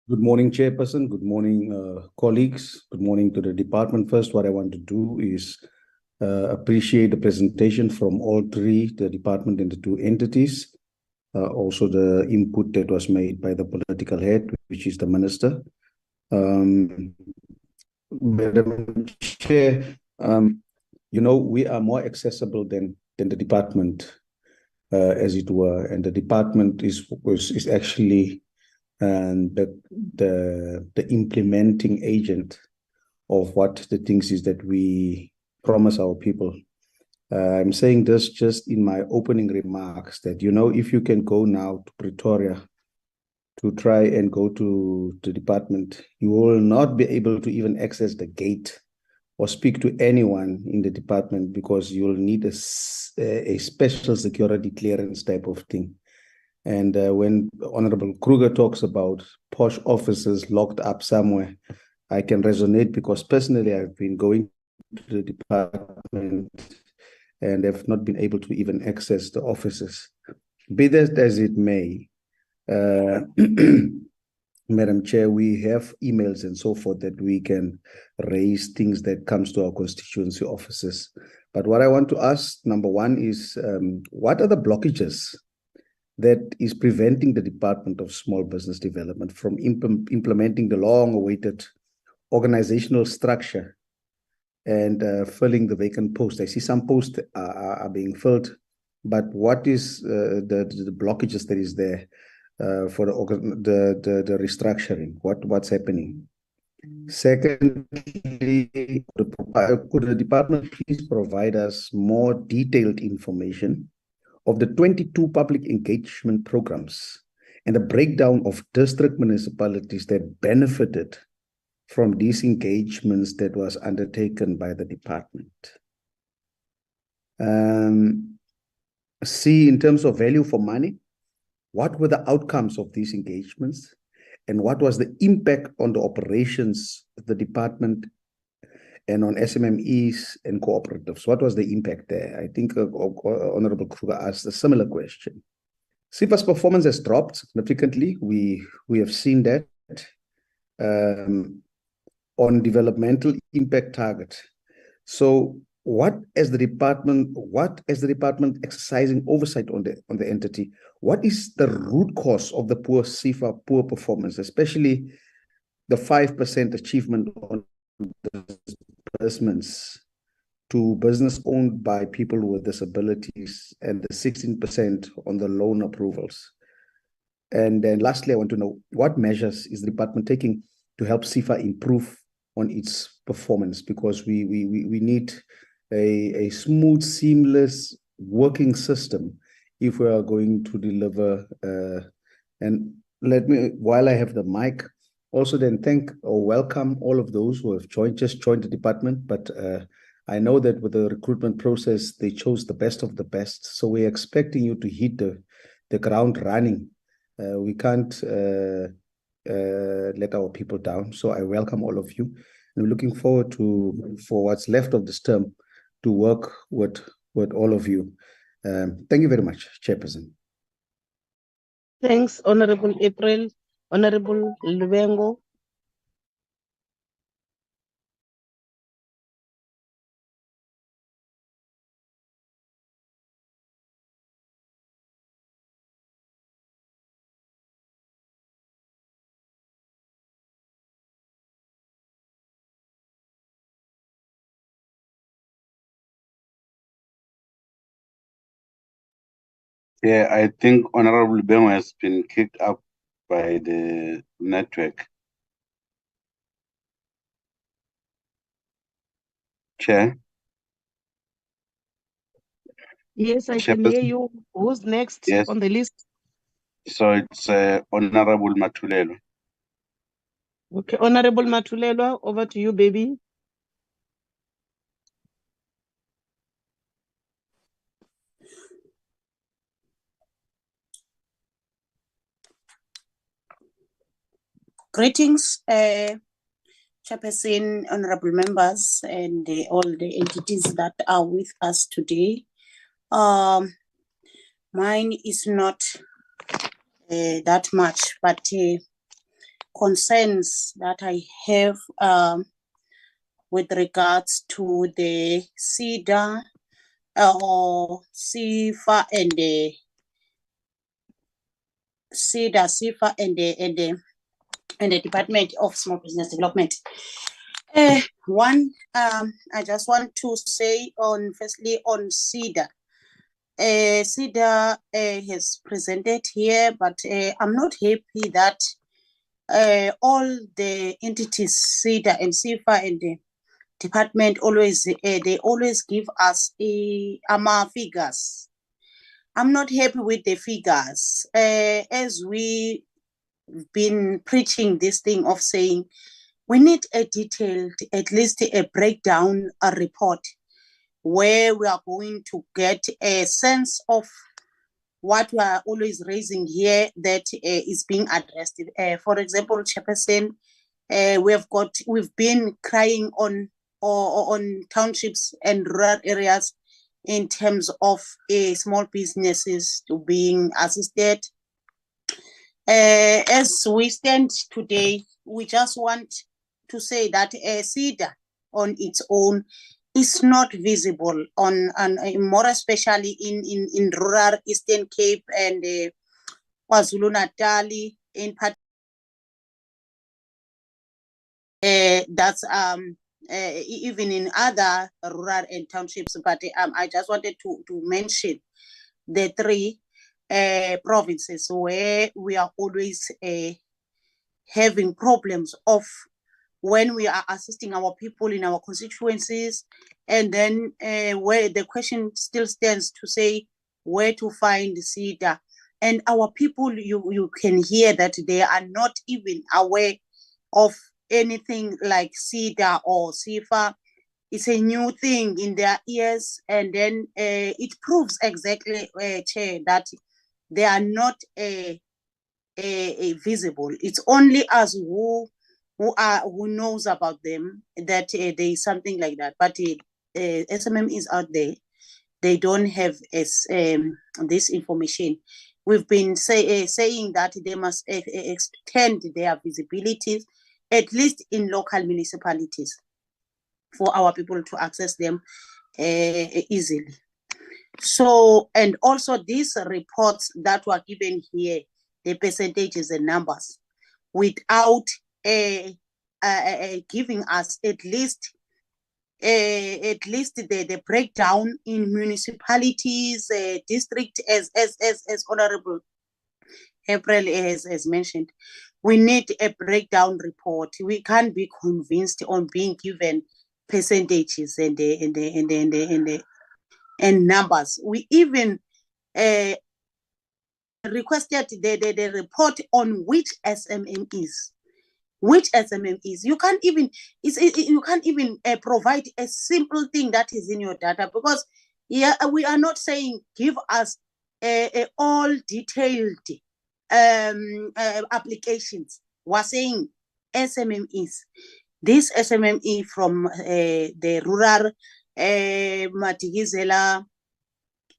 Good morning, Chairperson. Good morning, colleagues. Good morning to the department. First, what I want to do is appreciate the presentation from all three, the department and the two entities. Also the input that was made by the political head, which is the minister. Madam Chair, we are more accessible than the department, as it were, and the department is actually the implementing agent of what the things is that we promise our people. I'm saying this just in my opening remarks that, if you can go now to Pretoria to try and go to the department, you will not be able to even access the gate or speak to anyone in the department, because you'll need a special security clearance type of thing. And when Honorable Kruger talks about posh officers locked up somewhere, I can resonate, because personally I've been going to the department and have not been able to even access the offices. Be that as it may, Madam Chair, we have emails and so forth that we can raise things that comes to our constituency offices. But what I want to ask, number one, is what are the blockages that is preventing the Department of Small Business Development from implementing the long-awaited organizational structure and filling the vacant posts? I see some posts are being filled, but what is the blockages that is there for the restructuring? What's happening? Secondly, could the department please provide us more detailed information of the 22 public engagement programs and the breakdown of district municipalities that benefited from these engagements that was undertaken by the department? C, in terms of value for money, what were the outcomes of these engagements? And what was the impact on the operations of the department and on SMMEs and cooperatives? What was the impact there? I think Honorable Kruger asked a similar question. SEFA's performance has dropped significantly. We have seen that on developmental impact target. So what is the department exercising oversight on the entity? What is the root cause of the poor SEFA poor performance, especially the 5% achievement on disbursements to business owned by people with disabilities and the 16% on the loan approvals? And then lastly, I want to know what measures is the department taking to help SEFA improve on its performance, because we need a smooth, seamless working system if we are going to deliver. And let me, while I have the mic, also then thank or welcome all of those who have just joined the department. But I know that with the recruitment process, they chose the best of the best. So we're expecting you to hit the ground running. We can't let our people down. So I welcome all of you. And we're looking forward for what's left of this term, to work with all of you. Thank you very much, Chairperson. Thanks, Honorable April. Honorable Lubengo. Yeah, I think Honorable Lubengo has been kicked up by the network. Chair. Yes, I can hear you. Who's next on the list? So it's Honorable Matulelo. Okay, Honorable Matulelo, over to you, baby. Greetings, Chairperson, honorable members, and all the entities that are with us today. Mine is not that much, but concerns that I have with regards to the SEDA or SEFA and the SEDA, SEFA and the Department of Small Business Development. One, I just want to say firstly on SEDA. SEDA has presented here, but I'm not happy that all the entities, SEDA and SEFA and the department they always give us figures. I'm not happy with the figures. As we been preaching this thing of saying we need a detailed, at least a breakdown, a report where we are going to get a sense of what we are always raising here that is being addressed. For example, Chairperson, we've been crying on townships and rural areas in terms of small businesses to being assisted. As we stand today, we just want to say that SEDA on its own is not visible and more especially in rural Eastern Cape and KwaZulu-Natal in part. That's even in other rural and townships, but I just wanted to mention the three provinces where we are always having problems of when we are assisting our people in our constituencies, and then where the question still stands to say where to find SEDA. And our people, you can hear that they are not even aware of anything like CEDA or CIFA. It's a new thing in their ears, and then it proves exactly, Chair, that they are not visible. It's only us who knows about them that there is something like that. But SMM is out there. They don't have this information. We've been saying that they must extend their visibilities, at least in local municipalities, for our people to access them easily. So, and also these reports that were given here, the percentages and numbers, without giving us at least the breakdown in municipalities, district, as Honorable April has mentioned. We need a breakdown report. We can't be convinced on being given percentages and numbers. We even requested the report on which SMM is. Which SMM is. You can't even provide a simple thing that is in your data, because we are not saying give us all detailed applications. We're saying SMM is. This SMME from the rural Matigizela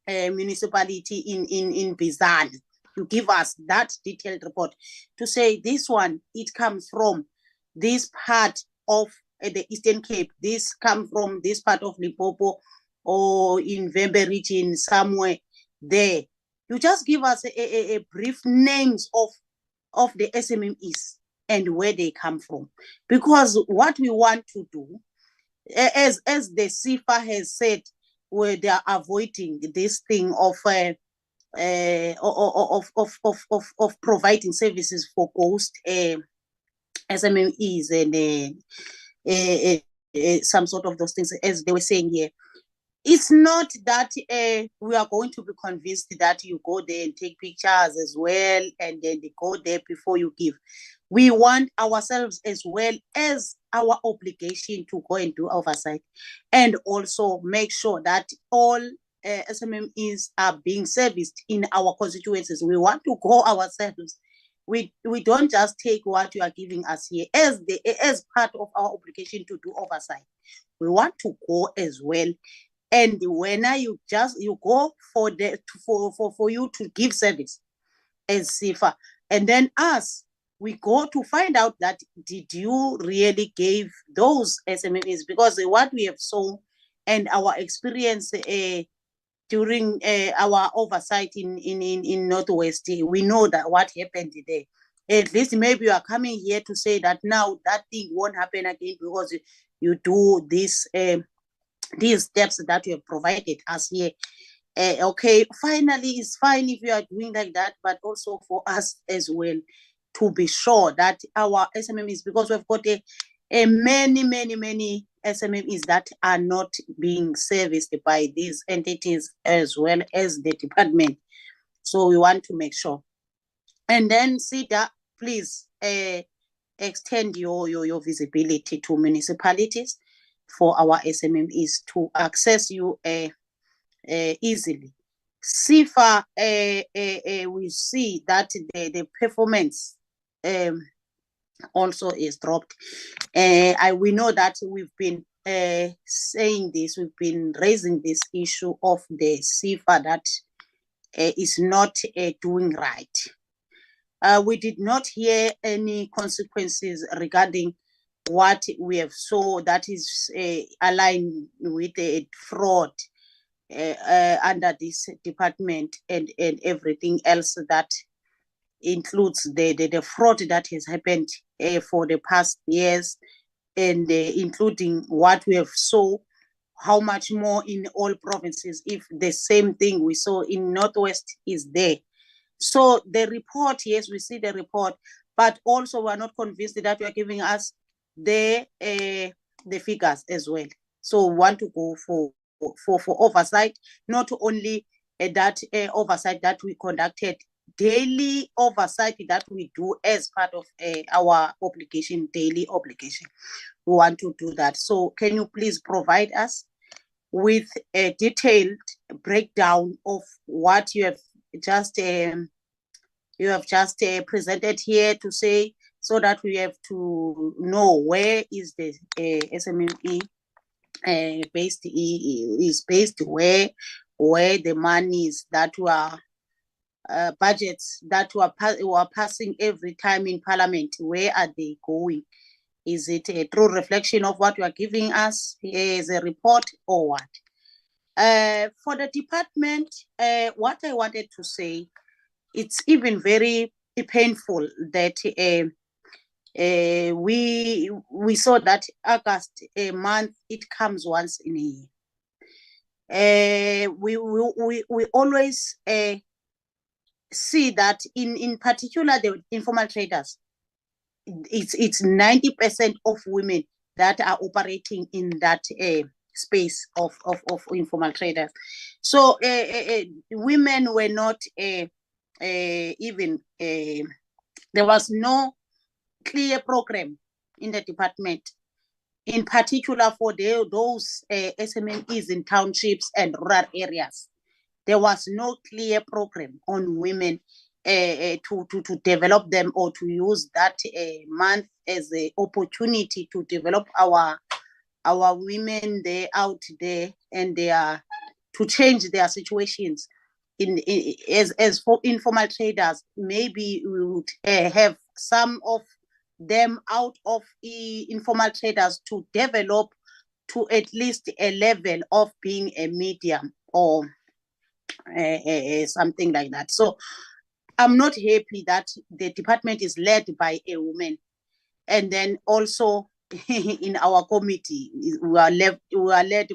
municipality in Bizana, to give us that detailed report to say this one, it comes from this part of the Eastern Cape, this comes from this part of Limpopo, or in Vembe region somewhere there. You just give us a brief names of the SMMEs and where they come from, because what we want to do, as the CIFA has said, where they are avoiding this thing of providing services for ghost SMMEs and some sort of those things, as they were saying here. It's not that we are going to be convinced that you go there and take pictures as well, and then they go there before you give. We want ourselves as well as our obligation to go and do oversight, and also make sure that all SMMEs are being serviced in our constituencies. We want to go ourselves. We don't just take what you are giving us here as part of our obligation to do oversight. We want to go as well. And when you go for you to give service as CIFA, and then us, we go to find out that did you really give those SMMEs, because what we have saw and our experience during our oversight in Northwest, we know that what happened there. At least maybe you are coming here to say that now that thing won't happen again because you do this. These steps that you have provided us here. Okay, finally, it's fine if you are doing like that, but also for us as well to be sure that our SMMEs, because we've got many SMMEs that are not being serviced by these entities as well as the department. So we want to make sure. And then CEDA, please extend your visibility to municipalities for our SMMEs to access you easily. CIFA, we see that the performance also is dropped. We know that we've been saying this, we've been raising this issue of the CIFA that is not doing right. We did not hear any consequences regarding what we have saw that is aligned with the fraud under this department and everything else that includes the fraud that has happened for the past years, and including what we have saw, how much more in all provinces if the same thing we saw in Northwest is there. So the report, yes, we see the report, but also we're not convinced that you are giving us the figures as well. So we want to go for oversight, not only that oversight that we conducted daily oversight that we do as part of our obligation, daily obligation. We want to do that. So can you please provide us with a detailed breakdown of what you have just presented here to say, so that we have to know where is the SMME based is based, where the monies that were budgets that were passing every time in Parliament, where are they going? Is it a true reflection of what you are giving us as a report, or what? For the department, what I wanted to say, it's even very painful that we saw that August month, it comes once in a year. We always see that in particular the informal traders, it's 90% of women that are operating in that space of informal traders. So women were not even there was no clear program in the department, in particular for those SMMEs in townships and rural areas. There was no clear program on women to develop them, or to use that month as an opportunity to develop our women there out there, and to change their situations. As for informal traders, maybe we would have some of them out of informal traders to develop to at least a level of being a medium, or something like that. So I'm not happy that the department is led by a woman, and then also in our committee we are led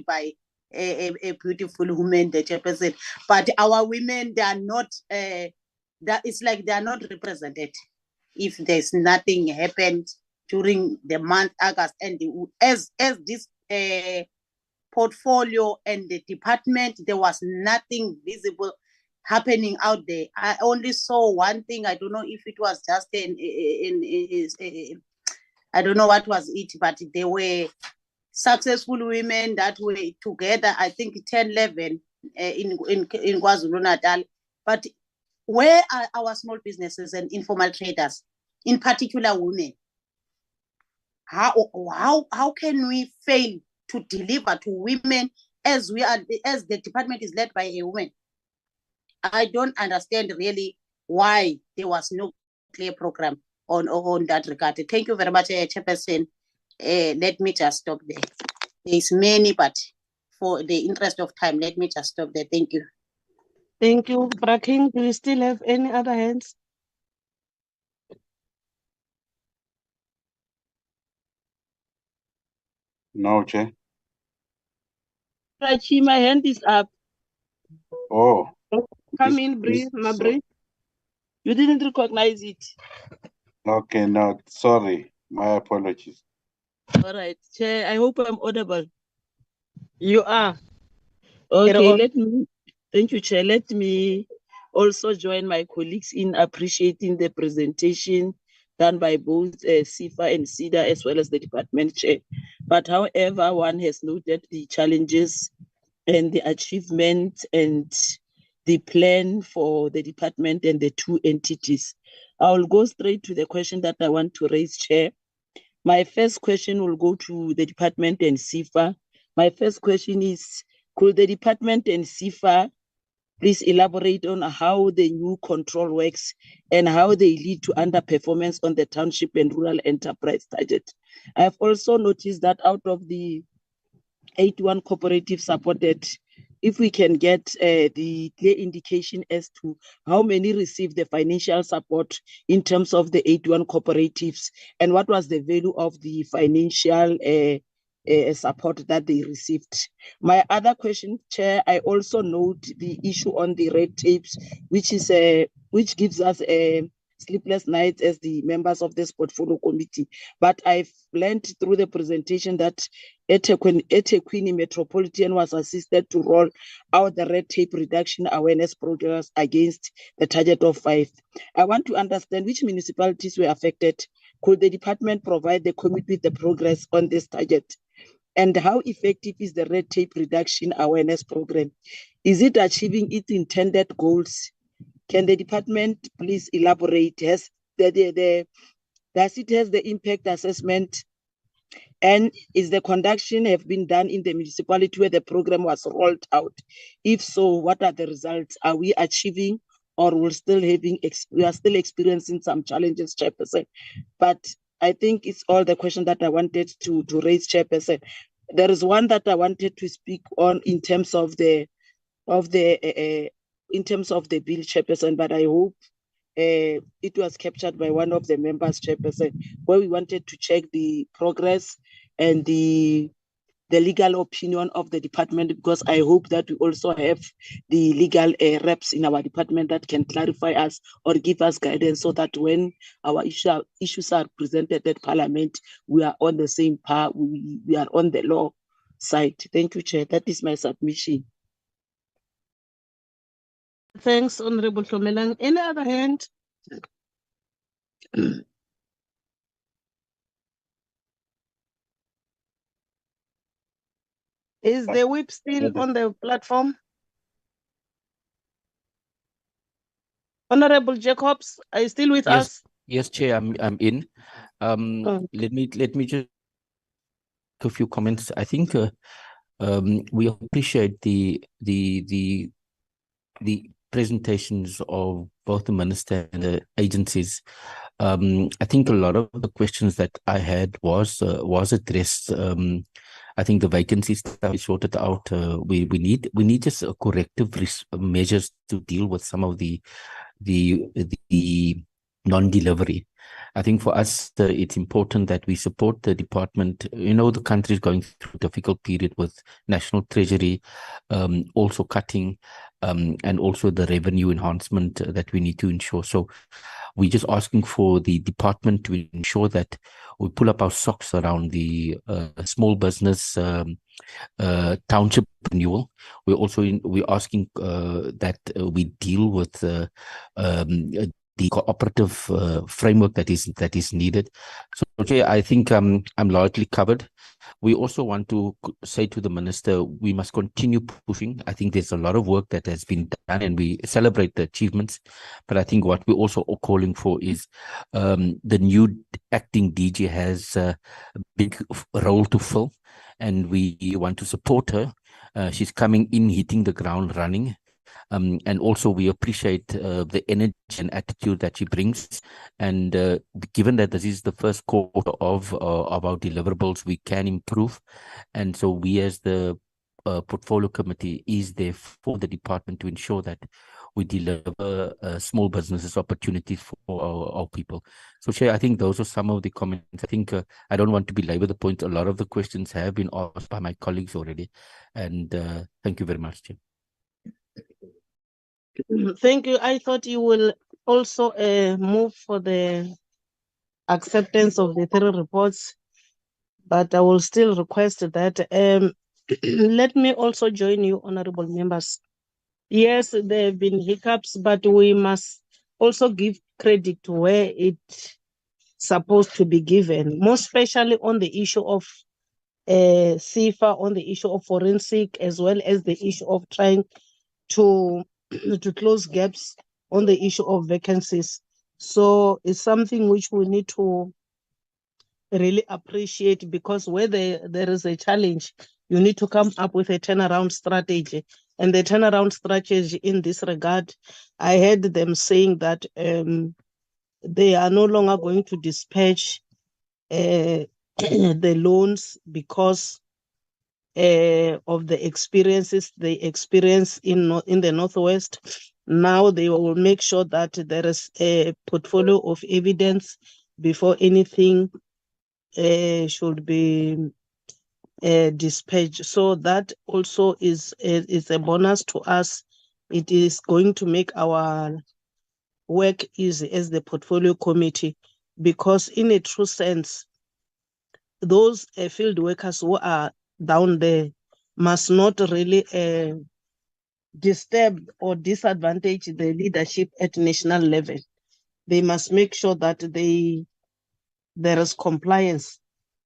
by a beautiful woman, the chairperson. But our women, they are not. That it's like they are not represented. If there's nothing happened during the month August, and as this portfolio and the department, there was nothing visible happening out there. I only saw one thing. I don't know if it was just I don't know what was it, but there were successful women that were together, I think 10, 11 in KwaZulu-Natal. But where are our small businesses and informal traders, in particular women? How can we fail to deliver to women as the department is led by a woman? I don't understand really why there was no clear program on that regard. Thank you very much, Chairperson. Let me just stop there. There's many, but for the interest of time, let me just stop there. Thank you. Thank you, Braking. Do you still have any other hands? No, Chair. Rachi, my hand is up. Oh. Come in, Bree, Mabri. You didn't recognize it. Okay, no, sorry. My apologies. All right, Chair, I hope I'm audible. You are. Okay, thank you, Chair. Let me also join my colleagues in appreciating the presentation done by both SEFA and SEDA, as well as the department chair. But however, one has noted the challenges and the achievements and the plan for the department and the two entities. I will go straight to the question that I want to raise, Chair. My first question will go to the department and SEFA. My first question is, could the department and SEFA please elaborate on how the new control works and how they lead to underperformance on the township and rural enterprise target? I've also noticed that out of the 81 cooperatives supported, if we can get the clear indication as to how many received the financial support in terms of the 81 cooperatives, and what was the value of the financial support that they received. My other question, Chair, I also note the issue on the red tapes, which gives us a sleepless nights as the members of this portfolio committee. But I've learned through the presentation that eThekwini Metropolitan was assisted to roll out the red tape reduction awareness programs against the target of 5. I want to understand which municipalities were affected. Could the department provide the committee with the progress on this target? And how effective is the red tape reduction awareness program? Is it achieving its intended goals? Can the department please elaborate? Does it has the impact assessment? And is the conduction have been done in the municipality where the program was rolled out? If so, what are the results? Are we achieving, or we are still experiencing some challenges, Chairperson? But I think it's all the question that I wanted to raise, Chairperson. There is one that I wanted to speak on in terms of the bill, Chairperson, but I hope it was captured by one of the members, Chairperson, where we wanted to check the progress and the legal opinion of the department, because I hope that we also have the legal reps in our department that can clarify us or give us guidance, so that when our issues are presented at Parliament, we are on the same par, we are on the law side. Thank you, Chair. That is my submission. Thanks, Honorable Hlomelang. Any other hand? Is the whip still on the platform? Honorable Jacobs, are you still with us? Yes, Chair, I'm in. Let me just a few comments. I think we appreciate the presentations of both the minister and the agencies. I think a lot of the questions that I had was addressed. I think the vacancy stuff is sorted out. We need just corrective measures to deal with some of the non-delivery. I think for us, it's important that we support the department. You know, the country is going through a difficult period with National Treasury also cutting, and also the revenue enhancement that we need to ensure. So we're just asking for the department to ensure that we pull up our socks around the small business township renewal. We're asking that we deal with the cooperative framework that is needed. So, okay, I think I'm largely covered. We also want to say to the minister, we must continue pushing. I think there's a lot of work that has been done, and we celebrate the achievements. But I think what we're also calling for is the new acting DG has a big role to fill, and we want to support her. She's coming in, hitting the ground running. And also we appreciate the energy and attitude that she brings. And given that this is the first quarter of our deliverables, we can improve. And so we as the portfolio committee is there for the department to ensure that we deliver small businesses opportunities for our people. So, Chair, I think those are some of the comments. I think I don't want to belabor the point. A lot of the questions have been asked by my colleagues already. And thank you very much, Chair. Thank you. I thought you will also move for the acceptance of the 3 reports, but I will still request that. Let me also join you, honorable members. Yes, there have been hiccups, but we must also give credit to where it's supposed to be given, more especially on the issue of CIFA, on the issue of forensic, as well as the issue of trying to close gaps on the issue of vacancies. So it's something which we need to really appreciate, because where there is a challenge, you need to come up with a turnaround strategy. And the turnaround strategy in this regard, I heard them saying that they are no longer going to dispatch the loans because of the experiences they experience in the Northwest. Now they will make sure that there is a portfolio of evidence before anything should be dispatched. So that also is a bonus to us. It is going to make our work is as the portfolio committee, because in a true sense, those field workers who are down there must not really disturb or disadvantage the leadership at national level. They must make sure that there is compliance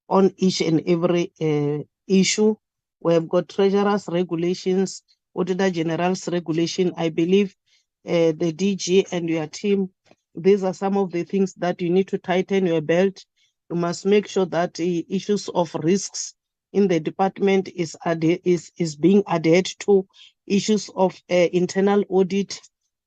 on each and every issue. We have got treasurer's regulations, auditor general's regulation. I believe the DG and your team, these are some of the things that you need to tighten your belt. You must make sure that the issues of risks in the department is being adhered to. Issues of internal audit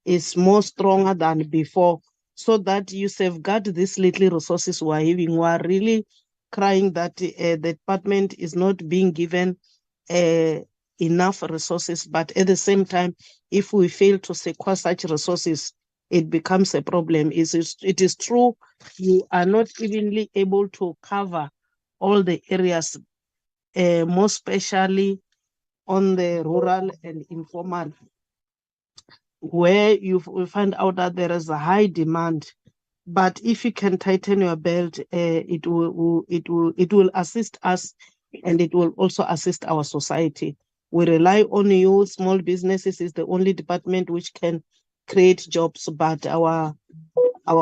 is more stronger than before, so that you safeguard these little resources we are having. We are really crying that the department is not being given enough resources, but at the same time, if we fail to secure such resources, it becomes a problem. It is true, you are not evenly able to cover all the areas, more especially on the rural and informal, where you find out that there is a high demand. But if you can tighten your belt, it will assist us, and it will also assist our society. We rely on you. Small businesses is the only department which can create jobs, but our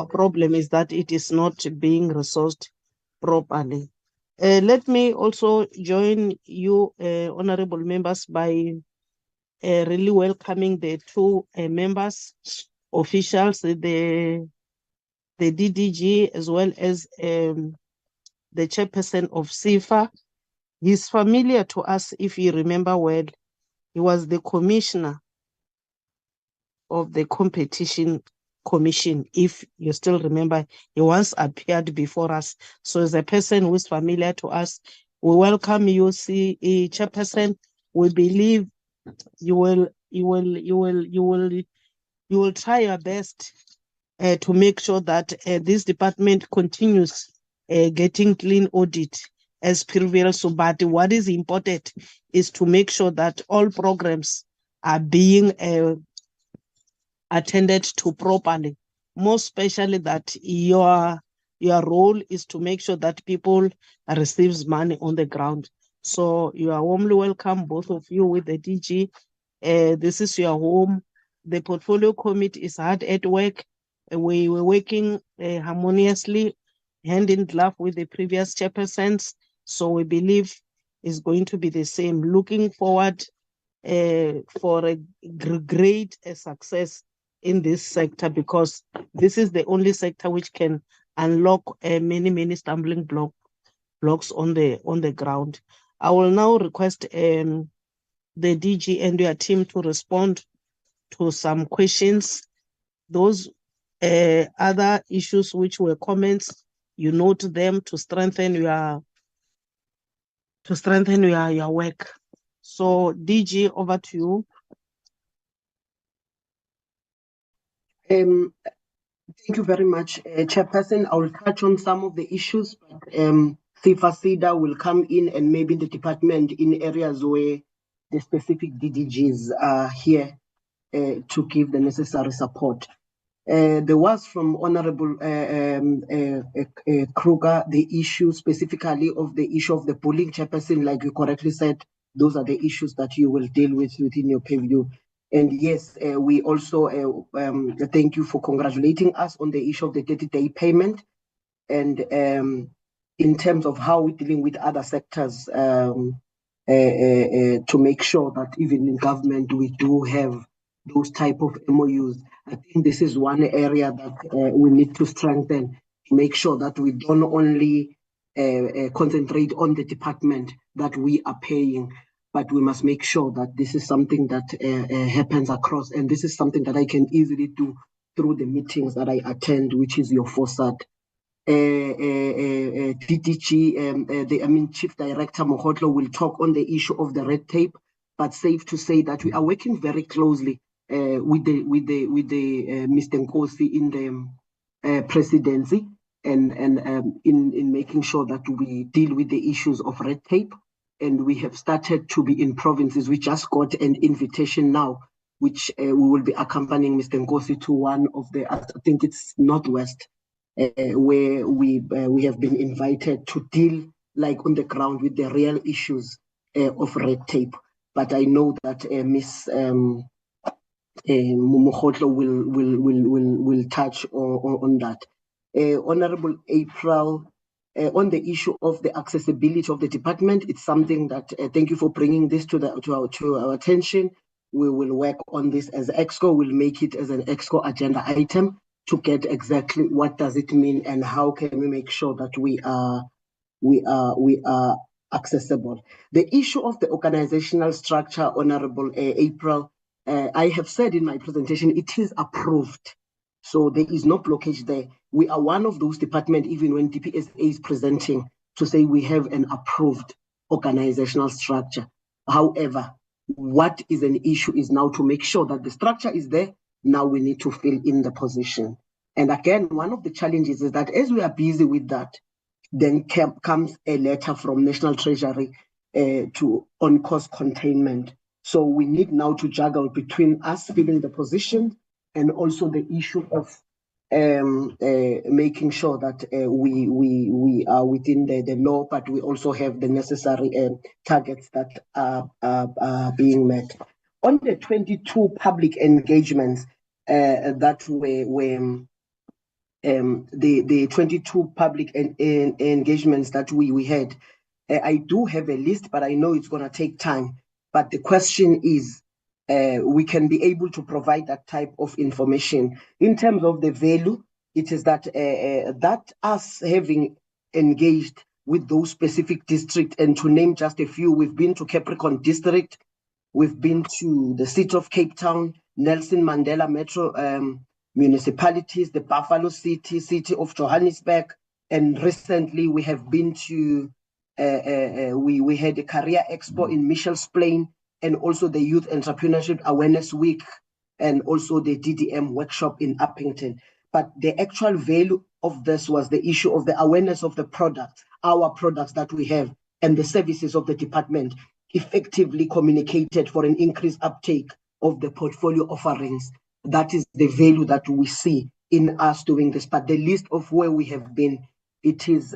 problem is that it is not being resourced properly. Let me also join you, honorable members, by really welcoming the two members, officials, the DDG, as well as the chairperson of SIFA. He's familiar to us, if you remember well. He was the commissioner of the Competition Commission, if you still remember. He once appeared before us. So as a person who is familiar to us, we welcome you, chairperson. We believe you will try your best to make sure that this department continues getting clean audit as previous. So, but what is important is to make sure that all programs are being attended to properly, more especially that your role is to make sure that people receives money on the ground. So you are warmly welcome, both of you, with the DG. This is your home. The portfolio committee is hard at work. We were working harmoniously, hand in glove with the previous chairpersons. So we believe it's going to be the same. Looking forward for a great success in this sector, because this is the only sector which can unlock many stumbling blocks on the ground. I will now request the DG and your team to respond to some questions. Those other issues which were comments, you note them to strengthen your work. So DG, over to you. Thank you very much, Chairperson. I will touch on some of the issues, but SIFA-SEDA will come in, and maybe the department in areas where the specific DDGs are here to give the necessary support. There was from Honorable Kruger the issue specifically of the issue of the bullying, Chairperson. Like you correctly said, those are the issues that you will deal with within your purview. And yes, we also thank you for congratulating us on the issue of the 30-day payment. And in terms of how we're dealing with other sectors, to make sure that even in government we do have those type of MOUs. I think this is one area that we need to strengthen, to make sure that we don't only concentrate on the department that we are paying, but we must make sure that this is something that happens across. And this is something that I can easily do through the meetings that I attend, which is your FOSAT. DDG, Chief Director Mohotlo will talk on the issue of the red tape, but safe to say that we are working very closely with the Mr. Nkosi in the presidency, and in making sure that we deal with the issues of red tape. And we have started to be in provinces. We just got an invitation now which we will be accompanying Mr. Nkosi to one of the, I think it's Northwest, where we have been invited to deal like on the ground with the real issues of red tape. But I know that Ms. Mumokgotlo will touch on that. Honorable April, on the issue of the accessibility of the department, it's something that thank you for bringing this to our attention. We will work on this as EXCO. We'll make it as an EXCO agenda item to get exactly what does it mean and how can we make sure that we are accessible. The issue of the organizational structure, Honorable April, I have said in my presentation, it is approved. So there is no blockage there. We are one of those departments, even when DPSA is presenting, to say we have an approved organizational structure. However, what is an issue is now to make sure that the structure is there. Now we need to fill in the position. And again, one of the challenges is that as we are busy with that, then comes a letter from National Treasury on cost containment. So we need now to juggle between us filling the position and also the issue of making sure that we are within the law, but we also have the necessary targets that are being met. On the 22 public engagements that were the 22 public engagements that we had, I do have a list, but I know it's going to take time. But the question is, we can be able to provide that type of information. In terms of the value, it is that that us having engaged with those specific districts, and to name just a few, we've been to Capricorn District, we've been to the city of Cape Town, Nelson Mandela Metro municipalities, the Buffalo City, city of Johannesburg, and recently we have been to, we had a career expo in Mitchell's Plain, and also the Youth Entrepreneurship Awareness Week, and also the DDM workshop in Uppington. But the actual value of this was the issue of the awareness of the products, our products that we have, and the services of the department effectively communicated for an increased uptake of the portfolio offerings. That is the value that we see in us doing this. But the list of where we have been, it is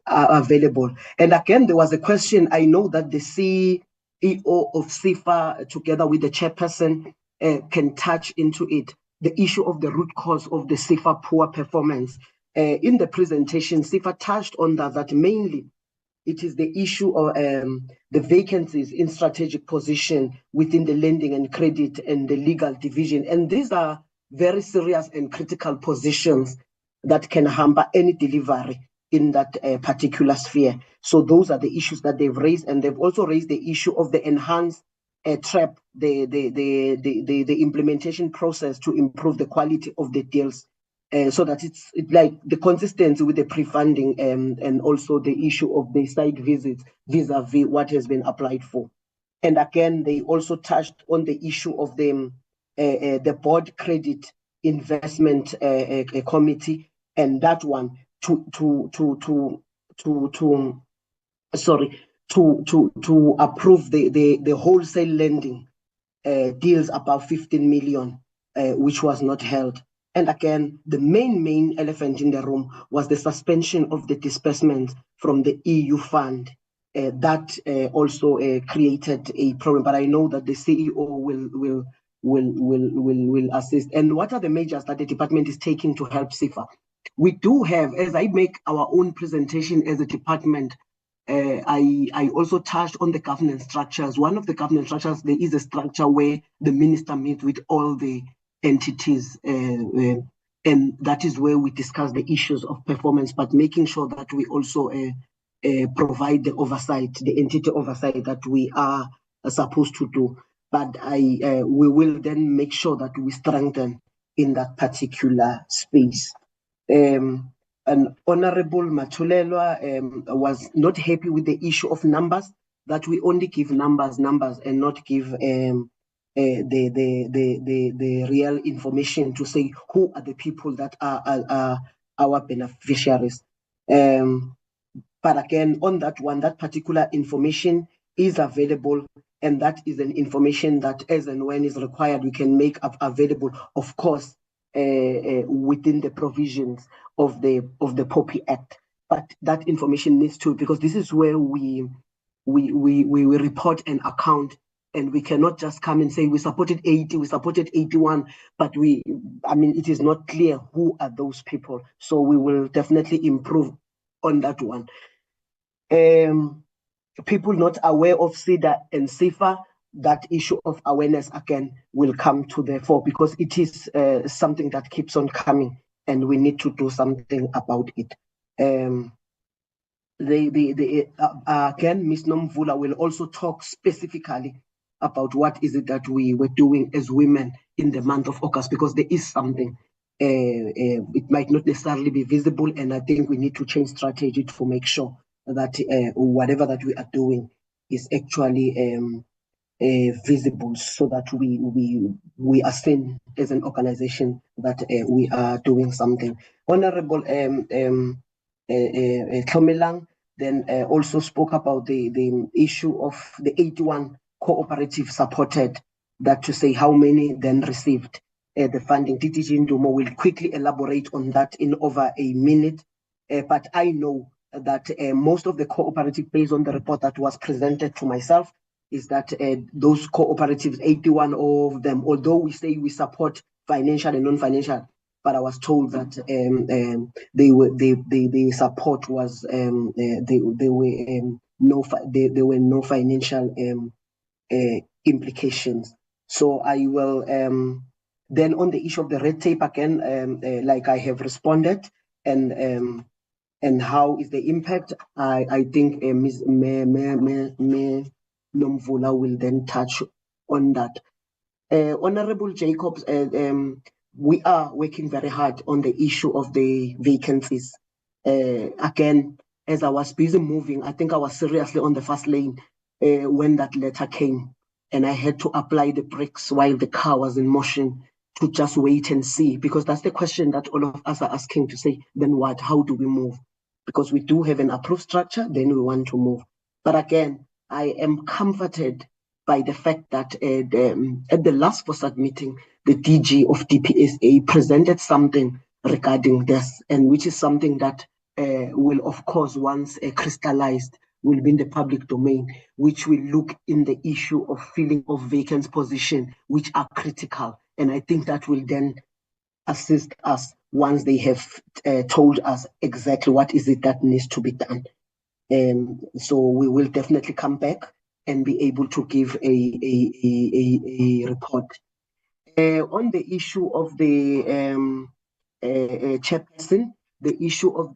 available. And again, there was a question. I know that the CEO of SIFA, together with the chairperson, can touch into it. The issue of the root cause of the SIFA poor performance. In the presentation, SIFA touched on that mainly it is the issue of the vacancies in strategic position within the lending and credit and the legal division. And these are very serious and critical positions that can hamper any delivery in that particular sphere. So those are the issues that they've raised, and they've also raised the issue of the enhanced TRAP, the implementation process to improve the quality of the deals, so that it's like the consistency with the pre-funding and also the issue of the site visits vis-a-vis what has been applied for. And again, they also touched on the issue of the board credit investment committee, and that one to approve the wholesale lending deals above 15 million, which was not held. And again, the main elephant in the room was the suspension of the disbursement from the EU fund. That also created a problem. But I know that the CEO will assist. And what are the measures that the department is taking to help SIFA? We do have, as I make our own presentation as a department, I also touched on the governance structures. One of the governance structures, there is a structure where the minister meets with all the entities, and that is where we discuss the issues of performance, but making sure that we also provide the oversight, the entity oversight that we are supposed to do. But we will then make sure that we strengthen in that particular space. And Honorable Matulelwa was not happy with the issue of numbers, that we only give numbers and not give the real information to say who are the people that are our beneficiaries. But again, on that one, that particular information is available And that is an information that as and when is required, we can make available, of course, within the provisions of the POPI Act. But that information needs to, because this is where we report an account, and we cannot just come and say we supported 80, we supported 81, but it is not clear who are those people. So we will definitely improve on that one. People not aware of SEDA and SEFA, that issue of awareness again will come to the fore, because it is something that keeps on coming and we need to do something about it. Again, Ms. Nomvula will also talk specifically about what is it that we were doing as women in the month of August, because there is something. It might not necessarily be visible, and I think we need to change strategy to make sure that whatever that we are doing is actually visible, so that we are seen as an organization that we are doing something. Honorable Tlomelang then also spoke about the issue of the 81 cooperative supported, that to say how many then received the funding. DTG Ndumo will quickly elaborate on that in over a minute, but I know that most of the cooperative, based on the report that was presented to myself, is that those cooperatives, 81 of them, although we say we support financial and non-financial, but I was told that the support was there were no financial implications. So I will then, on the issue of the red tape again, like I have responded, and how is the impact? I think Ms. Nomvula will then touch on that. Honorable Jacobs, we are working very hard on the issue of the vacancies. Again, as I was busy moving, I think I was seriously on the fast lane when that letter came, and I had to apply the brakes while the car was in motion to just wait and see, because that's the question that all of us are asking, to say, then what? How do we move? Because we do have an approved structure, then we want to move. But again, I am comforted by the fact that at the last FOSAT meeting, the DG of DPSA presented something regarding this, and which is something that will, of course, once crystallized, will be in the public domain, which will look in the issue of filling of vacant positions, which are critical. And I think that will then assist us once they have told us exactly what is it that needs to be done. So we will definitely come back and be able to give a report. On the issue of the chairperson, the issue of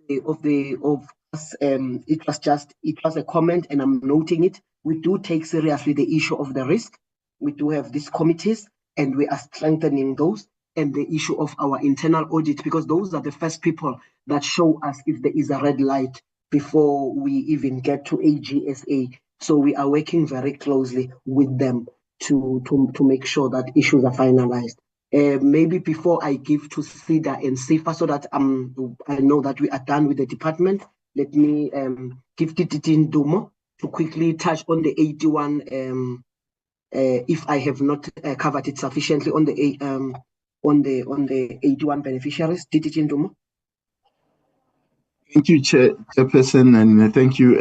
us, it was a comment, and I'm noting it. We do take seriously the issue of the risk. We do have these committees, and we are strengthening those, and the issue of our internal audit, because those are the first people that show us if there is a red light before we even get to AGSA. So we are working very closely with them to make sure that issues are finalized. Maybe before I give to SEDA and SEFA, so that I know that we are done with the department, let me give DTG Ndumo to quickly touch on the 81, if I have not covered it sufficiently, on the 81 beneficiaries. DTG Ndumo. Thank you, Chairperson, and thank you,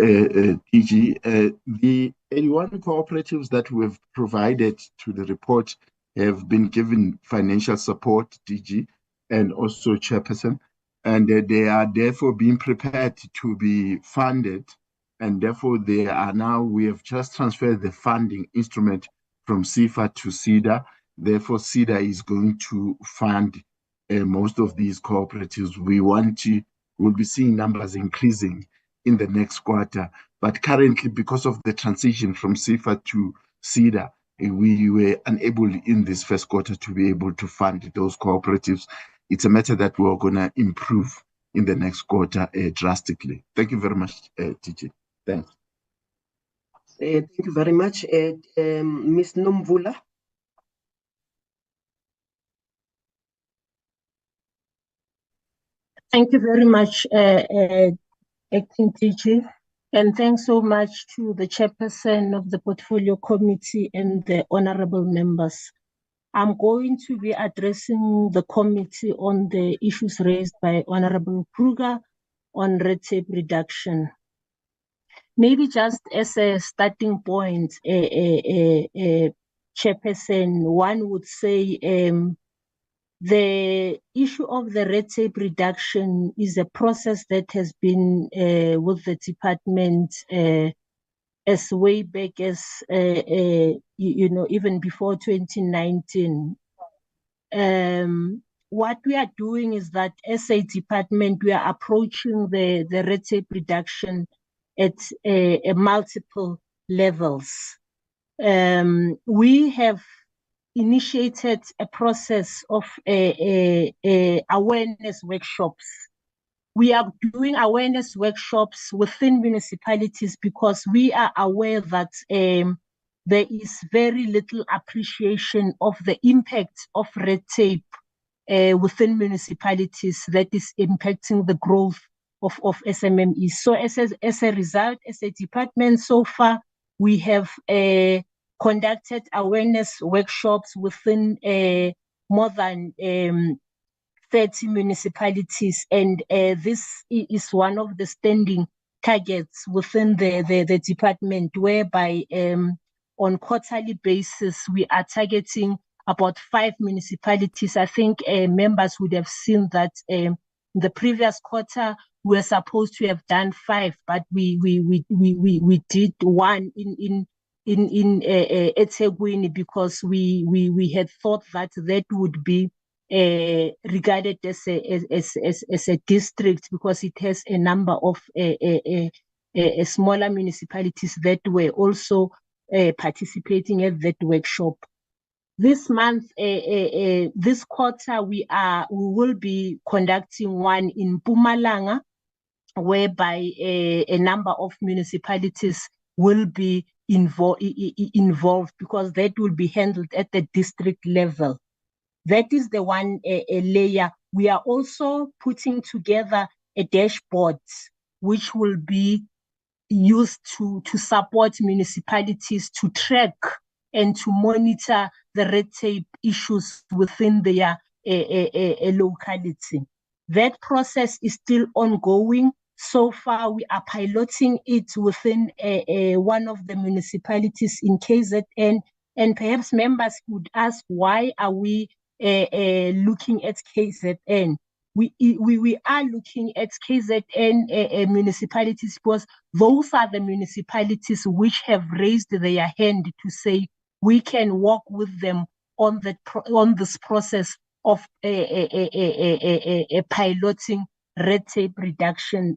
DG. The 81 cooperatives that we've provided to the report have been given financial support, DG, and also Chairperson, and they are therefore being prepared to be funded, and therefore they are now, we have just transferred the funding instrument from SEFA to SEDA. Therefore, SEDA is going to fund most of these cooperatives. We'll be seeing numbers increasing in the next quarter. But currently, because of the transition from SEFA to SEDA, we were unable in this first quarter to be able to fund those cooperatives. It's a matter that we're going to improve in the next quarter drastically. Thank you very much, TJ. Thanks. Thank you very much. Ms. Nomvula. Thank you very much, Acting TG. And thanks so much to the chairperson of the Portfolio Committee and the honorable members. I'm going to be addressing the committee on the issues raised by Honorable Kruger on red tape reduction. Maybe just as a starting point, chairperson, one would say the issue of the red tape reduction is a process that has been with the department as way back as, even before 2019. What we are doing is that as a department, we are approaching the red tape reduction at multiple levels. We have initiated a process of awareness workshops. We are doing awareness workshops within municipalities because we are aware that there is very little appreciation of the impact of red tape within municipalities that is impacting the growth of SMMEs. So as a result, as a department, so far, we have conducted awareness workshops within more than 30 municipalities, and this is one of the standing targets within the department, whereby on quarterly basis we are targeting about 5 municipalities. I think members would have seen that the previous quarter we were supposed to have done 5, but we did 1 in eThekwini because we had thought that would be regarded as a district because it has a number of smaller municipalities that were also participating at that workshop. This month, this quarter, we will be conducting one in Mpumalanga, whereby a number of municipalities will be involved because that will be handled at the district level. That is the one layer. We are also putting together a dashboard which will be used to support municipalities to track and to monitor the red tape issues within their locality. That process is still ongoing. So far, we are piloting it within one of the municipalities in KZN, and perhaps members would ask, why are we looking at KZN? We are looking at KZN municipalities because those are the municipalities which have raised their hand to say we can work with them on this process of piloting red tape reduction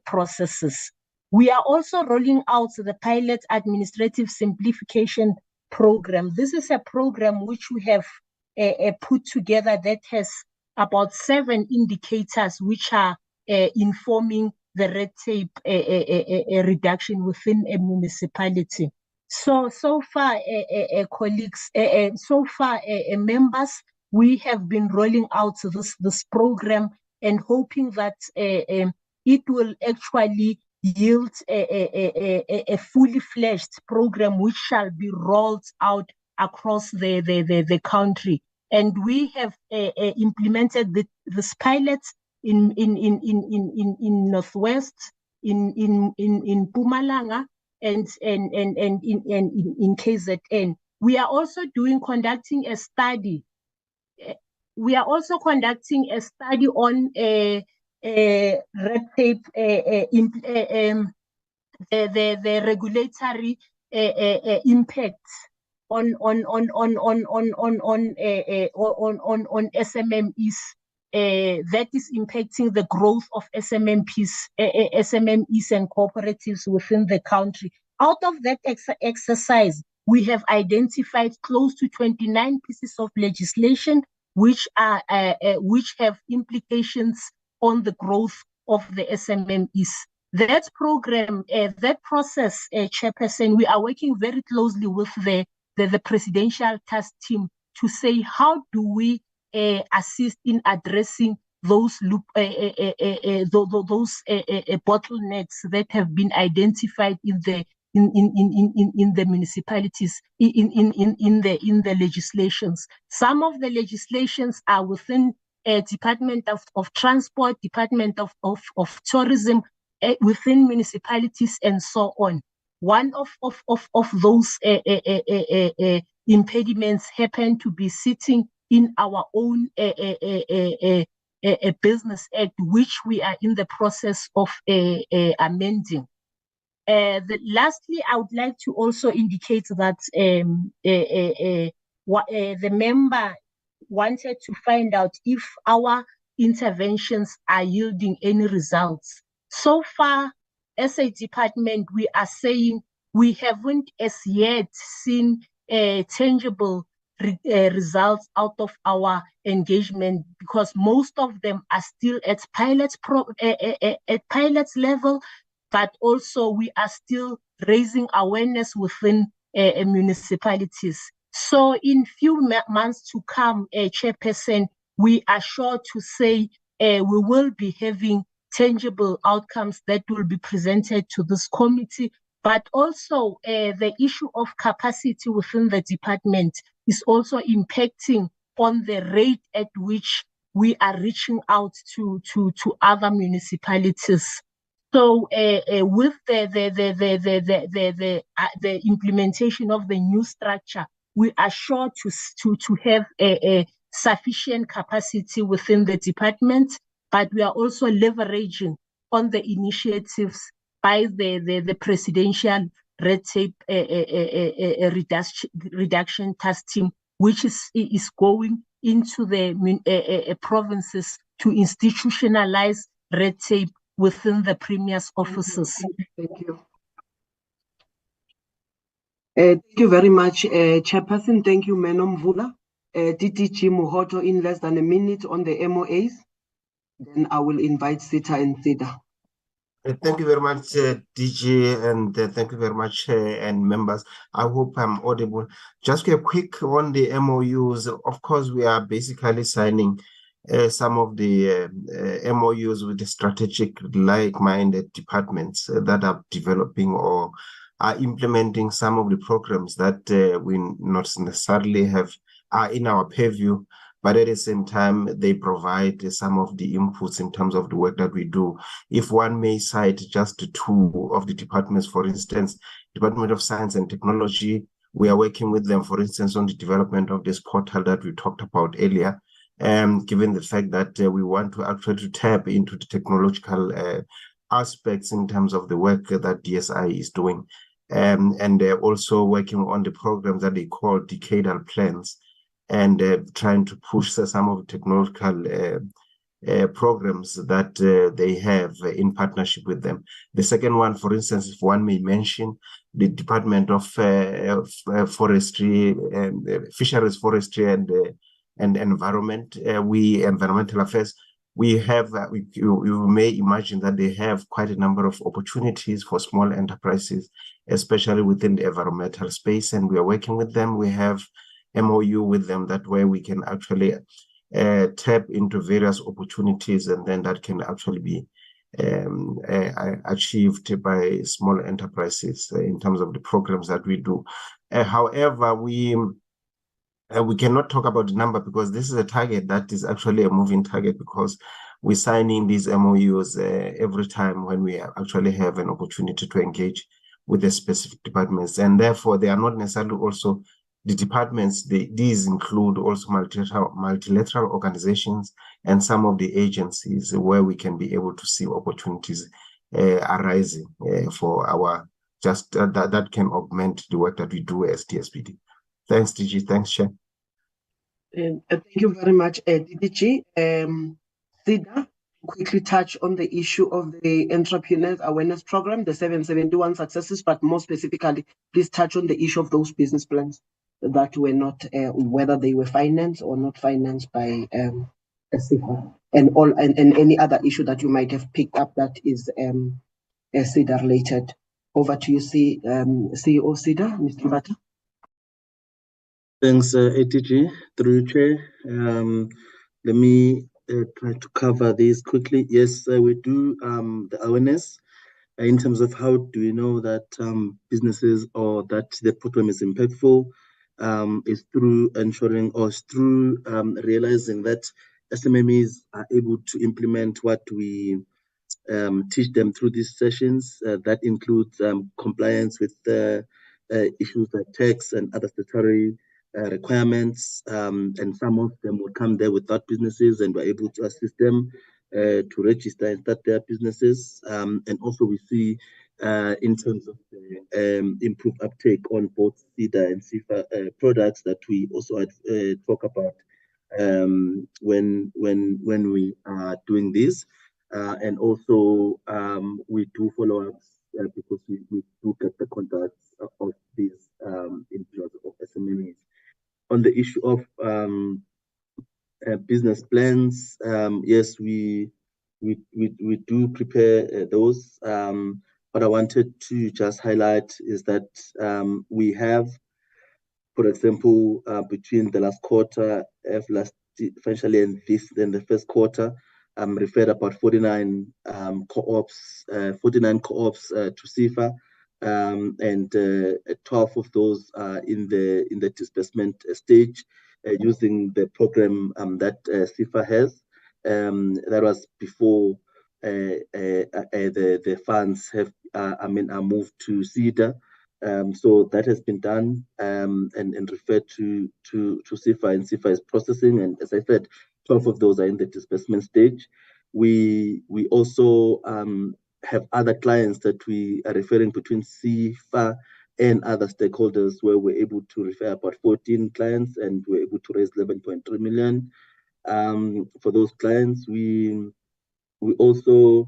processes. We are also rolling out the pilot administrative simplification program. This is a program which we have put together that has about 7 indicators which are informing the red tape reduction within a municipality. So far, colleagues, members, we have been rolling out this program and hoping that it will actually yield a fully fledged program which shall be rolled out across the country. And we have implemented this pilot in Northwest, in Mpumalanga, and in KZN. We are also conducting a study. We are also conducting a study on red tape, the regulatory impact on SMMEs that is impacting the growth of SMMEs and cooperatives within the country. Out of that exercise, we have identified close to 29 pieces of legislation which have implications on the growth of the SMMEs. That program, that process, Chairperson, we are working very closely with the presidential task team to say, how do we assist in addressing those bottlenecks that have been identified in the municipalities in the legislations. Some of the legislations are within Department of Transport, Department of Tourism, within municipalities and so on. One of those impediments happen to be sitting in our own Business Act, which we are in the process of amending. Lastly, I would like to also indicate that the member wanted to find out if our interventions are yielding any results. So far, as a department, we are saying we haven't as yet seen tangible results out of our engagement, because most of them are still at pilot level, but also we are still raising awareness within municipalities. So in few months to come, Chairperson, we are sure to say we will be having tangible outcomes that will be presented to this committee, but also the issue of capacity within the department is also impacting on the rate at which we are reaching out to other municipalities. So with the implementation of the new structure, we are sure to have a sufficient capacity within the department, but we are also leveraging on the initiatives by the Presidential Red Tape Reduction Task Team, which is going into the provinces to institutionalize red tape within the Premier's offices. Thank you. Thank you very much, Chairperson. Thank you, Menom Vula. DDG Mohoto in less than a minute on the MOAs. Then I will invite Sita and Sida. Thank you very much, DG, and thank you very much, and members. I hope I'm audible. Just a quick on the MOUs. Of course, we are basically signing some of the MOUs with the strategic like-minded departments that are developing or are implementing some of the programs that we not necessarily are in our purview, but at the same time, they provide some of the inputs in terms of the work that we do. If one may cite just two of the departments, for instance, Department of Science and Technology, we are working with them, for instance, on the development of this portal that we talked about earlier, given the fact that we want to actually tap into the technological aspects in terms of the work that DSI is doing. And they're also working on the programs that they call decadal plans, and trying to push some of the technological programs that they have in partnership with them. The second one, for instance, if one may mention, the Department of Forestry, Fisheries, Forestry, and Environment, Environmental Affairs. We have, you may imagine that they have quite a number of opportunities for small enterprises, especially within the environmental space, and we are working with them. We have MOU with them that way we can actually tap into various opportunities, and then that can actually be achieved by small enterprises in terms of the programs that we do. However, we cannot talk about the number because this is a target that is actually a moving target, because we're signing these MOUs every time when we actually have an opportunity to engage with the specific departments, and therefore they are not necessarily also the departments. These include also multilateral organizations and some of the agencies where we can be able to see opportunities arising for our that can augment the work that we do as DSPD. Thanks, DG. Thanks, Chair. Thank you very much, DDG. Sida, quickly touch on the issue of the Entrepreneurs Awareness Program, the 771 successes, but more specifically, please touch on the issue of those business plans that were not, whether they were financed or not financed by SIFA, and any other issue that you might have picked up that is SIDA related. Over to you, CEO SIDA, Mr. Bata. Thanks, ATG, through you, Chair. Let me try to cover this quickly. Yes, we do the awareness in terms of how do we know that businesses or that the program is impactful, is through ensuring or is through realizing that SMMEs are able to implement what we teach them through these sessions. That includes compliance with issues like tax and other statutory requirements, and some of them will come there without businesses, and we're able to assist them to register and start their businesses. And also we see in terms of the improved uptake on both SEDA and CIFA products that we also talk about when we are doing this. And also we do follow up because we do get the contacts of these individuals of SMMEs. On the issue of business plans, yes, we do prepare those. What I wanted to just highlight is that we have, for example, between the last quarter of last financial year and the first quarter, referred about 49 co-ops to CIFA, and 12 of those are in the disbursement stage using the program that CIFA has. That was before the funds have are moved to SEDA. So that has been done and referred to CIFA, and CIFA is processing. And as I said, 12 of those are in the disbursement stage. We also have other clients that we are referring between CIFA and other stakeholders, where we're able to refer about 14 clients, and we're able to raise 11.3 million for those clients. We also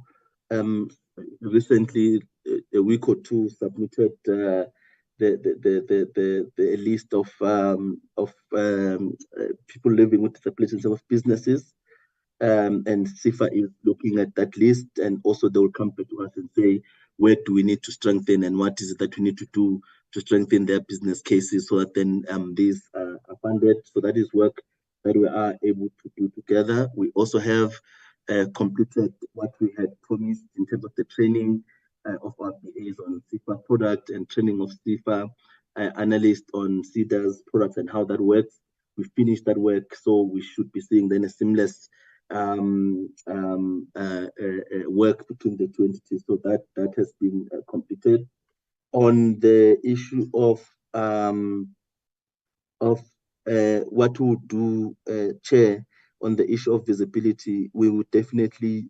recently, a week or two, submitted the list of people living with disabilities of businesses, and CIFA is looking at that list, and also they will come back to us and say, where do we need to strengthen, and what is it that we need to do to strengthen their business cases, so that then these are funded. So that is work that we are able to do together. We also have completed what we had promised in terms of the training of our BAs on CIFA product, and training of CIFA analysts on SEDA's products and how that works. We finished that work, so we should be seeing then a seamless work between the two entities. So that has been completed. On the issue of what we would do, Chair, on the issue of visibility, we would definitely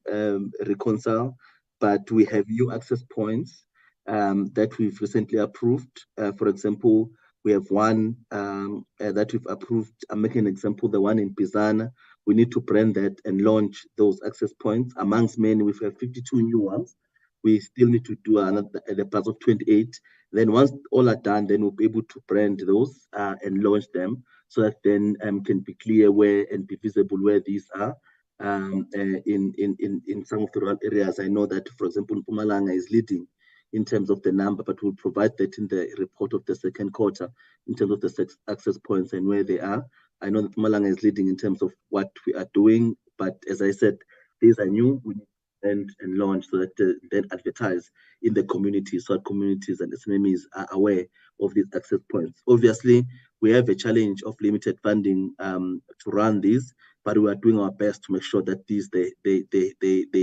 reconcile, but we have new access points that we've recently approved. For example, we have one that we've approved. I'm making an example, the one in Bizana. We need to brand that and launch those access points. Amongst many, we have 52 new ones. We still need to do another at the plus of 28. Then once all are done, then we'll be able to brand those and launch them, so that then can be clear where and be visible where these are. In some of the rural areas, I know that, for example, Mpumalanga is leading in terms of the number, but we'll provide that in the report of the second quarter in terms of the access points and where they are. I know that Mpumalanga is leading in terms of what we are doing, but as I said, these are new. We need to and launch, so that then advertise in the community, so that communities and SMMEs are aware of these access points. Obviously, we have a challenge of limited funding to run these, but we are doing our best to make sure that these they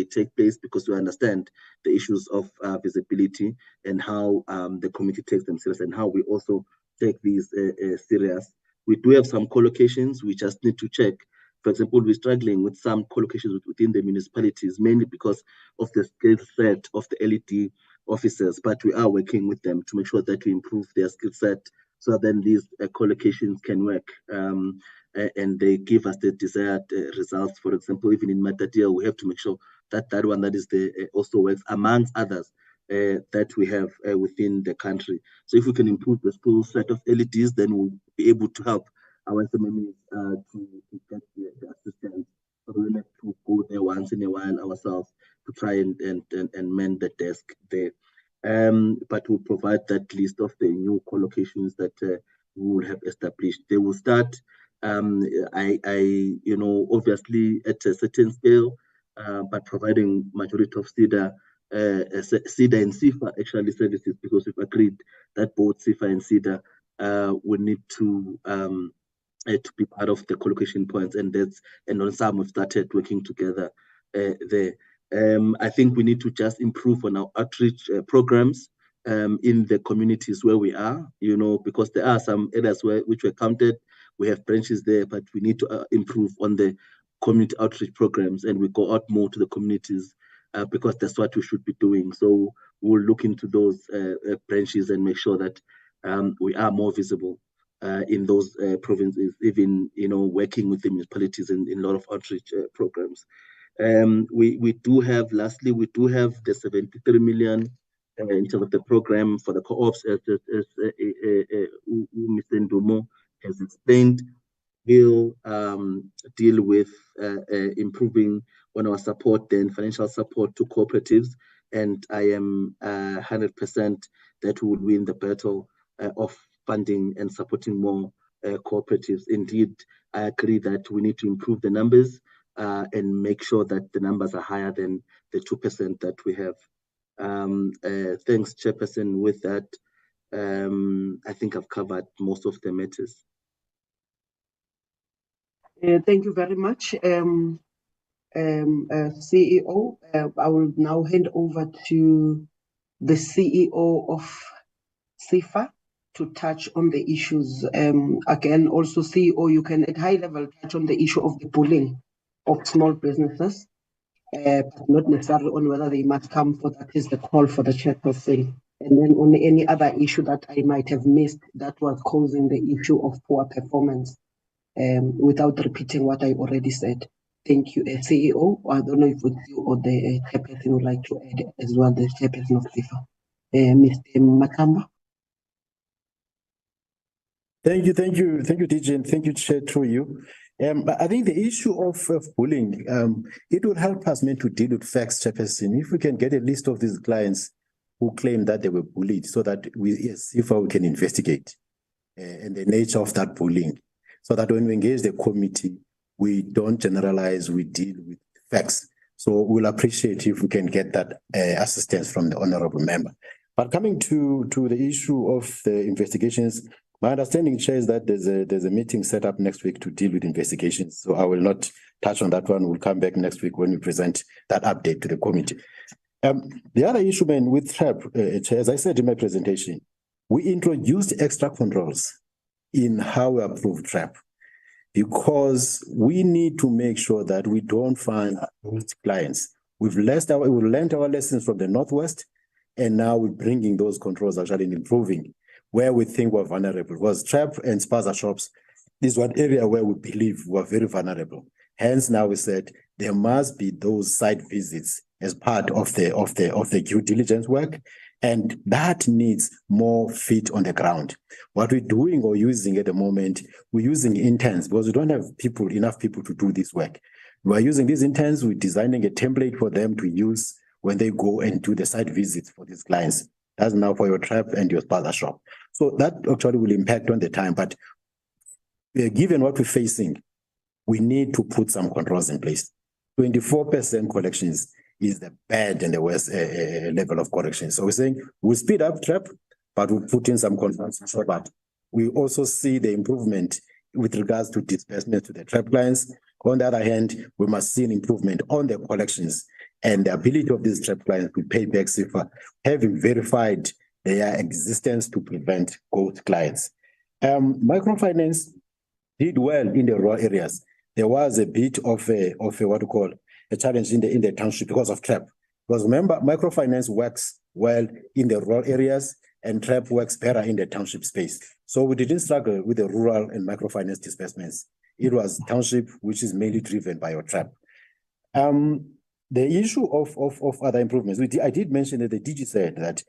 take place, because we understand the issues of visibility and how the community takes them serious, and how we also take these serious. We do have some co-locations. We just need to check. For example, we're struggling with some co-locations within the municipalities, mainly because of the skill set of the LED officers, but we are working with them to make sure that we improve their skill set, so then these co-locations can work and they give us the desired results. For example, even in Matadia, we have to make sure that that one that is also works, amongst others that we have within the country. So if we can improve the full set of LEDs, then we'll be able to help our SMMEs to get the assistance. So we have to go there once in a while ourselves to try and mend the desk there. But we'll provide that list of the new co-locations that we will have established. They will start you know, obviously at a certain scale, but providing majority of SEDA and SEFA actually services, because we've agreed that both SEFA and SEDA will need to be part of the collocation points, and on some we've started working together there. I think we need to just improve on our outreach programs in the communities where we are, you know, because there are some areas which were counted. We have branches there, but we need to improve on the community outreach programs, and we go out more to the communities because that's what we should be doing. So we'll look into those branches and make sure that we are more visible in those provinces, even, you know, working with the municipalities in a lot of outreach programs. We do have, lastly, we do have the 73 million in terms of the program for the co-ops, as Mr. Ndumo has explained. Will deal with improving on our support, then financial support to cooperatives, and I am 100% that we will win the battle of funding and supporting more cooperatives. Indeed, I agree that we need to improve the numbers and make sure that the numbers are higher than the 2% that we have. Thanks, Chairperson. With that, I think I've covered most of the matters. Thank you very much, CEO. I will now hand over to the CEO of SEFA to touch on the issues. Again, also CEO, you can at high level touch on the issue of the bullying of small businesses, but not necessarily on whether they must come for that is the call for the chairperson. And then on any other issue that I might have missed that was causing the issue of poor performance, without repeating what I already said. Thank you, CEO. I don't know if you or the chairperson would like to add as well, the chairperson of SEFA. Mr. Makamba. Thank you, DJ, and thank you, Chair, through you. I think the issue of bullying, it will help us to deal with facts, Chairperson. If we can get a list of these clients who claim that they were bullied, so that we, as SEFA, we can investigate and the nature of that bullying, so that when we engage the committee, we don't generalize, we deal with facts. So we'll appreciate if we can get that assistance from the honorable member. But coming to the issue of the investigations, my understanding, Chair, is that there's a meeting set up next week to deal with investigations. So I will not touch on that one. We'll come back next week when we present that update to the committee. The other issue, with TRAP, Chair, as I said in my presentation, we introduced extra controls in how we approve TRAP, because we need to make sure that we don't find clients. We've learned our lessons from the Northwest, and now we're bringing those controls actually in improving where we think we're vulnerable. Because TRAP and spaza shops is one area where we believe we're very vulnerable. Hence, now we said there must be those site visits as part of the due diligence work, and that needs more feet on the ground. What we're doing or using at the moment, we're using interns because we don't have enough people to do this work. We're using these interns, we're designing a template for them to use when they go and do the site visits for these clients. That's now for your TRAP and your spaza shop. So that actually will impact on the time, but given what we're facing, we need to put some controls in place. 24% collections is the bad and the worst level of correction. So we're saying we'll speed up TRAP, but we'll put in some controls so that we also see the improvement with regards to disbursement to the TRAP clients. On the other hand, we must see an improvement on the collections and the ability of these TRAP clients to pay back SEFA, having verified their existence to prevent ghost clients. Microfinance did well in the rural areas. There was a bit of a what we call a challenge in the township because of TRAP. Because remember, microfinance works well in the rural areas and TRAP works better in the township space. So we didn't struggle with the rural and microfinance disbursements. It was township, which is mainly driven by your TRAP. The issue of other improvements, I did mention that the DG said that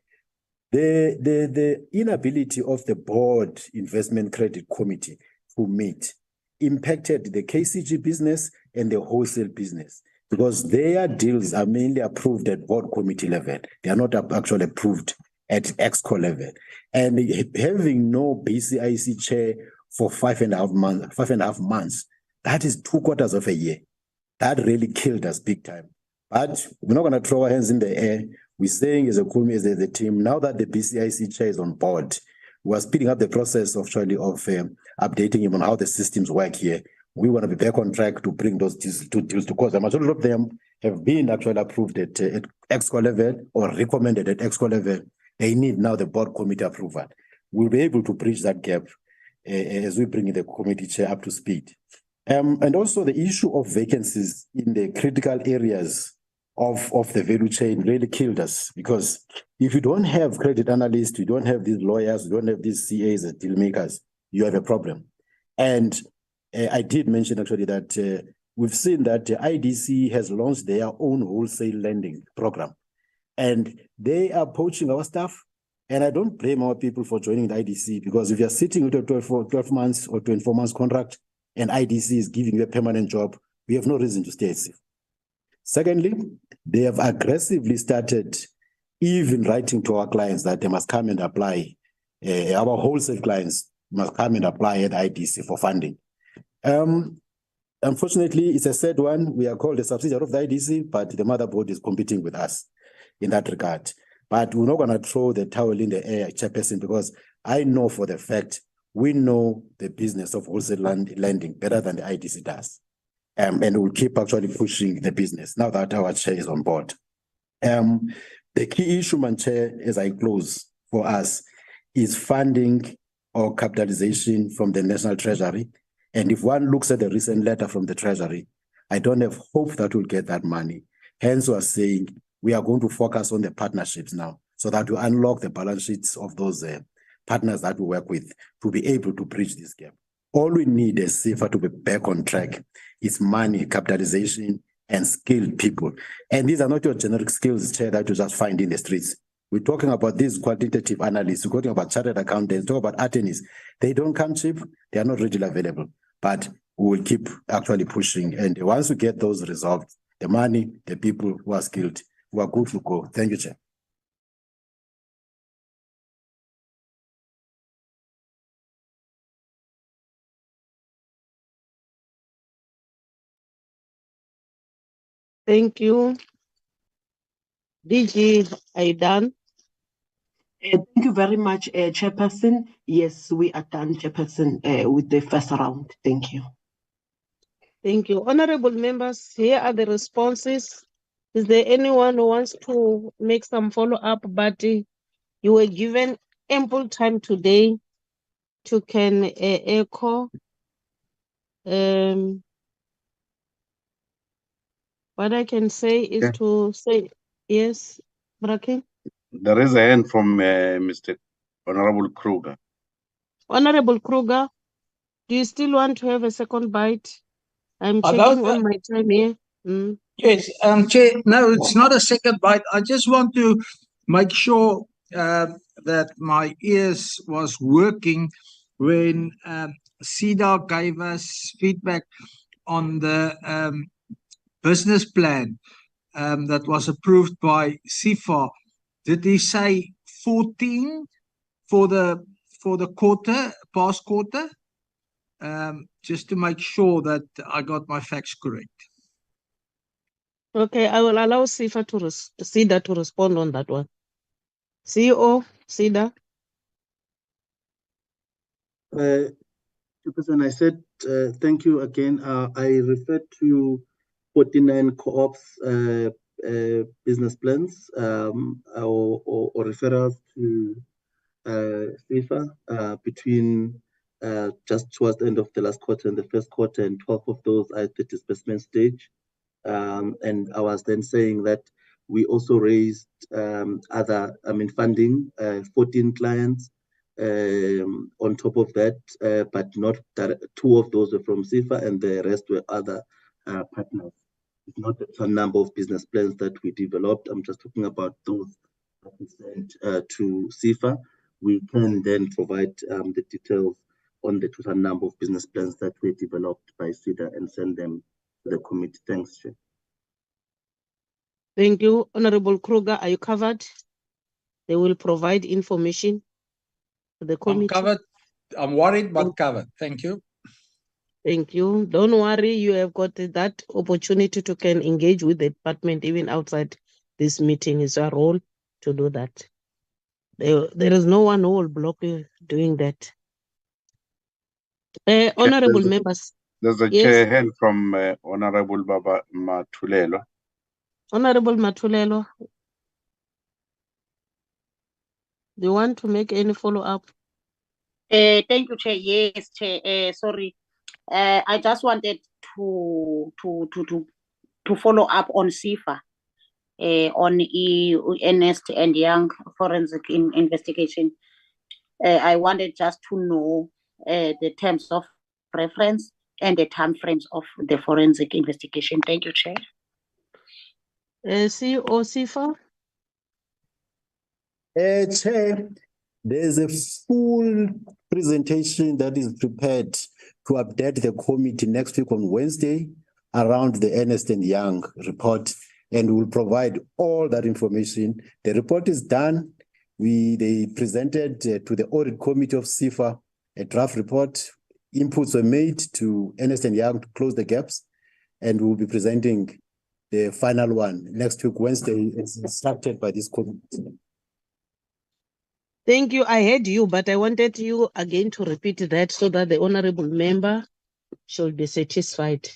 the inability of the board investment credit committee to meet impacted the KCG business and the wholesale business, because their deals are mainly approved at board committee level. They are not actually approved at EXCO level. And having no BCIC chair for 5.5 months. That is 2/4 of a year. That really killed us big time. But we're not going to throw our hands in the air. We're saying as a Kumi, as a team, now that the BCIC chair is on board, we're speeding up the process of updating him on how the systems work here. We want to be back on track to bring those deals to cause. A majority of them have been actually approved at ExCo level or recommended at ExCo level. They need now the board committee approval. We'll be able to bridge that gap as we bring the committee chair up to speed. And also the issue of vacancies in the critical areas of the value chain really killed us, because if you don't have credit analysts, you don't have these lawyers, you don't have these CAs as deal makers, you have a problem. And I did mention actually that we've seen that IDC has launched their own wholesale lending program, and they are poaching our staff. And I don't blame our people for joining the IDC, because if you're sitting with a 12 months or 24 months contract and IDC is giving you a permanent job, we have no reason to stay at SIFA. Secondly, they have aggressively started even writing to our clients that they must come and apply. Our wholesale clients must come and apply at IDC for funding. Unfortunately, it's a sad one. We are called a subsidiary of the IDC, but the motherboard is competing with us in that regard. But we're not going to throw the towel in the air, Chairperson, because I know for the fact we know the business of wholesale lending better than the IDC does. And we'll keep actually pushing the business now that our chair is on board. The key issue, man, Chair, as I close for us, is funding or capitalization from the National Treasury. And if one looks at the recent letter from the Treasury, I don't have hope that we'll get that money. Hence, we're saying we are going to focus on the partnerships now, so that we unlock the balance sheets of those partners that we work with to be able to bridge this gap. All we need is SIFA to be back on track. It's money, capitalization, and skilled people. And these are not your generic skills, Chair, that you just find in the streets. We're talking about these quantitative analysts, we're talking about chartered accountants, talking about attorneys. They don't come cheap, they are not readily available. But we will keep actually pushing. And once we get those resolved, the money, the people who are skilled, who are good to go. Thank you, Chair. Thank you. DG, are you done? Thank you very much, Chairperson. Yes, we are done, Chairperson, with the first round. Thank you. Thank you. Honorable members, here are the responses. Is there anyone who wants to make some follow-up? But you were given ample time today to can echo. What I can say is to say, yes, Brakin? There is a hand from Mr. Honorable Kruger. Honorable Kruger, do you still want to have a second bite? I'm I checking don't- on my time here. Yes, Chair, no, it's not a second bite. I just want to make sure that my ears was working when CEDA gave us feedback on the business plan that was approved by SIFA. Did he say 14 for the past quarter? Just to make sure that I got my facts correct. Okay, I will allow SIFA to SEDA to respond on that one. CEO, SEDA. Chairperson, I said thank you again. I referred to 49 co-ops business plans or referrals to SIFA between just towards the end of the last quarter and the first quarter, and 12 of those are at the disbursement stage. And I was then saying that we also raised funding, 14 clients on top of that, but not that 2 of those were from SIFA and the rest were other partners. It's not a number of business plans that we developed. I'm just talking about those that we sent to SIFA. We can then provide the details on the total number of business plans that were developed by SEDA and send them to the committee. Thanks, Chair. Thank you. Honorable Kruger, are you covered? They will provide information to the committee. I'm covered. I'm worried but covered. Thank you. Thank you. Don't worry, you have got that opportunity to can engage with the department even outside this meeting. It's our role to do that. There is no one who will block you doing that. Honorable members. There's a Yes. chair hand from Honorable Baba Matulelo. Honorable Matulelo, do you want to make any follow-up? Thank you, Chair. Yes, Chair. Sorry. I just wanted to follow up on SIFA, on Ernst and Young forensic investigation. I wanted just to know the terms of reference and the time frames of the forensic investigation. Thank you, Chair. CEO SIFA? Chair, there's a full presentation that is prepared to update the committee next week on Wednesday around the Ernst & Young report, and we'll provide all that information. The report is done. They presented to the audit committee of SIFA a draft report. Inputs were made to Ernst & Young to close the gaps, and we'll be presenting the final one next week, Wednesday, as instructed by this committee. Thank you. I heard you, but I wanted you again to repeat that so that the honorable member should be satisfied.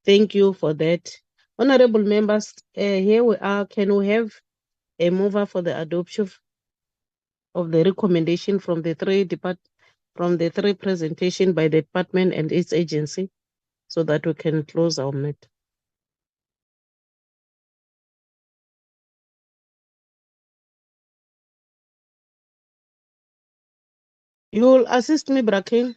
Thank you for that. Honorable members, here we are. Can we have a mover for the adoption of the recommendation from the three presentation by the department and its agency, so that we can close our meeting? You will assist me, Brakin?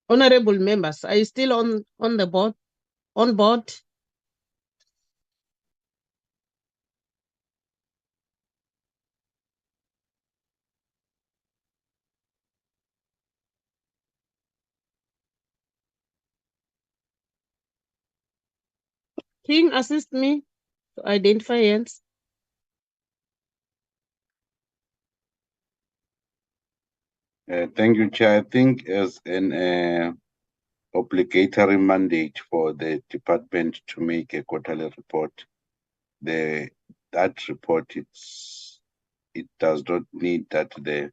Honorable members, are you still on the board? On board? King, assist me to identify hands. Thank you, Chair. I think as an obligatory mandate for the department to make a quarterly report, that report it does not need that the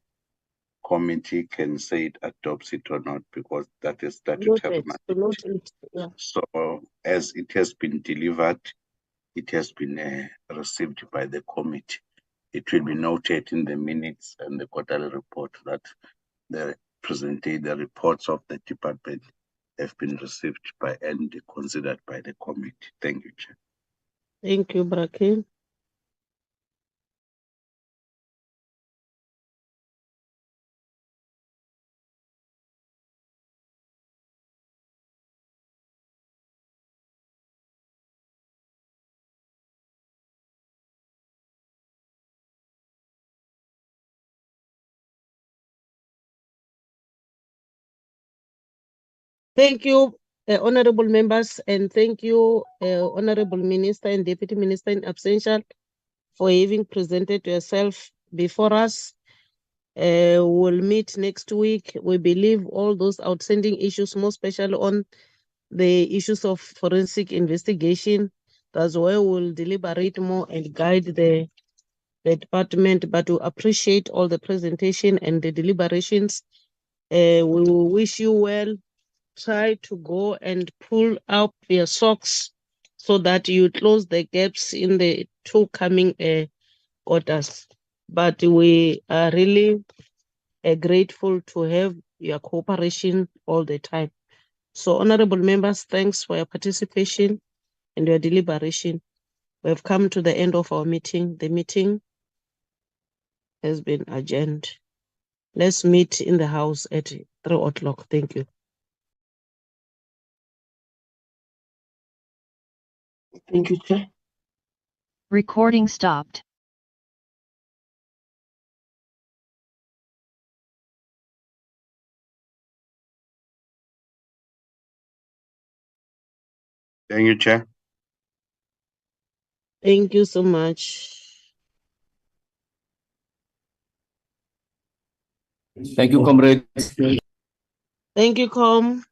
committee can say it adopts it or not, because that is statutory mandate. Yeah. So as it has been delivered, it has been received by the committee. It will be noted in the minutes and the quarterly report that the reports of the department have been received by and considered by the committee. Thank you, Chair. Thank you, Brakin. Thank you, honorable members, and thank you, honorable minister and deputy minister in absentia, for having presented yourself before us. We'll meet next week. We believe all those outstanding issues, more especially on the issues of forensic investigation, that's where we'll deliberate more and guide the department, but we appreciate all the presentation and the deliberations. We will wish you well. Try to go and pull up your socks so that you close the gaps in the two coming quarters. But we are really grateful to have your cooperation all the time. So, honorable members, thanks for your participation and your deliberation. We have come to the end of our meeting. The meeting has been adjourned. Let's meet in the house at 3:00. Thank you. Thank you, Chair. Recording stopped. Thank you, Chair. Thank you so much. Thank you, comrade. Thank you, Com.